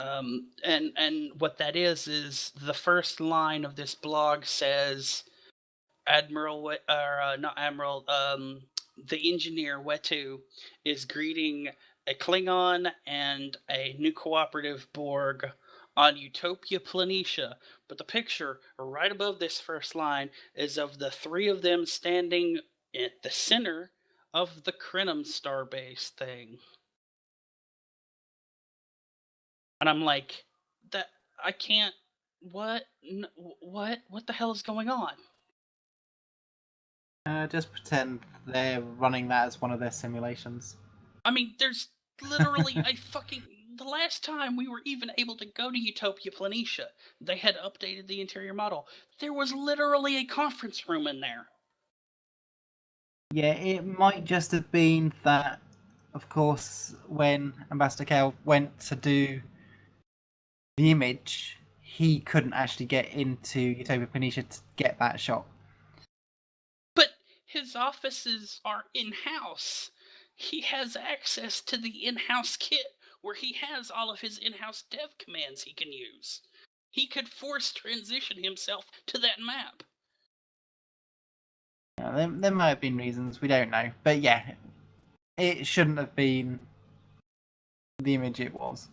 And what that is the first line of this blog says not Admiral, the engineer Wetu is greeting a Klingon and a new cooperative Borg on Utopia Planitia. But the picture right above this first line is of the three of them standing at the center of the Krenim starbase thing. And I'm like, that I can't. What? What the hell is going on? Just pretend they're running that as one of their simulations. I mean, there's literally a fucking. The last time we were even able to go to Utopia Planitia, they had updated the interior model. There was literally a conference room in there. Yeah, it might just have been that, of course, when Ambassador Kell went to do the image, he couldn't actually get into Utopia Planitia to get that shot. But his offices are in-house. He has access to the in-house kit where he has all of his in-house dev commands he can use. He could force transition himself to that map. There might have been reasons, we don't know. But yeah, it shouldn't have been the image it was.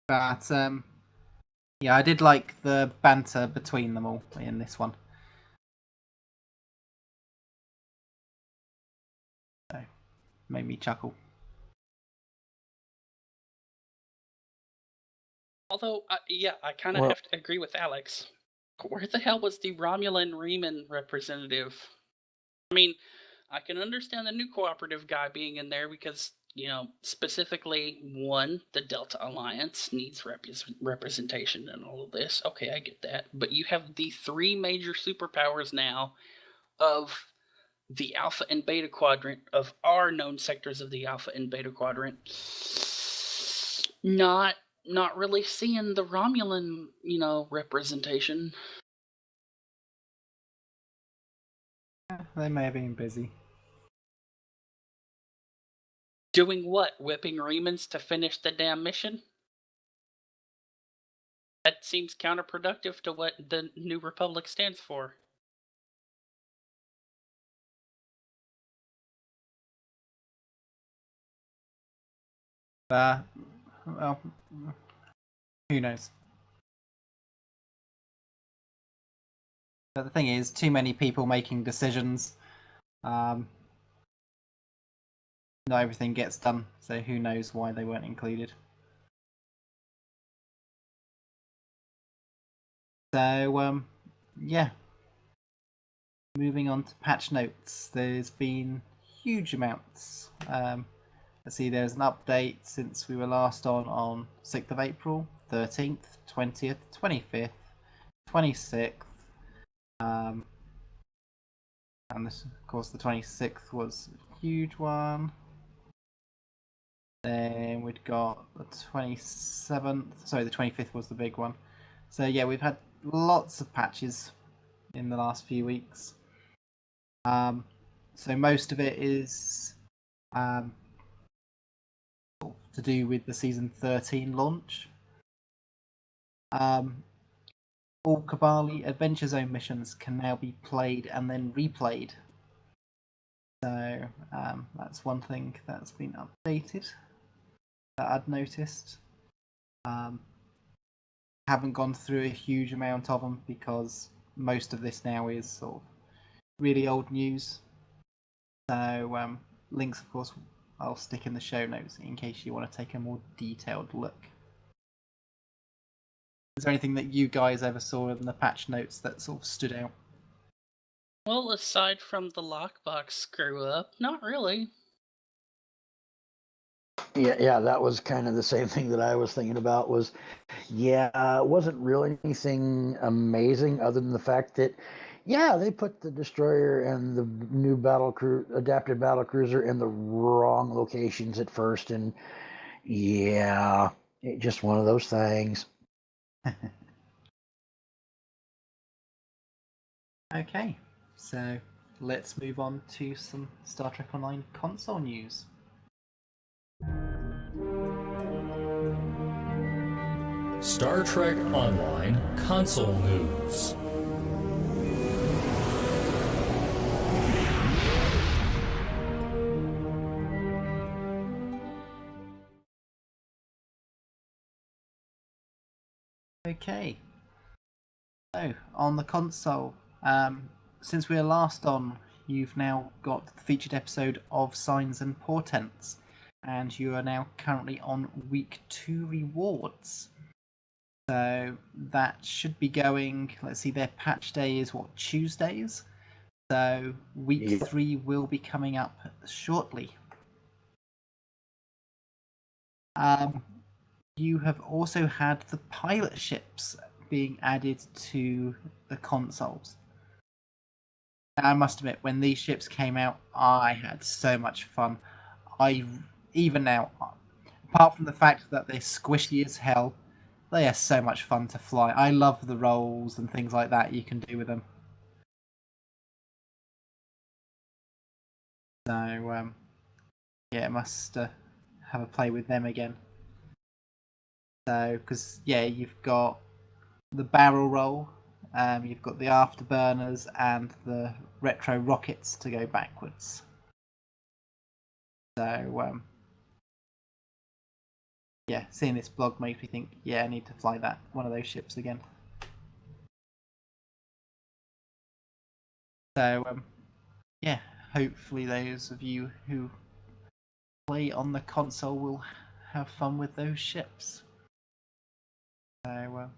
But yeah, I did like the banter between them all in this one. So, made me chuckle. Although, yeah, I kind of have to agree with Alex. Where the hell was the Romulan Riemann representative? I mean, I can understand the new cooperative guy being in there because, specifically, one, the Delta Alliance needs representation in all of this. Okay, I get that. But you have the three major superpowers now of the Alpha and Beta Quadrant, of our known sectors of the Alpha and Beta Quadrant. Not really seeing the Romulan, representation. They may have been busy. Doing what? Whipping Remans to finish the damn mission? That seems counterproductive to what the New Republic stands for. Well, who knows? But the thing is, too many people making decisions. Not everything gets done, so who knows why they weren't included. So, yeah. Moving on to patch notes, there's been huge amounts. Let's see, there's an update since we were last on 6th of April, 13th, 20th, 25th, 26th. And this, of course, the 26th was a huge one. Then we'd got the 27th. Sorry, the 25th was the big one. So yeah, we've had lots of patches in the last few weeks. So most of it is to do with the season 13 launch. All Kabali Adventure Zone missions can now be played and then replayed. So that's one thing that's been updated that I'd noticed. Haven't gone through a huge amount of them because most of this now is sort of really old news. So links, of course, I'll stick in the show notes in case you want to take a more detailed look. Is there anything that you guys ever saw in the patch notes that sort of stood out? Well, aside from the lockbox screw up, not really. Yeah, that was kind of the same thing that I was thinking about. It wasn't really anything amazing other than the fact that, they put the destroyer and the new adapted battle cruiser in the wrong locations at first, and just one of those things. Okay, so let's move on to some Star Trek Online console news. Star Trek Online Console News. Okay. So, on the console, since we were last on, you've now got the featured episode of Signs and Portents, and you are now currently on week 2 rewards. So that should be going. Let's see, their patch day is what, Tuesdays? So week 3 will be coming up shortly. You have also had the pilot ships being added to the consoles. I must admit, when these ships came out, I had so much fun. Even now, apart from the fact that they're squishy as hell, they are so much fun to fly. I love the rolls and things like that you can do with them. So, yeah, must have a play with them again. So, because, yeah, you've got the barrel roll, you've got the afterburners, and the retro rockets to go backwards. So, yeah, seeing this blog makes me think, yeah, I need to fly one of those ships again. So, yeah, hopefully those of you who play on the console will have fun with those ships. So,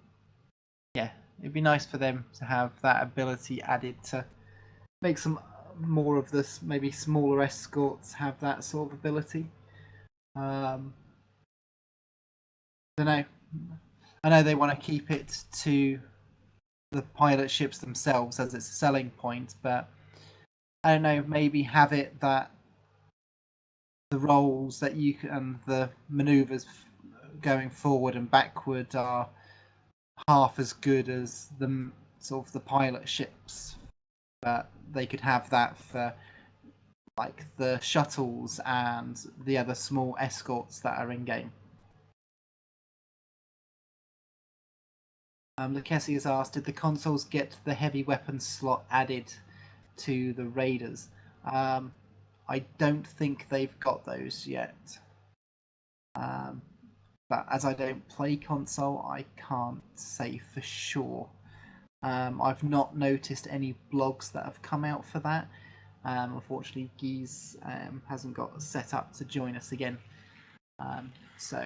yeah, it'd be nice for them to have that ability added to make some more of this, maybe smaller escorts have that sort of ability. I don't know. I know they want to keep it to the pilot ships themselves as its selling point, but I don't know, maybe have it that the roles that you can, and the maneuvers going forward and backward are half as good as the sort of the pilot ships. But they could have that for like the shuttles and the other small escorts that are in game. Lucchesi has asked, did the consoles get the heavy weapons slot added to the Raiders? I don't think they've got those yet. But as I don't play console, I can't say for sure. I've not noticed any blogs that have come out for that. Unfortunately, Geese hasn't got set up to join us again. So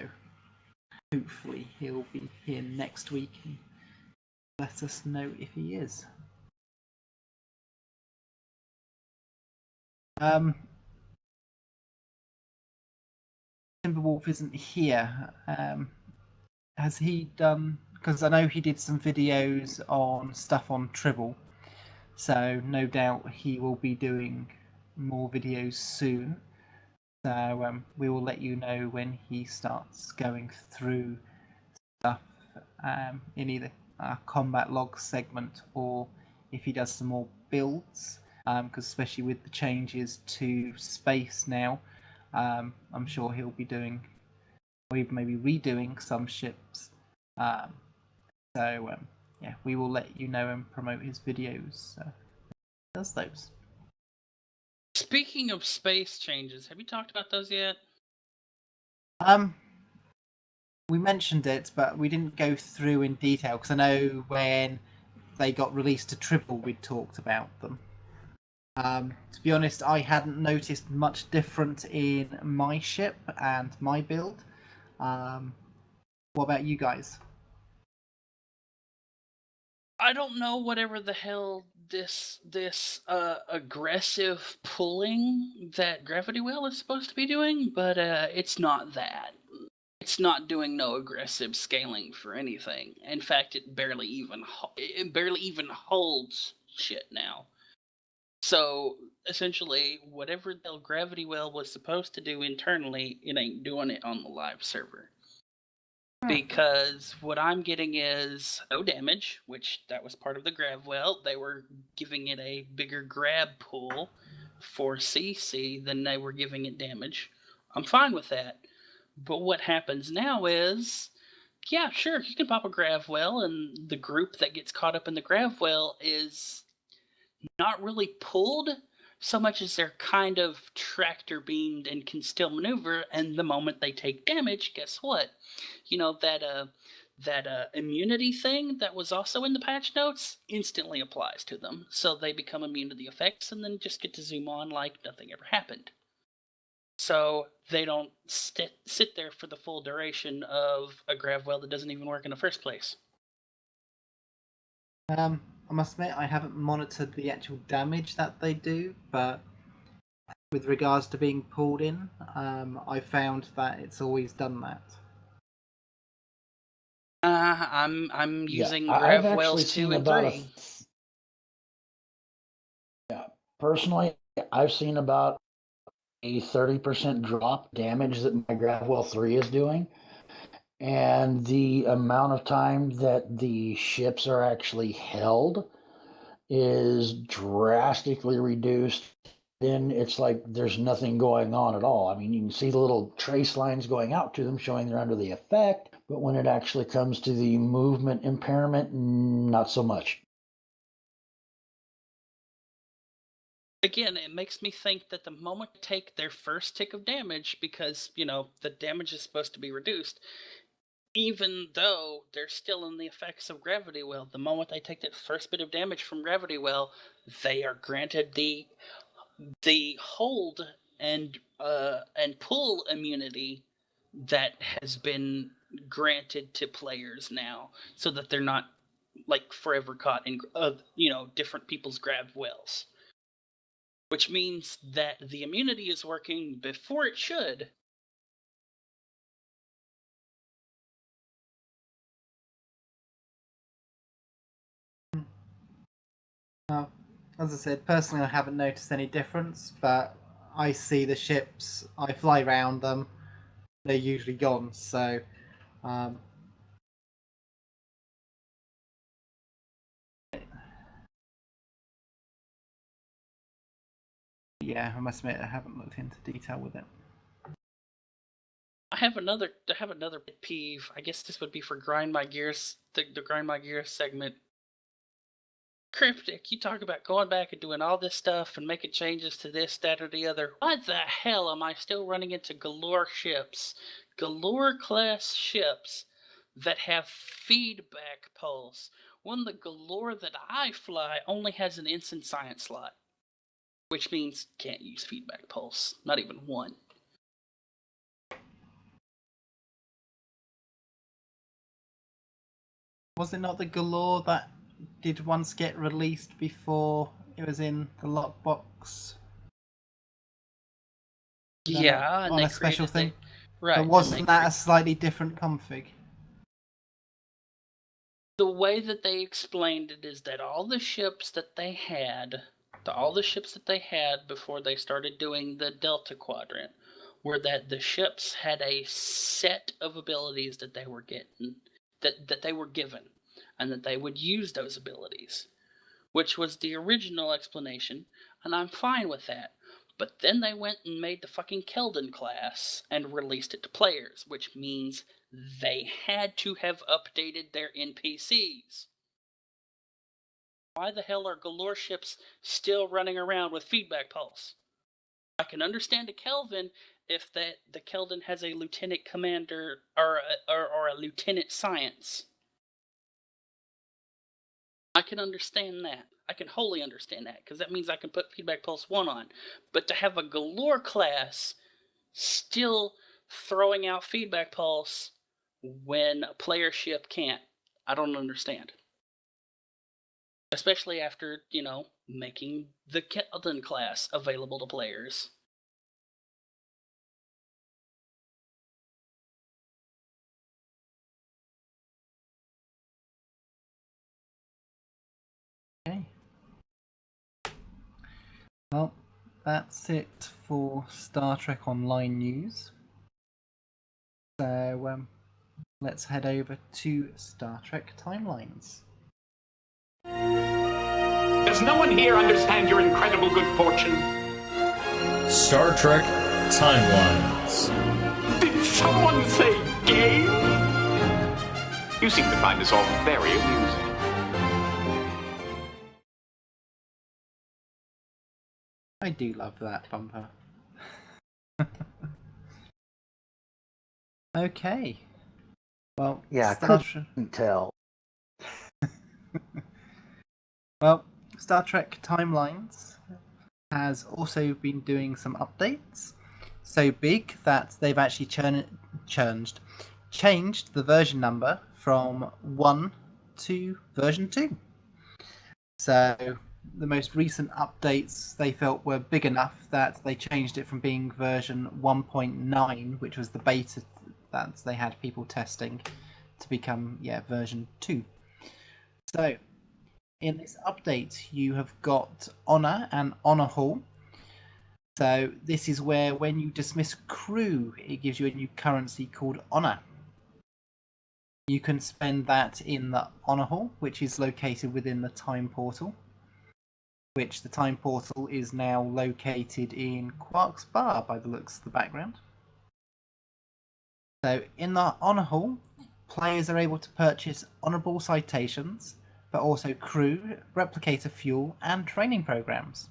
hopefully he'll be here next week and let us know if he is. Timberwolf isn't here. Has he done? Because I know he did some videos on stuff on Tribble, so no doubt he will be doing more videos soon. So we will let you know when he starts going through stuff in either our combat log segment or if he does some more builds. Because especially with the changes to space now, I'm sure he'll be doing, or even maybe redoing some ships. So yeah, we will let you know and promote his videos. Does those. Speaking of space changes, have you talked about those yet? We mentioned it, but we didn't go through in detail because I know when they got released to Tribble, we talked about them. To be honest, I hadn't noticed much different in my ship and my build. What about you guys? I don't know whatever the hell this aggressive pulling that Gravity Well is supposed to be doing, but it's not that. It's not doing no aggressive scaling for anything. In fact, it barely even holds shit now. So essentially, whatever the Gravity Well was supposed to do internally, it ain't doing it on the live server. Because what I'm getting is no damage, which that was part of the grav well. They were giving it a bigger grab pull for CC than they were giving it damage. I'm fine with that. But what happens now is yeah, sure, you can pop a grav well, and the group that gets caught up in the grav well is not really pulled so much as they're kind of tractor beamed and can still maneuver. And the moment they take damage, guess what? That immunity thing that was also in the patch notes instantly applies to them, so they become immune to the effects and then just get to zoom on like nothing ever happened. So they don't sit there for the full duration of a grav well that doesn't even work in the first place. I must admit, I haven't monitored the actual damage that they do, but with regards to being pulled in, I found that it's always done that. I'm using I've grav actually wells seen 2 and about 3. personally, I've seen about a 30% drop damage that my Gravwell 3 is doing. And the amount of time that the ships are actually held is drastically reduced. Then it's like there's nothing going on at all. I mean, you can see the little trace lines going out to them showing they're under the effect, but when it actually comes to the movement impairment, not so much. Again, it makes me think that the moment they take their first tick of damage, because, the damage is supposed to be reduced, even though they're still in the effects of Gravity Well, the moment they take that first bit of damage from Gravity Well, they are granted the hold and pull immunity that has been granted to players now, so that they're not like forever caught in different people's grav wells. Which means that the immunity is working before it should. As I said, personally, I haven't noticed any difference, but I see the ships, I fly around them, they're usually gone, so yeah, I must admit I haven't looked into detail with it. I have another pet peeve. I guess this would be for Grind My Gears, the Grind My Gears segment. Cryptic, you talk about going back and doing all this stuff and making changes to this, that, or the other. Why the hell am I still running into galore class ships that have feedback pulse, when the galore that I fly only has an instant science slot? Which means can't use feedback pulse. Not even one. Was it not the galore that did once get released before it was in the lockbox? Yeah, and on they a special thing. Right. But wasn't that a slightly different config? The way that they explained it is that all the ships that they had before they started doing the Delta Quadrant, were that the ships had a set of abilities that they were getting, that they were given, and that they would use those abilities, which was the original explanation, and I'm fine with that. But then they went and made the fucking Keldon class and released it to players, which means they had to have updated their NPCs. Why the hell are galore ships still running around with feedback pulse? I can understand a Kelvin if the Keldon has a lieutenant commander or a lieutenant science. I can understand that. I can wholly understand that, because that means I can put feedback pulse 1 on. But to have a galore class still throwing out feedback pulse when a player ship can't, I don't understand. Especially after, making the Keldon class available to players. Okay. Well, that's it for Star Trek Online news. So let's head over to Star Trek Timelines. Does no one here understand your incredible good fortune? Star Trek Timelines. Did someone say game? You seem to find this all very amusing. I do love that bumper. Okay. Well, Yeah, I Star couldn't tell. Well, Star Trek Timelines has also been doing some updates, so big that they've actually changed the version number from 1 to version 2. So the most recent updates they felt were big enough that they changed it from being version 1.9, which was the beta that they had people testing, to become version 2. So in this update you have got Honor and Honor Hall. So this is where when you dismiss crew, it gives you a new currency called Honor. You can spend that in the Honor Hall, which is located within the Time Portal, which the Time Portal is now located in Quark's Bar by the looks of the background. So in the Honor Hall, players are able to purchase honourable citations, but also crew, replicator fuel, and training programs.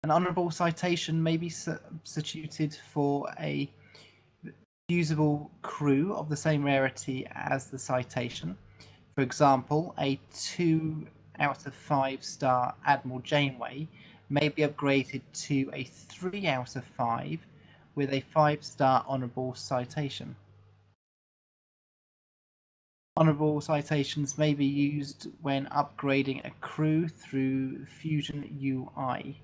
An honourable citation may be substituted for a usable crew of the same rarity as the citation. For example, a 2 out of 5 star Admiral Janeway may be upgraded to a 3 out of 5 with a 5-star honourable citation. Honourable citations may be used when upgrading a crew through Fusion UI.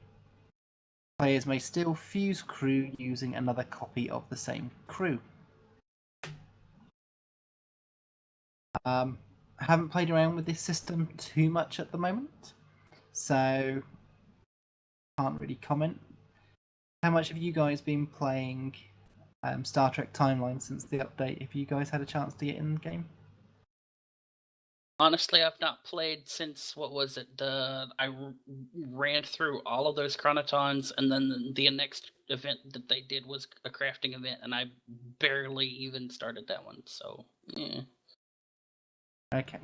Players may still fuse crew using another copy of the same crew. Haven't played around with this system too much at the moment, so can't really comment. How much have you guys been playing Star Trek Timeline since the update? Have you guys had a chance to get in the game? Honestly, I've not played since, what was it? I ran through all of those chronotons, and then the next event that they did was a crafting event, and I barely even started that one. So, yeah. Okay.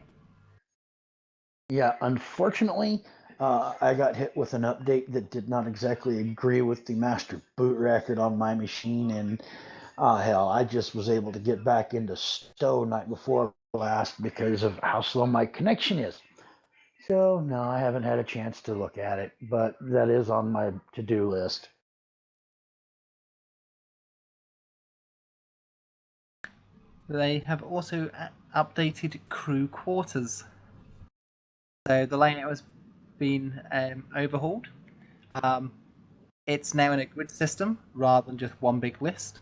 Yeah, unfortunately, I got hit with an update that did not exactly agree with the master boot record on my machine, and hell, I just was able to get back into Stowe night before last because of how slow my connection is. So, no, I haven't had a chance to look at it, but that is on my to-do list. They have also updated crew quarters. So the layout has been overhauled. It's now in a grid system rather than just one big list.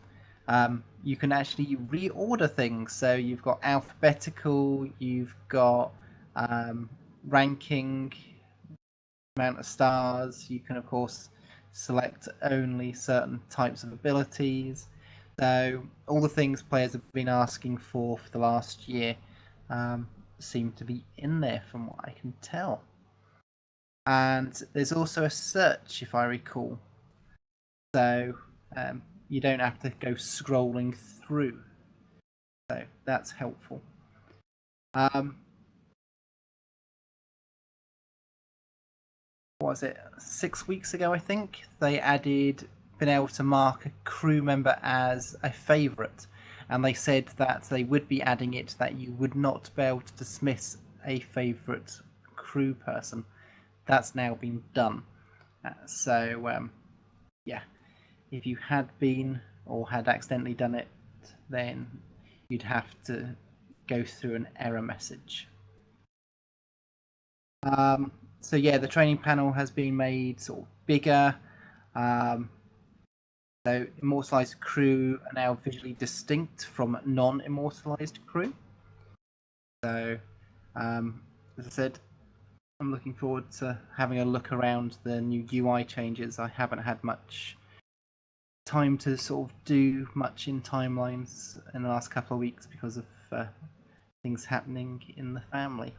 You can actually reorder things. So you've got alphabetical, you've got ranking, amount of stars. You can, of course, select only certain types of abilities. So all the things players have been asking for the last year seem to be in there from what I can tell. And there's also a search, if I recall. So you don't have to go scrolling through. So that's helpful. What was it? 6 weeks ago, I think, they added being able to mark a crew member as a favourite. And they said that they would be adding it that you would not be able to dismiss a favourite crew person. That's now been done. So, if you had been or had accidentally done it, then you'd have to go through an error message. So the training panel has been made sort of bigger. So immortalized crew are now visually distinct from non-immortalized crew. So, as I said, I'm looking forward to having a look around the new UI changes. I haven't had much time to sort of do much in timelines in the last couple of weeks because of things happening in the family.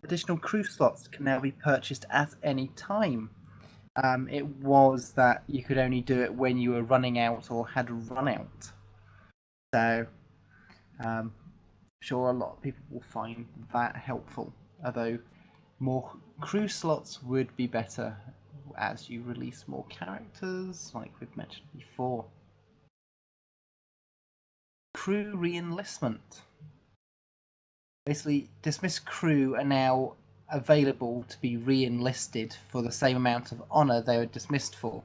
Additional crew slots can now be purchased at any time. It was that you could only do it when you were running out or had run out. So Sure, a lot of people will find that helpful, although more crew slots would be better as you release more characters, like we've mentioned before. Crew re-enlistment. Basically, dismissed crew are now available to be re-enlisted for the same amount of honour they were dismissed for.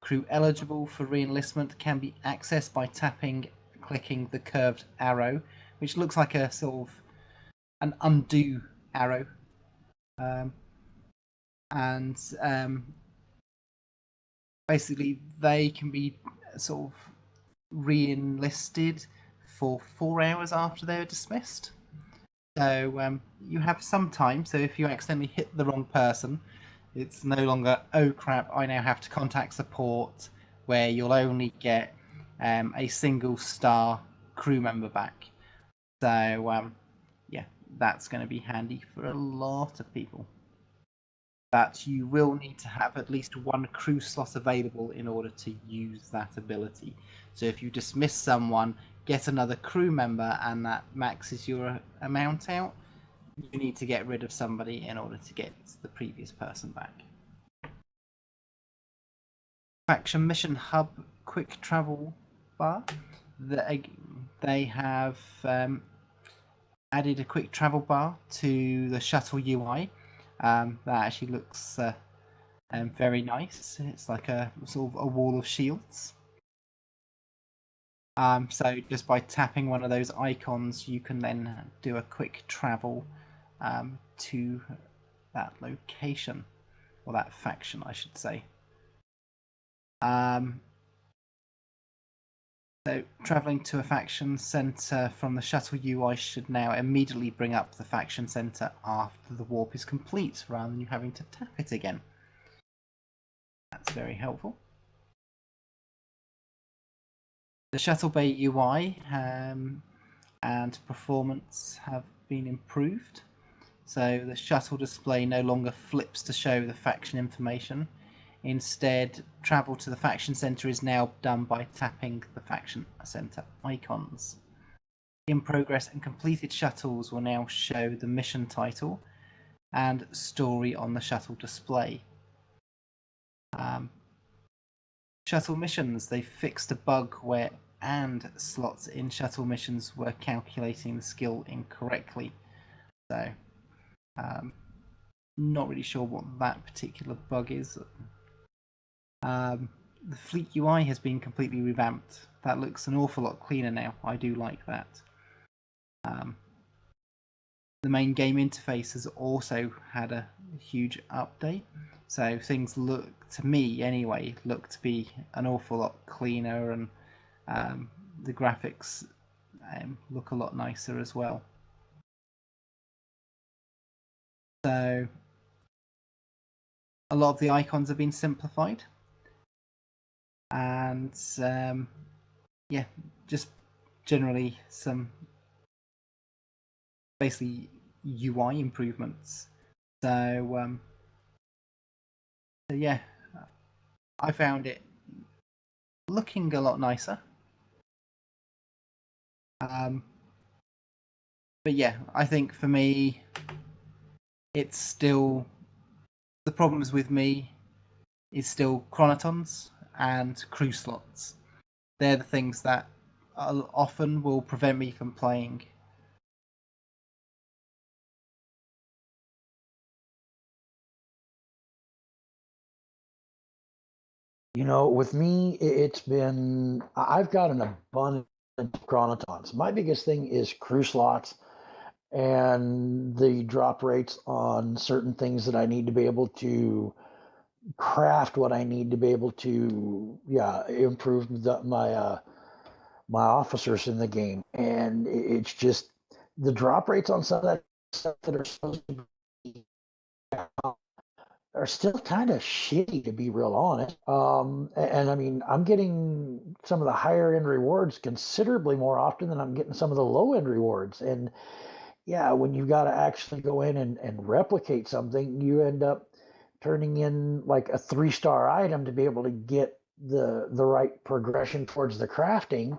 Crew eligible for re-enlistment can be accessed by clicking the curved arrow, which looks like a sort of an undo arrow. Basically, they can be sort of re-enlisted for 4 hours after they were dismissed. So you have some time. So if you accidentally hit the wrong person, it's no longer, oh crap, I now have to contact support, where you'll only get a single star crew member back. So yeah, that's going to be handy for a lot of people. But you will need to have at least one crew slot available in order to use that ability. So if you dismiss someone, get another crew member, and that maxes your amount out, you need to get rid of somebody in order to get the previous person back. Faction Mission Hub Quick Travel Bar. They have added a quick travel bar to the shuttle UI. That actually looks very nice. It's like a sort of a wall of shields. So just by tapping one of those icons, you can then do a quick travel to that location, or that faction, I should say. So traveling to a faction center from the shuttle UI should now immediately bring up the faction center after the warp is complete, rather than you having to tap it again. That's very helpful. The shuttle bay UI and performance have been improved. So the shuttle display no longer flips to show the faction information. Instead, travel to the faction center is now done by tapping the faction center icons. In progress and completed shuttles will now show the mission title and story on the shuttle display. Shuttle missions, they fixed a bug where and slots in shuttle missions were calculating the skill incorrectly. So, not really sure what that particular bug is. The fleet UI has been completely revamped. That looks an awful lot cleaner now. I do like that. The main game interface has also had a huge update. So things look, to me anyway, look to be an awful lot cleaner, and the graphics look a lot nicer as well. So a lot of the icons have been simplified. And yeah, just generally some basically UI improvements. So yeah, I found it looking a lot nicer. But yeah, I think for me, it's still, the problems with me is still chronotons and crew slots. They're the things that often will prevent me from playing. You know, with me, it's been, I've got an abundance of chronotons. My biggest thing is crew slots and the drop rates on certain things that I need to be able to craft, what I need to be able to, improve my officers in the game. And it's just the drop rates on some of that stuff that are supposed to be are still kind of shitty, to be real honest. And I mean, I'm getting some of the higher end rewards considerably more often than I'm getting some of the low end rewards. And yeah, when you've got to actually go in and replicate something, you end up turning in like a 3-star item to be able to get the right progression towards the crafting.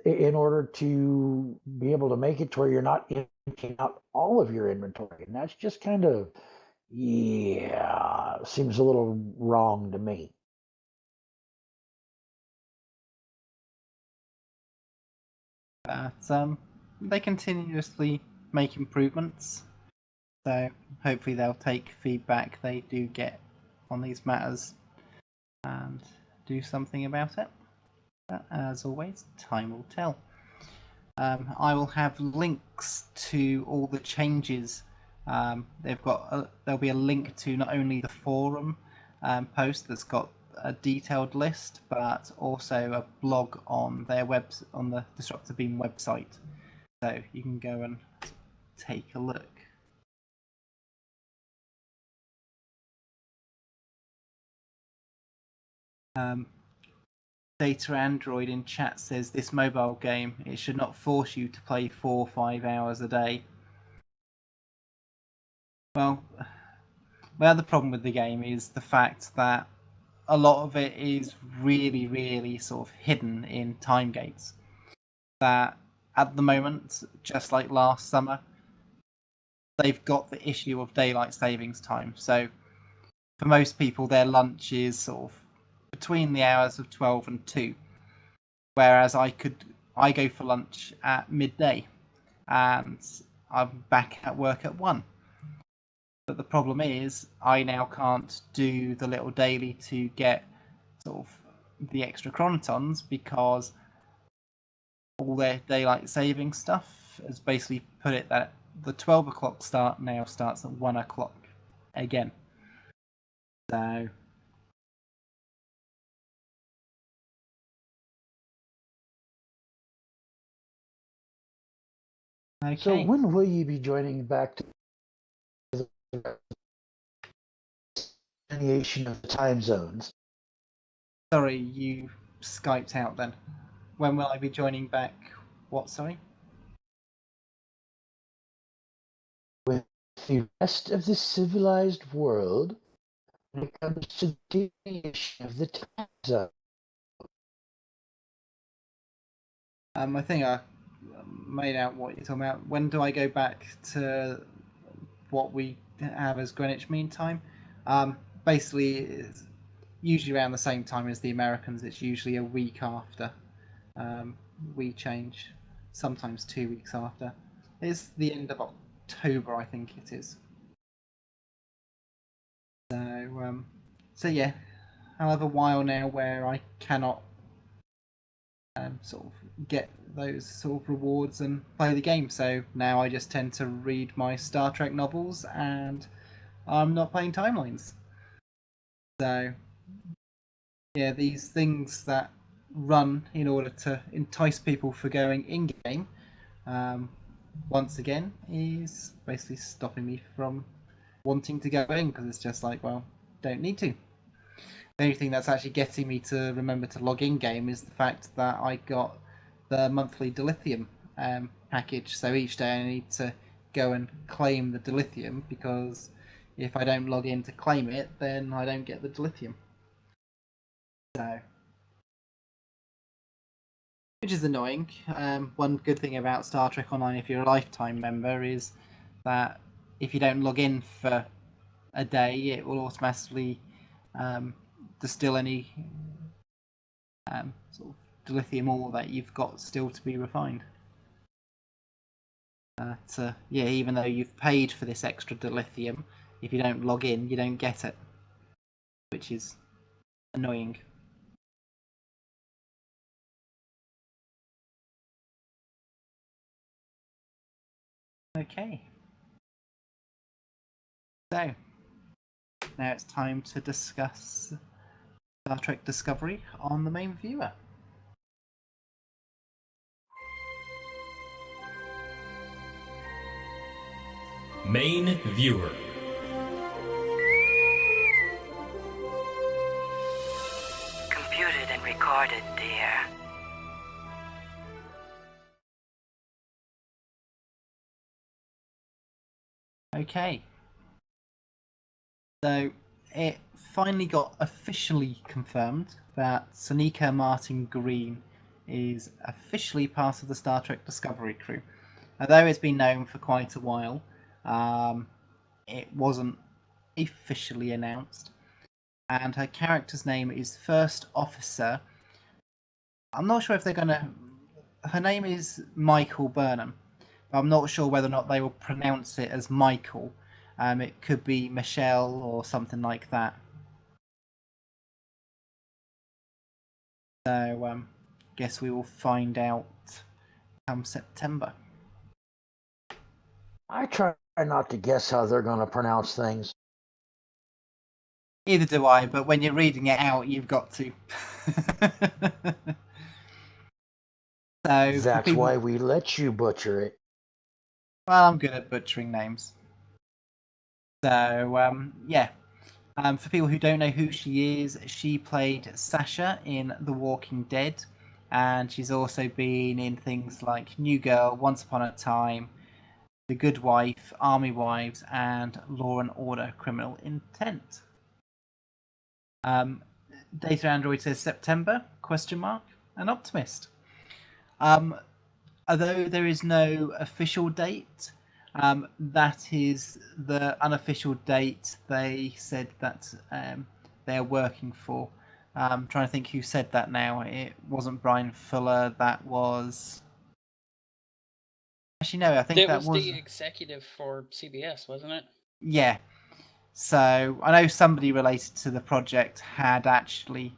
in order to be able to make it to where you're not emptying out all of your inventory. And that's just kind of, yeah, seems a little wrong to me. But they continuously make improvements, so hopefully they'll take feedback they do get on these matters and do something about it. But as always, time will tell. I will have links to all the changes. There'll be a link to not only the forum post that's got a detailed list, but also a blog on their on the Disruptor Beam website, so you can go and take a look. Data Android in chat says this mobile game, it should not force you to play 4 or 5 hours a day. Well, my other problem with the game is the fact that a lot of it is really, really sort of hidden in time gates. That at the moment, just like last summer, they've got the issue of daylight savings time. So for most people, their lunch is sort of between the hours of 12 and 2. Whereas I go for lunch at midday and I'm back at work at 1. But the problem is I now can't do the little daily to get sort of the extra chronotons because all their daylight saving stuff has basically put it that the 12 o'clock start now starts at 1 o'clock again. So okay. So when will you be joining back to the delineation of the time zones? Sorry, you Skyped out then. When will I be joining back? What, sorry? With the rest of the civilized world when it comes to the delineation of the time zone. I think I made out what you're talking about. When do I go back to what we have as Greenwich Mean Time? Basically, it's usually around the same time as the Americans. It's usually a week after we change, sometimes 2 weeks after. It's the end of October, I think it is. So yeah, I'll have a while now where I cannot sort of get those sort of rewards and play the game. So now I just tend to read my Star Trek novels and I'm not playing timelines. So yeah, these things that run in order to entice people for going in-game, once again, is basically stopping me from wanting to go in because it's just like, well, don't need to. The only thing that's actually getting me to remember to log in game is the fact that I got the monthly dilithium package. So each day I need to go and claim the dilithium because if I don't log in to claim it, then I don't get the dilithium. So, which is annoying. One good thing about Star Trek Online, if you're a lifetime member, is that if you don't log in for a day, it will automatically distill any sort of dilithium ore that you've got still to be refined. Yeah, even though you've paid for this extra dilithium, if you don't log in, you don't get it, which is annoying. Okay. So, now it's time to discuss Star Trek Discovery on the main viewer. Main viewer. Computed and recorded, dear. Okay. So it finally got officially confirmed that Sonequa Martin Green is officially part of the Star Trek Discovery crew. Although it's been known for quite a while, it wasn't officially announced. And her character's name is First Officer. I'm not sure if they're going to... Her name is Michael Burnham. But I'm not sure whether or not they will pronounce it as Michael. It could be Michelle or something like that. So, guess we will find out come September. I try not to guess how they're going to pronounce things. Either do I, but when you're reading it out, you've got to. So That's people... why we let you butcher it. Well, I'm good at butchering names. So, yeah. For people who don't know who she is, she played Sasha in The Walking Dead, and she's also been in things like New Girl, Once Upon a Time, The Good Wife, Army Wives, and Law and Order: Criminal Intent. Data Android says September, ? An optimist. Although there is no official date, that is the unofficial date they said that they're working for. I'm trying to think who said that now. It wasn't Brian Fuller, that was... Actually, no, I think that was... the executive for CBS, wasn't it? Yeah. So, I know somebody related to the project had actually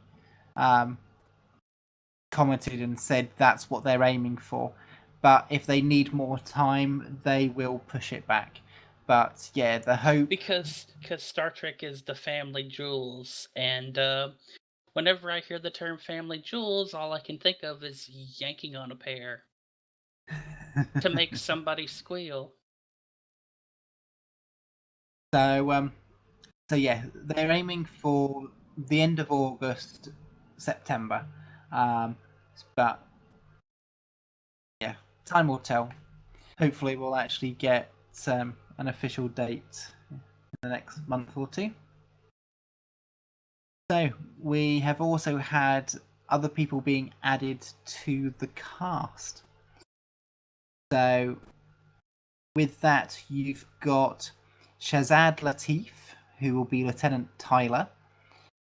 commented and said that's what they're aiming for. But if they need more time, they will push it back. But yeah, the hope... Because Star Trek is the family jewels, and whenever I hear the term family jewels, all I can think of is yanking on a pair to make somebody squeal. So yeah, they're aiming for the end of August, September. But yeah, time will tell. Hopefully we'll actually get an official date in the next month or two. So we have also had other people being added to the cast. So with that, you've got Shazad Latif, who will be Lieutenant Tyler,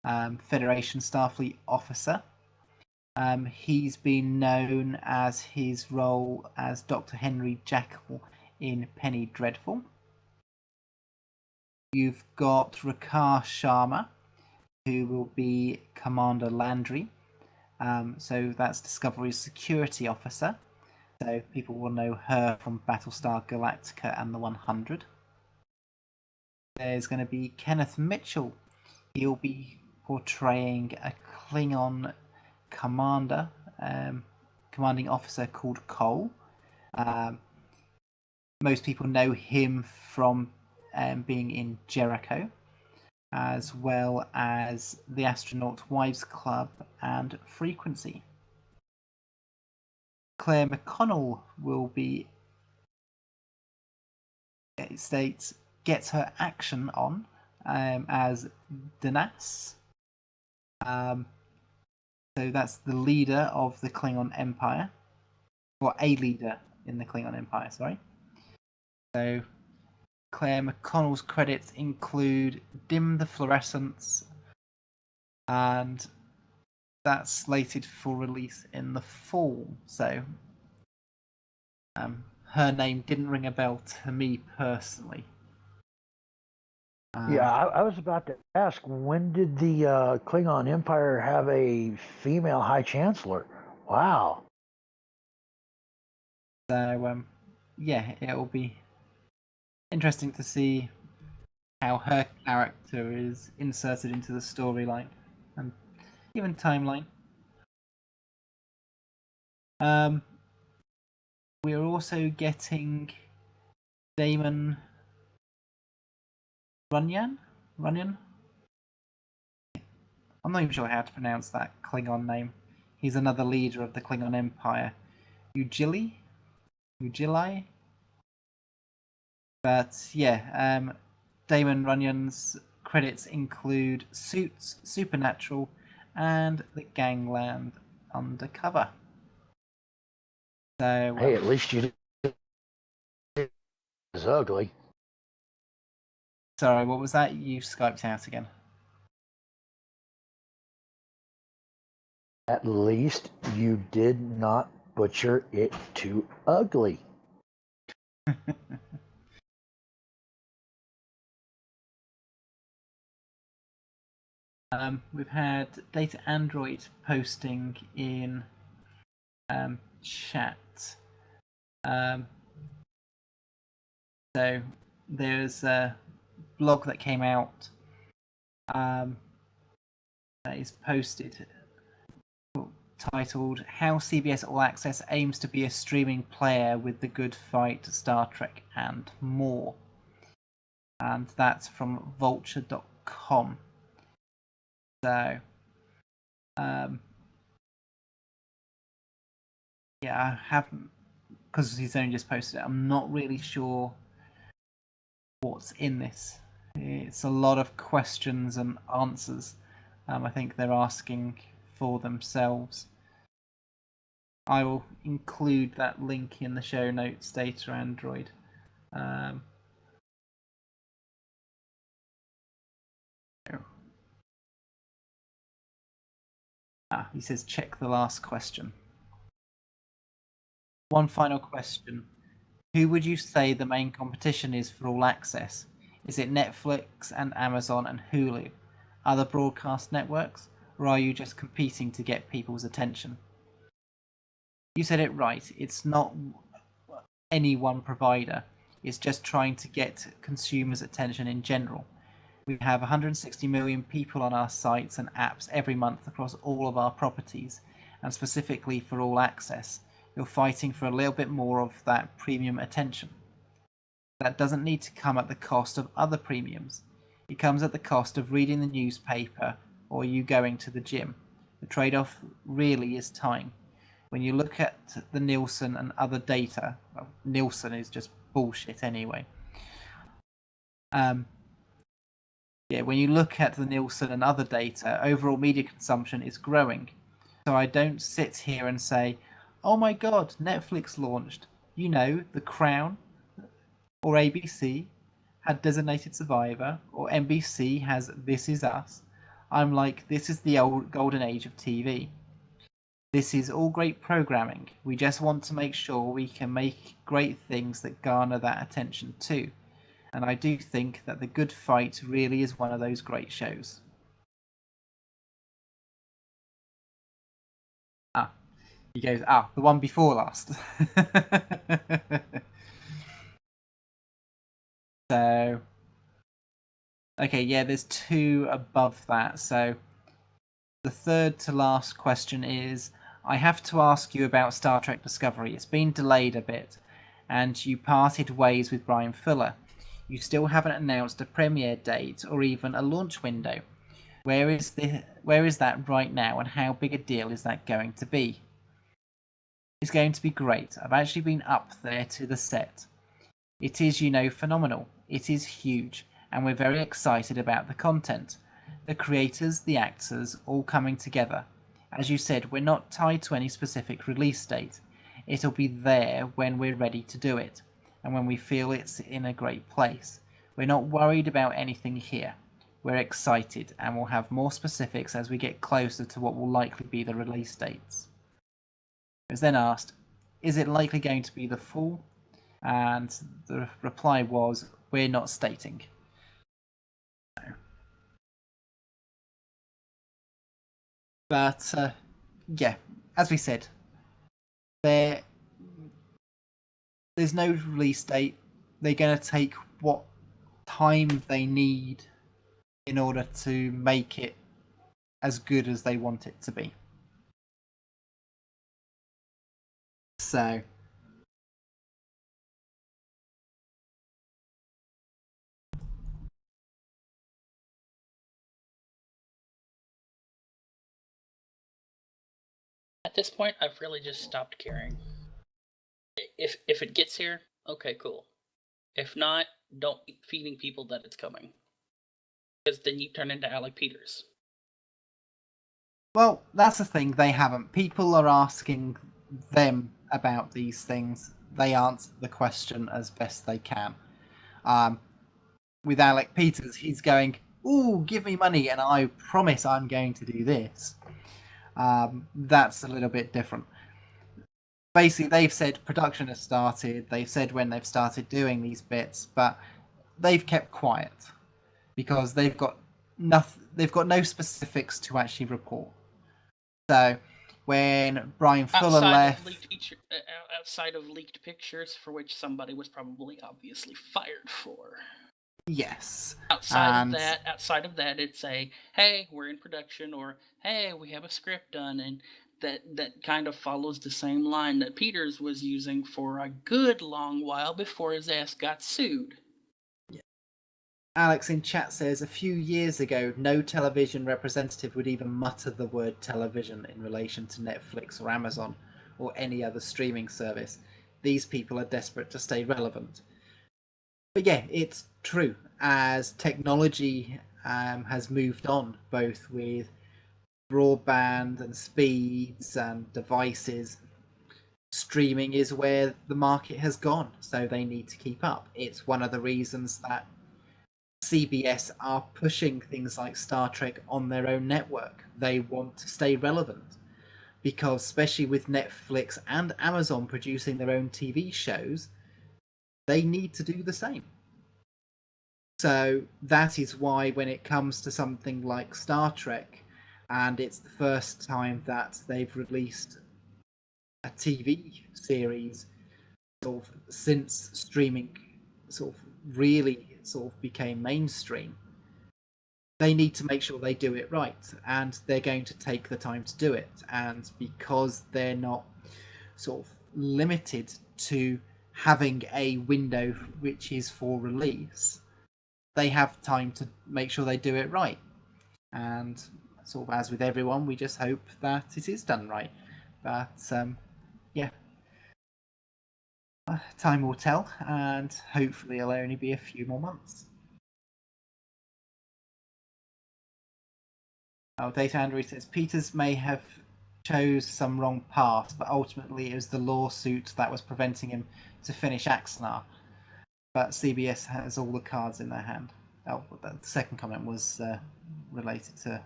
Federation Starfleet officer. He's been known as his role as Dr. Henry Jekyll in Penny Dreadful. You've got Rakar Sharma, who will be Commander Landry. So that's Discovery's security officer. So people will know her from Battlestar Galactica and the 100. There's going to be Kenneth Mitchell. He'll be portraying a Klingon commander, commanding officer called Cole. Most people know him from being in Jericho, as well as the Astronaut Wives Club and Frequency. Claire McConnell will be, it states, gets her action on as Danas. So that's the leader of the Klingon Empire, or a leader in the Klingon Empire, sorry. So Claire McConnell's credits include Dim the Fluorescence, and that's slated for release in the fall. So her name didn't ring a bell to me personally. Yeah, I was about to ask, when did the Klingon Empire have a female High Chancellor? Wow. So, yeah, it'll be interesting to see how her character is inserted into the storyline and even timeline. We're also getting Damon Runyan? I'm not even sure how to pronounce that Klingon name. He's another leader of the Klingon Empire. Ujili? But yeah, Damon Runyan's credits include Suits, Supernatural, and The Gangland Undercover. So Hey, at least you did. It's ugly. sorry, what was that? You Skyped out again. At least you did not butcher it too ugly. We've had Data Android posting in chat. So there's a blog that came out that is posted titled "How CBS All Access Aims to Be a Streaming Player with the Good Fight, Star Trek, and More." And that's from vulture.com. So, yeah, I haven't, because he's only just posted it, I'm not really sure what's in this. It's a lot of questions and answers. I think they're asking for themselves. I will include that link in the show notes, Data Android. He says, check the last question. One final question. Who would you say the main competition is for All Access? Is it Netflix and Amazon and Hulu, other broadcast networks, or are you just competing to get people's attention? You said it right. It's not any one provider. It's just trying to get consumers' attention in general. We have 160 million people on our sites and apps every month across all of our properties, and specifically for All Access, you're fighting for a little bit more of that premium attention. That doesn't need to come at the cost of other premiums. It comes at the cost of reading the newspaper or you going to the gym. The trade-off really is time. When you look at the Nielsen and other data, well, Nielsen is just bullshit anyway. When you look at the Nielsen and other data, overall media consumption is growing. So I don't sit here and say, oh my god, Netflix launched. You know, The Crown, or ABC had Designated Survivor, or NBC has This Is Us. I'm like, this is the old golden age of TV. This is all great programming. We just want to make sure we can make great things that garner that attention too. And I do think that The Good Fight really is one of those great shows. He goes, the one before last. So, okay, yeah, there's two above that. So, the third to last question is, I have to ask you about Star Trek Discovery. It's been delayed a bit, and you parted ways with Brian Fuller. You still haven't announced a premiere date or even a launch window. Where is that right now, and how big a deal is that going to be? It's going to be great. I've actually been up there to the set. It is, phenomenal. It is huge, and we're very excited about the content. The creators, the actors, all coming together. As you said, we're not tied to any specific release date. It'll be there when we're ready to do it, and when we feel it's in a great place. We're not worried about anything here. We're excited, and we'll have more specifics as we get closer to what will likely be the release dates. It was then asked, is it likely going to be the fall? And the reply was, we're not stating. But, as we said, there's no release date. They're going to take what time they need in order to make it as good as they want it to be. So, At this point, I've really just stopped caring. If it gets here, okay, cool. If not, don't keep feeding people that it's coming, because then you turn into Alec Peters. well, that's the thing. They haven't. People are asking them about these things. They answer the question as best they can. With Alec Peters, he's going, "Ooh, give me money, and I promise I'm going to do this." That's a little bit different. Basically, they've said production has started. They've said when they've started doing these bits, but they've kept quiet because they've got nothing. They've got no specifics to actually report. So when Brian Fuller left, outside of leaked pictures for which somebody was probably obviously fired for. yes, Outside of that, it's a, hey, we're in production, or hey, we have a script done, and that kind of follows the same line that Peters was using for a good long while before his ass got sued. Alex in chat says, a few years ago, no television representative would even mutter the word television in relation to Netflix or Amazon or any other streaming service. These people are desperate to stay relevant. But yeah, it's true. As technology has moved on, both with broadband and speeds and devices, streaming is where the market has gone. So they need to keep up. It's one of the reasons that CBS are pushing things like Star Trek on their own network. They want to stay relevant because, especially with Netflix and Amazon producing their own TV shows, they need to do the same. So that is why when it comes to something like Star Trek, and it's the first time that they've released a TV series sort of since streaming sort of really sort of became mainstream, they need to make sure they do it right, and they're going to take the time to do it. And because they're not sort of limited to having a window which is for release, they have time to make sure they do it right. And sort of as with everyone, we just hope that it is done right. But yeah, time will tell, and hopefully it'll only be a few more months. Oh, Data Andrew says Peters may have chose some wrong path, but ultimately it was the lawsuit that was preventing him to finish Axanar. But CBS has all the cards in their hand. Oh, the second comment was related to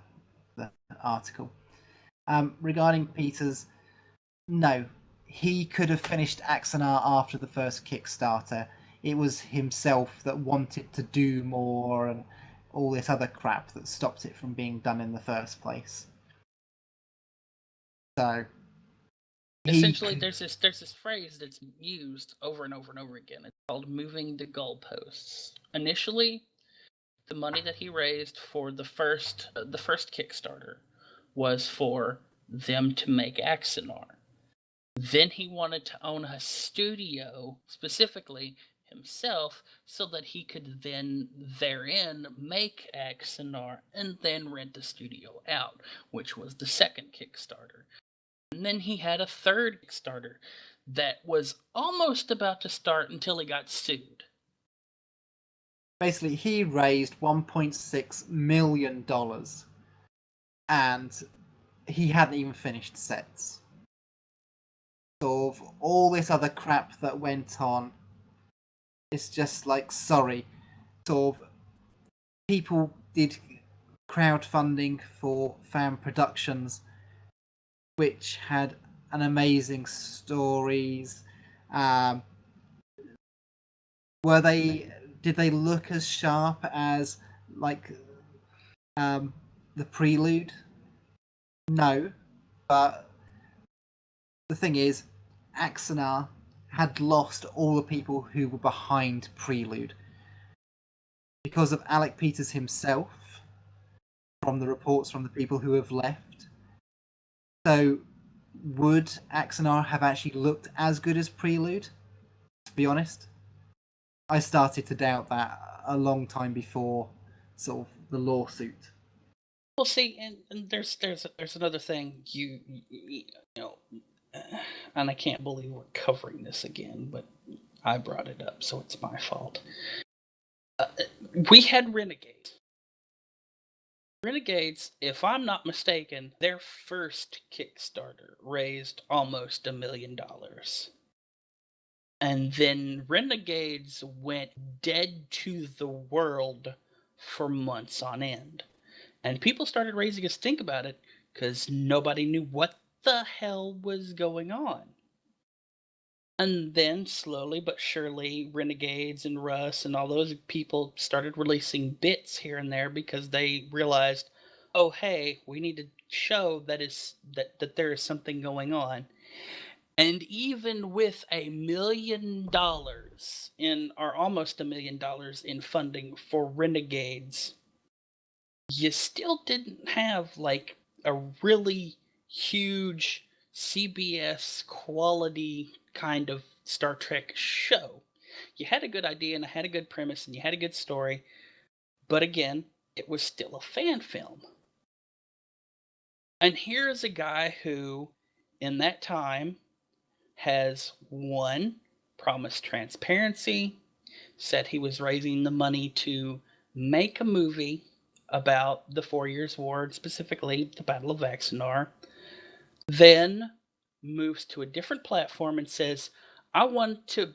the article. Regarding Peters, no, he could have finished Axanar after the first Kickstarter. It was himself that wanted to do more and all this other crap that stopped it from being done in the first place. So essentially, there's this phrase that's used over and over and over again. It's called moving the goalposts. Initially, the money that he raised for the first Kickstarter was for them to make Axanar. Then he wanted to own a studio, specifically himself, so that he could then therein make Axanar and then rent the studio out, which was the second Kickstarter. And then he had a third Kickstarter that was almost about to start until he got sued. Basically, he raised $1.6 million and he hadn't even finished sets. Sort of all this other crap that went on. It's just like, sorry. Sort of people did crowdfunding for fan productions which had an amazing stories. Did they look as sharp as like the Prelude? No, but the thing is, Axanar had lost all the people who were behind Prelude because of Alec Peters himself, from the reports from the people who have left. So would Axanar have actually looked as good as Prelude? To be honest, I started to doubt that a long time before sort of the lawsuit. Well, see, and there's another thing you know, and I can't believe we're covering this again, but I brought it up, so it's my fault. We had Renegade. Renegades, if I'm not mistaken, their first Kickstarter raised almost $1 million. And then Renegades went dead to the world for months on end. And people started raising a stink about it because nobody knew what the hell was going on. And then, slowly but surely, Renegades and Russ and all those people started releasing bits here and there because they realized, oh, hey, we need to show that there is something going on. And even with $1 million or almost $1 million in funding for Renegades, you still didn't have like a really huge CBS quality kind of Star Trek show. You had a good idea and it had a good premise and you had a good story, but again, it was still a fan film. And here is a guy who, in that time, has one, promised transparency, said he was raising the money to make a movie about the 4 Years' War, specifically the Battle of Axanar, then moves to a different platform and says, I want to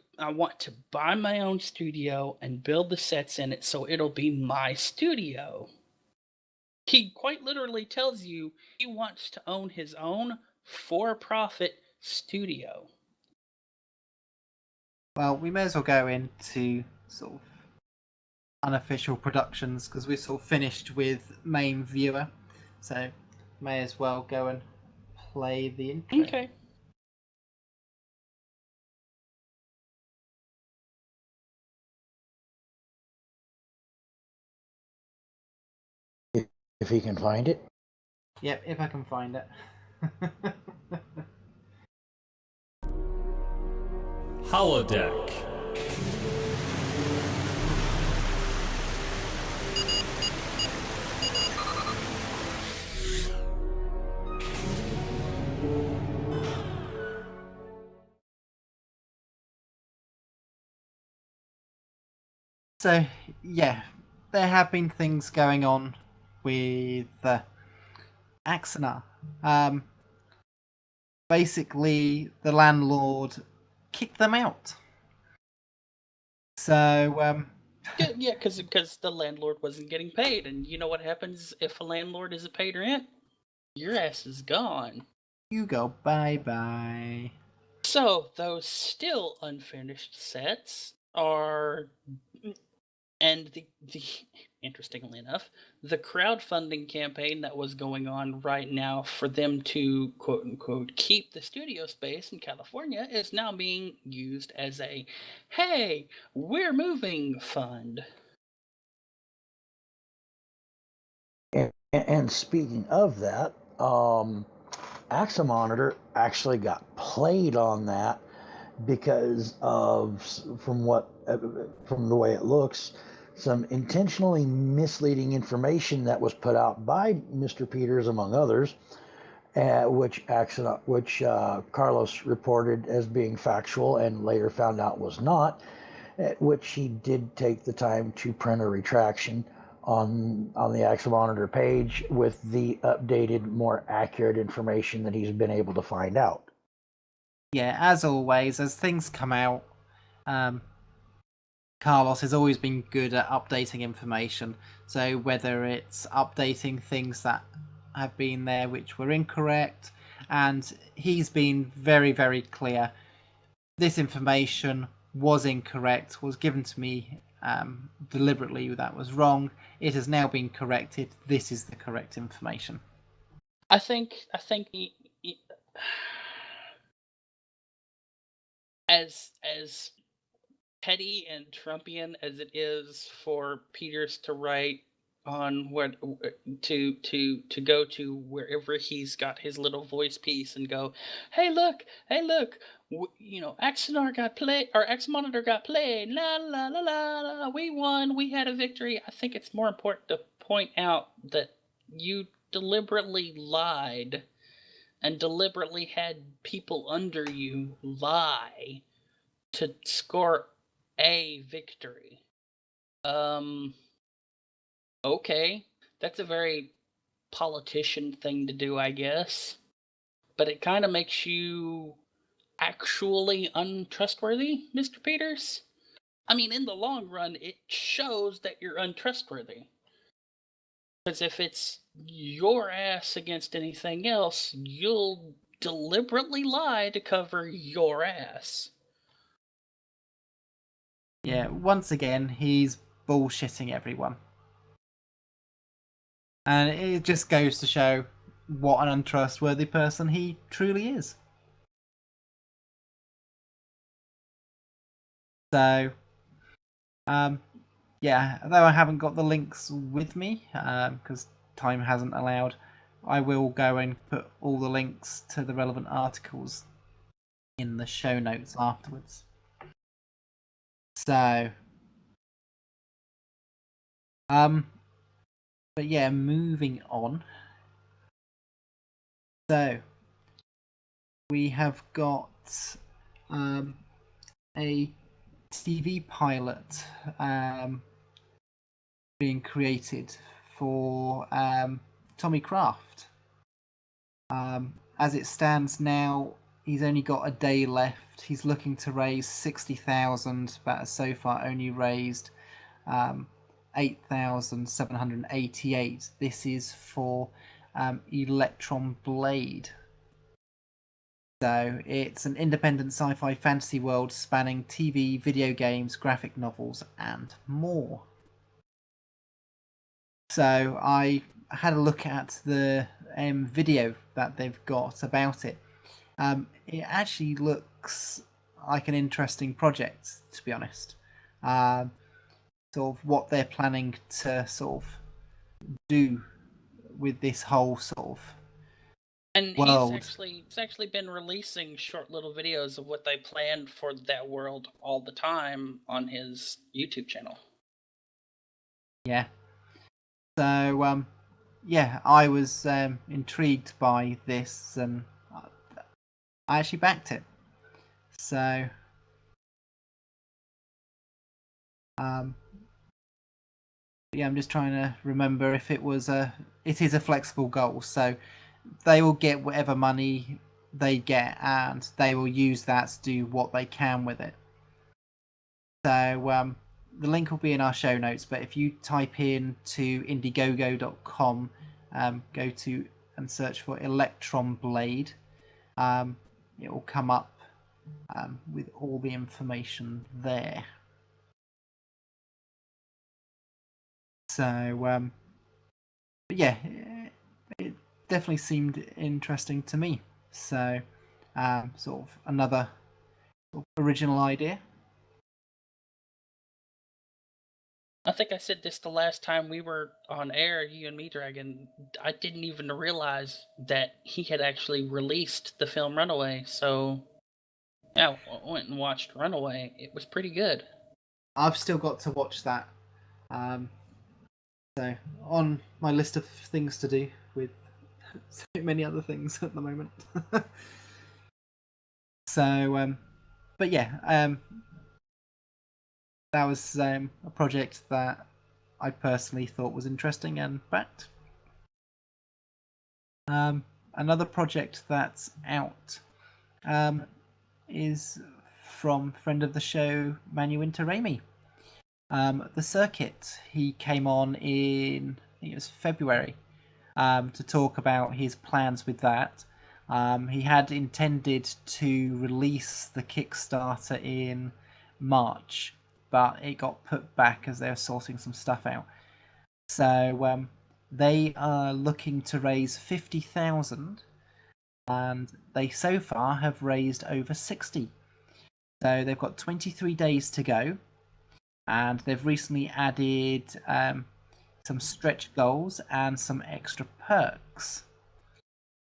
buy my own studio and build the sets in it so it'll be my studio. He quite literally tells you he wants to own his own for-profit studio. Well, we may as well go into sort of unofficial productions because we're sort of finished with main viewer, so may as well go and play the intro. Okay. If he can find it. Yep, if I can find it. Holodeck. So, yeah, there have been things going on with Axanar. Basically, the landlord kicked them out. So, Yeah, because the landlord wasn't getting paid, and you know what happens if a landlord isn't paid rent? Your ass is gone. you go bye-bye. So those still unfinished sets are, and the interestingly enough, the crowdfunding campaign that was going on right now for them to quote unquote keep the studio space in California is now being used as a hey, we're moving fund. And speaking of that, Axamonitor actually got played on that because of, from the way it looks, some intentionally misleading information that was put out by Mr. Peters, among others, which Carlos reported as being factual and later found out was not, which he did take the time to print a retraction on the Axamonitor page with the updated, more accurate information that he's been able to find out. Yeah, as always, as things come out, Carlos has always been good at updating information. So whether it's updating things that have been there which were incorrect, and he's been very, very clear. This information was incorrect, was given to me deliberately, that was wrong. It has now been corrected. This is the correct information. I think as petty and Trumpian as it is for Peters to write on what to go to wherever he's got his little voice piece and go, hey look, Axanar got played, or Axamonitor got played, la la la la la, we won, we had a victory. I think it's more important to point out that you deliberately lied and deliberately had people under you lie to score a victory. Okay, that's a very politician thing to do, I guess. But it kind of makes you actually untrustworthy, Mr. Peters. I mean, in the long run, it shows that you're untrustworthy. Because if it's your ass against anything else, you'll deliberately lie to cover your ass. Yeah, once again, he's bullshitting everyone. And it just goes to show what an untrustworthy person he truly is. So, yeah, though I haven't got the links with me, because time hasn't allowed, I will go and put all the links to the relevant articles in the show notes afterwards. So, but yeah, moving on. So, we have got a TV pilot being created for Tommy Craft. As it stands now, he's only got a day left. He's looking to raise 60,000, but has so far only raised 8,788. This is for Electron Blade. So it's an independent sci-fi fantasy world spanning TV, video games, graphic novels, and more. So I had a look at the video that they've got about it. It actually looks like an interesting project, to be honest. Sort of what they're planning to sort of do with this whole sort of And world. he's actually been releasing short little videos of what they planned for that world all the time on his YouTube channel. Yeah. So yeah, I was intrigued by this, and I actually backed it. So yeah, I'm just trying to remember if it was it is a flexible goal, so they will get whatever money they get, and they will use that to do what they can with it. So the link will be in our show notes, but if you type in to Indiegogo.com, go to and search for Electron Blade, it will come up with all the information there. So but yeah, it definitely seemed interesting to me. So sort of another sort of original idea. I think I said this the last time we were on air, you and me, Dragon. I didn't even realize that he had actually released the film Runaway. So, yeah, I went and watched Runaway. It was pretty good. I've still got to watch that. So on my list of things to do with so many other things at the moment. So, but yeah, that was a project that I personally thought was interesting and backed. Another project that's out is from friend of the show, Manu Interrami. The Circuit. He came on in, I think it was February, to talk about his plans with that. He had intended to release the Kickstarter in March, but it got put back as they were sorting some stuff out. So they are looking to raise 50,000, and they so far have raised over 60. So they've got 23 days to go, and they've recently added some stretch goals and some extra perks.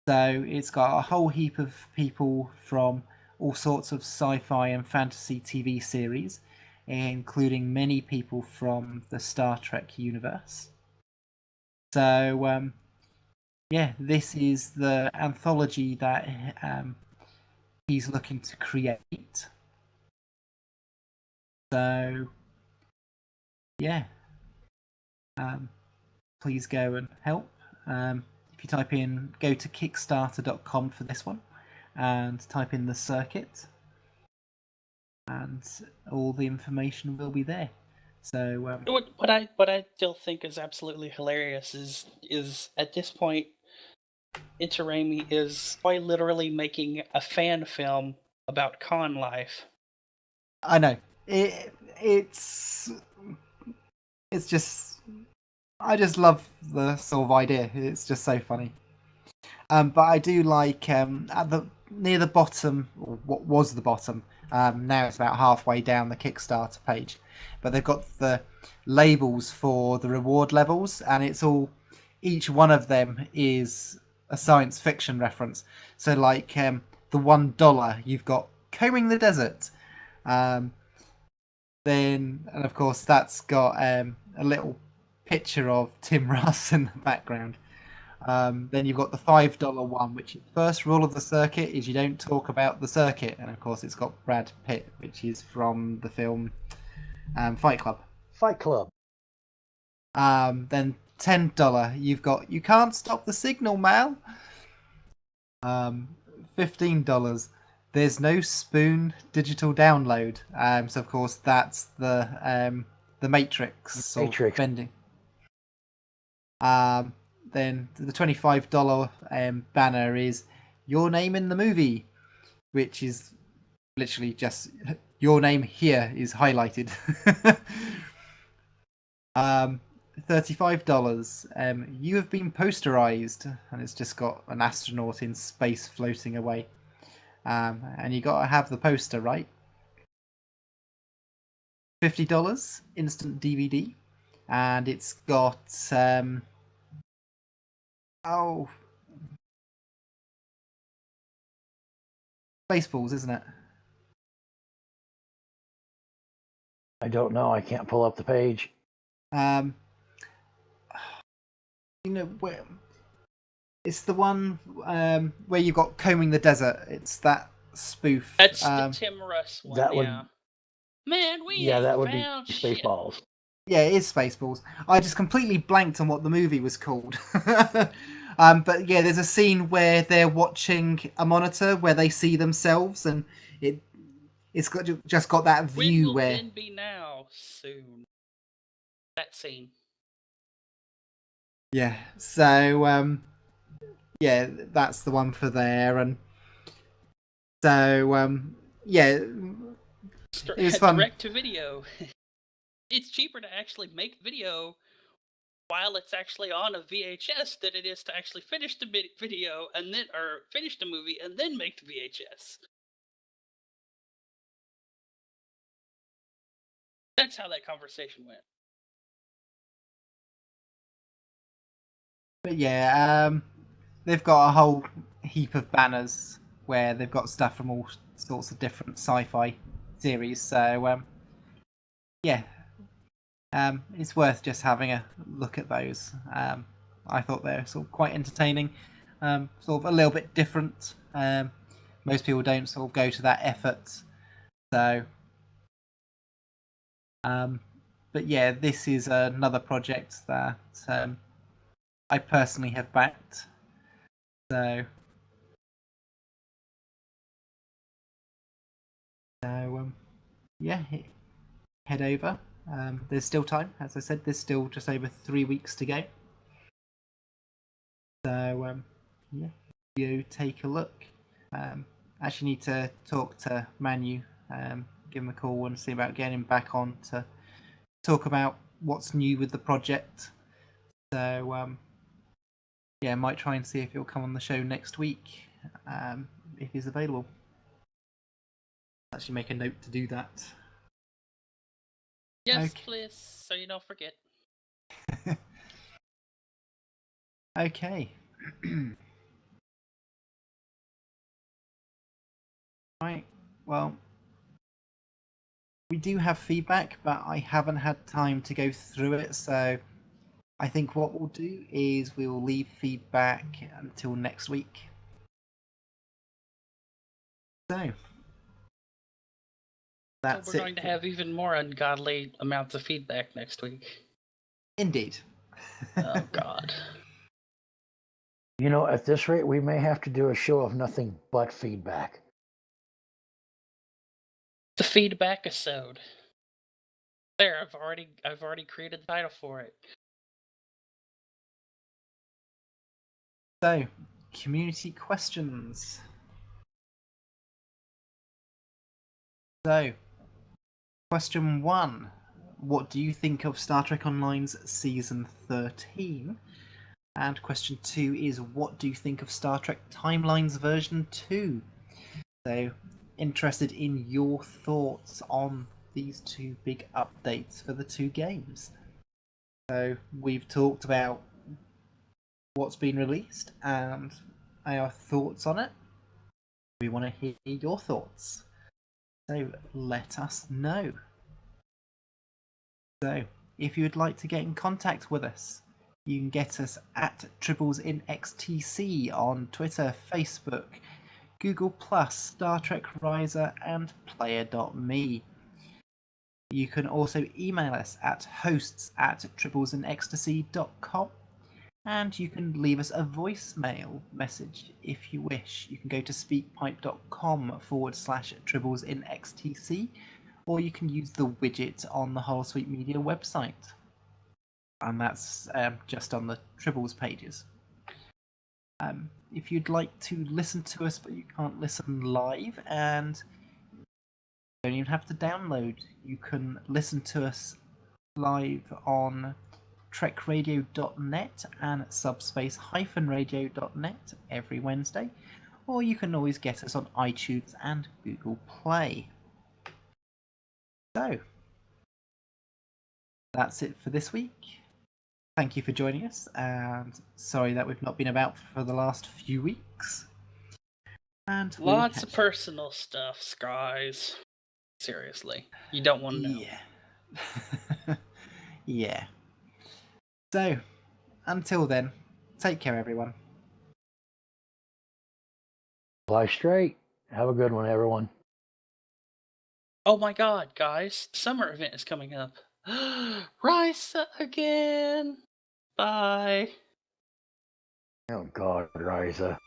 So it's got a whole heap of people from all sorts of sci-fi and fantasy TV series, including many people from the Star Trek universe. So yeah, this is the anthology that he's looking to create. So yeah, please go and help If you go to Kickstarter.com for this one, and type in the circuit, and all the information will be there. So what I still think is absolutely hilarious is at this point, Itaraimi is quite literally making a fan film about con life. I know it's just, I just love the sort of idea. It's just so funny. But I do like at the near the bottom, or what was the bottom. Now it's about halfway down the Kickstarter page, but they've got the labels for the reward levels, and it's all, each one of them is a science fiction reference. So like the $1, you've got Combing the Desert. Then, and of course, that's got a little picture of Tim Russ in the background. Then you've got the $5 one, which is the first rule of the circuit is you don't talk about the circuit, and of course it's got Brad Pitt, which is from the film Fight Club. Fight Club. Then $10, you've got You Can't Stop the Signal, Mal. $15, There's No Spoon digital download. So of course that's the Matrix. Matrix. Bending. Then the $25 banner is Your Name in the Movie, which is literally just your name here is highlighted. $35, You Have Been Posterized, and it's just got an astronaut in space floating away. And you got to have the poster, right? $50, instant DVD, and it's got Spaceballs, isn't it? I don't know. I can't pull up the page. You know where? It's the one where you got Combing the Desert. It's that spoof. That's the Tim Russ one. That yeah. Man, that would be shit. Spaceballs. Yeah, it is Spaceballs. I just completely blanked on what the movie was called. But yeah, there's a scene where they're watching a monitor where they see themselves, and it's just got that view When will where. Then be now soon. That scene. Yeah. So yeah, that's the one for there, and so yeah, it was fun. Direct to video. It's cheaper to actually make video while it's actually on a VHS than it is to actually finish the video and then, or finish the movie and then make the VHS. That's how that conversation went. But yeah, they've got a whole heap of banners where they've got stuff from all sorts of different sci-fi series. So yeah, it's worth just having a look at those. I thought they're sort of quite entertaining, sort of a little bit different. Most people don't sort of go to that effort. So, but yeah, this is another project that I personally have backed. So yeah, head over. There's still time, as I said. There's still just over 3 weeks to go. So yeah, you take a look. Actually need to talk to Manu, give him a call and see about getting him back on to talk about what's new with the project. So yeah, I might try and see if he'll come on the show next week, if he's available. Actually make a note to do that. Yes, Okay. please, so you don't forget. Okay. Right, well, we do have feedback, but I haven't had time to go through it, so I think what we'll do is we will leave feedback until next week. So that's So we're going to have even more ungodly amounts of feedback next week. Indeed. Oh God. You know, at this rate, we may have to do a show of nothing but feedback. The feedback episode. There, I've already created the title for it. So, community questions. So, question 1. What do you think of Star Trek Online's Season 13? And question 2 is, what do you think of Star Trek Timelines version 2? So, interested in your thoughts on these two big updates for the two games. So, we've talked about what's been released and our thoughts on it. We want to hear your thoughts. So, let us know. So, if you would like to get in contact with us, you can get us at Tribbles in XTC on Twitter, Facebook, Google+, Star Trek Riser, and Player.me. You can also email us at hosts@tripplesandecstasy.com, and you can leave us a voicemail message if you wish. You can go to speakpipe.com/tripplesinxtc, or you can use the widget on the Holosuite Media website. And that's just on the Tribbles pages. If you'd like to listen to us but you can't listen live and you don't even have to download, you can listen to us live on trekradio.net and subspace-radio.net every Wednesday, or you can always get us on iTunes and Google Play. So, that's it for this week. Thank you for joining us, and sorry that we've not been about for the last few weeks. And Lots of personal stuff, guys. Seriously, you don't want to know. Yeah. Yeah. So, until then, take care, everyone. Fly straight. Have a good one, everyone. Oh my god, guys, the summer event is coming up. Risa again. Bye. Oh, God, Riza.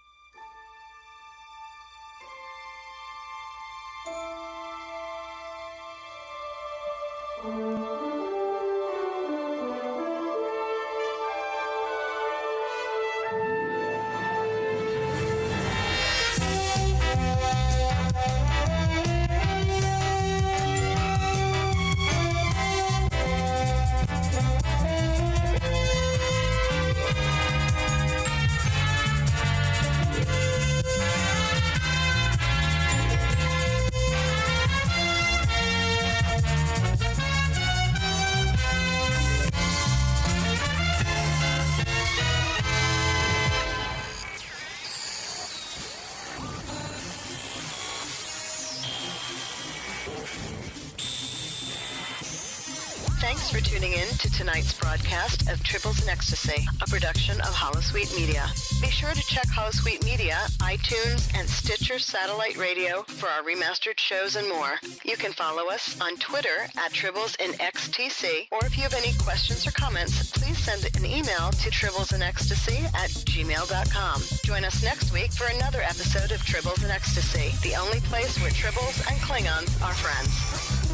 Thanks for tuning in to tonight's broadcast of Tribbles in Ecstasy, a production of Holosuite Media. Be sure to check Holosuite Media, iTunes, and Stitcher Satellite Radio for our remastered shows and more. You can follow us on Twitter at Tribbles in XTC, or if you have any questions or comments, please send an email to tribblesinecstasy@gmail.com. Join us next week for another episode of Tribbles in Ecstasy, the only place where Tribbles and Klingons are friends.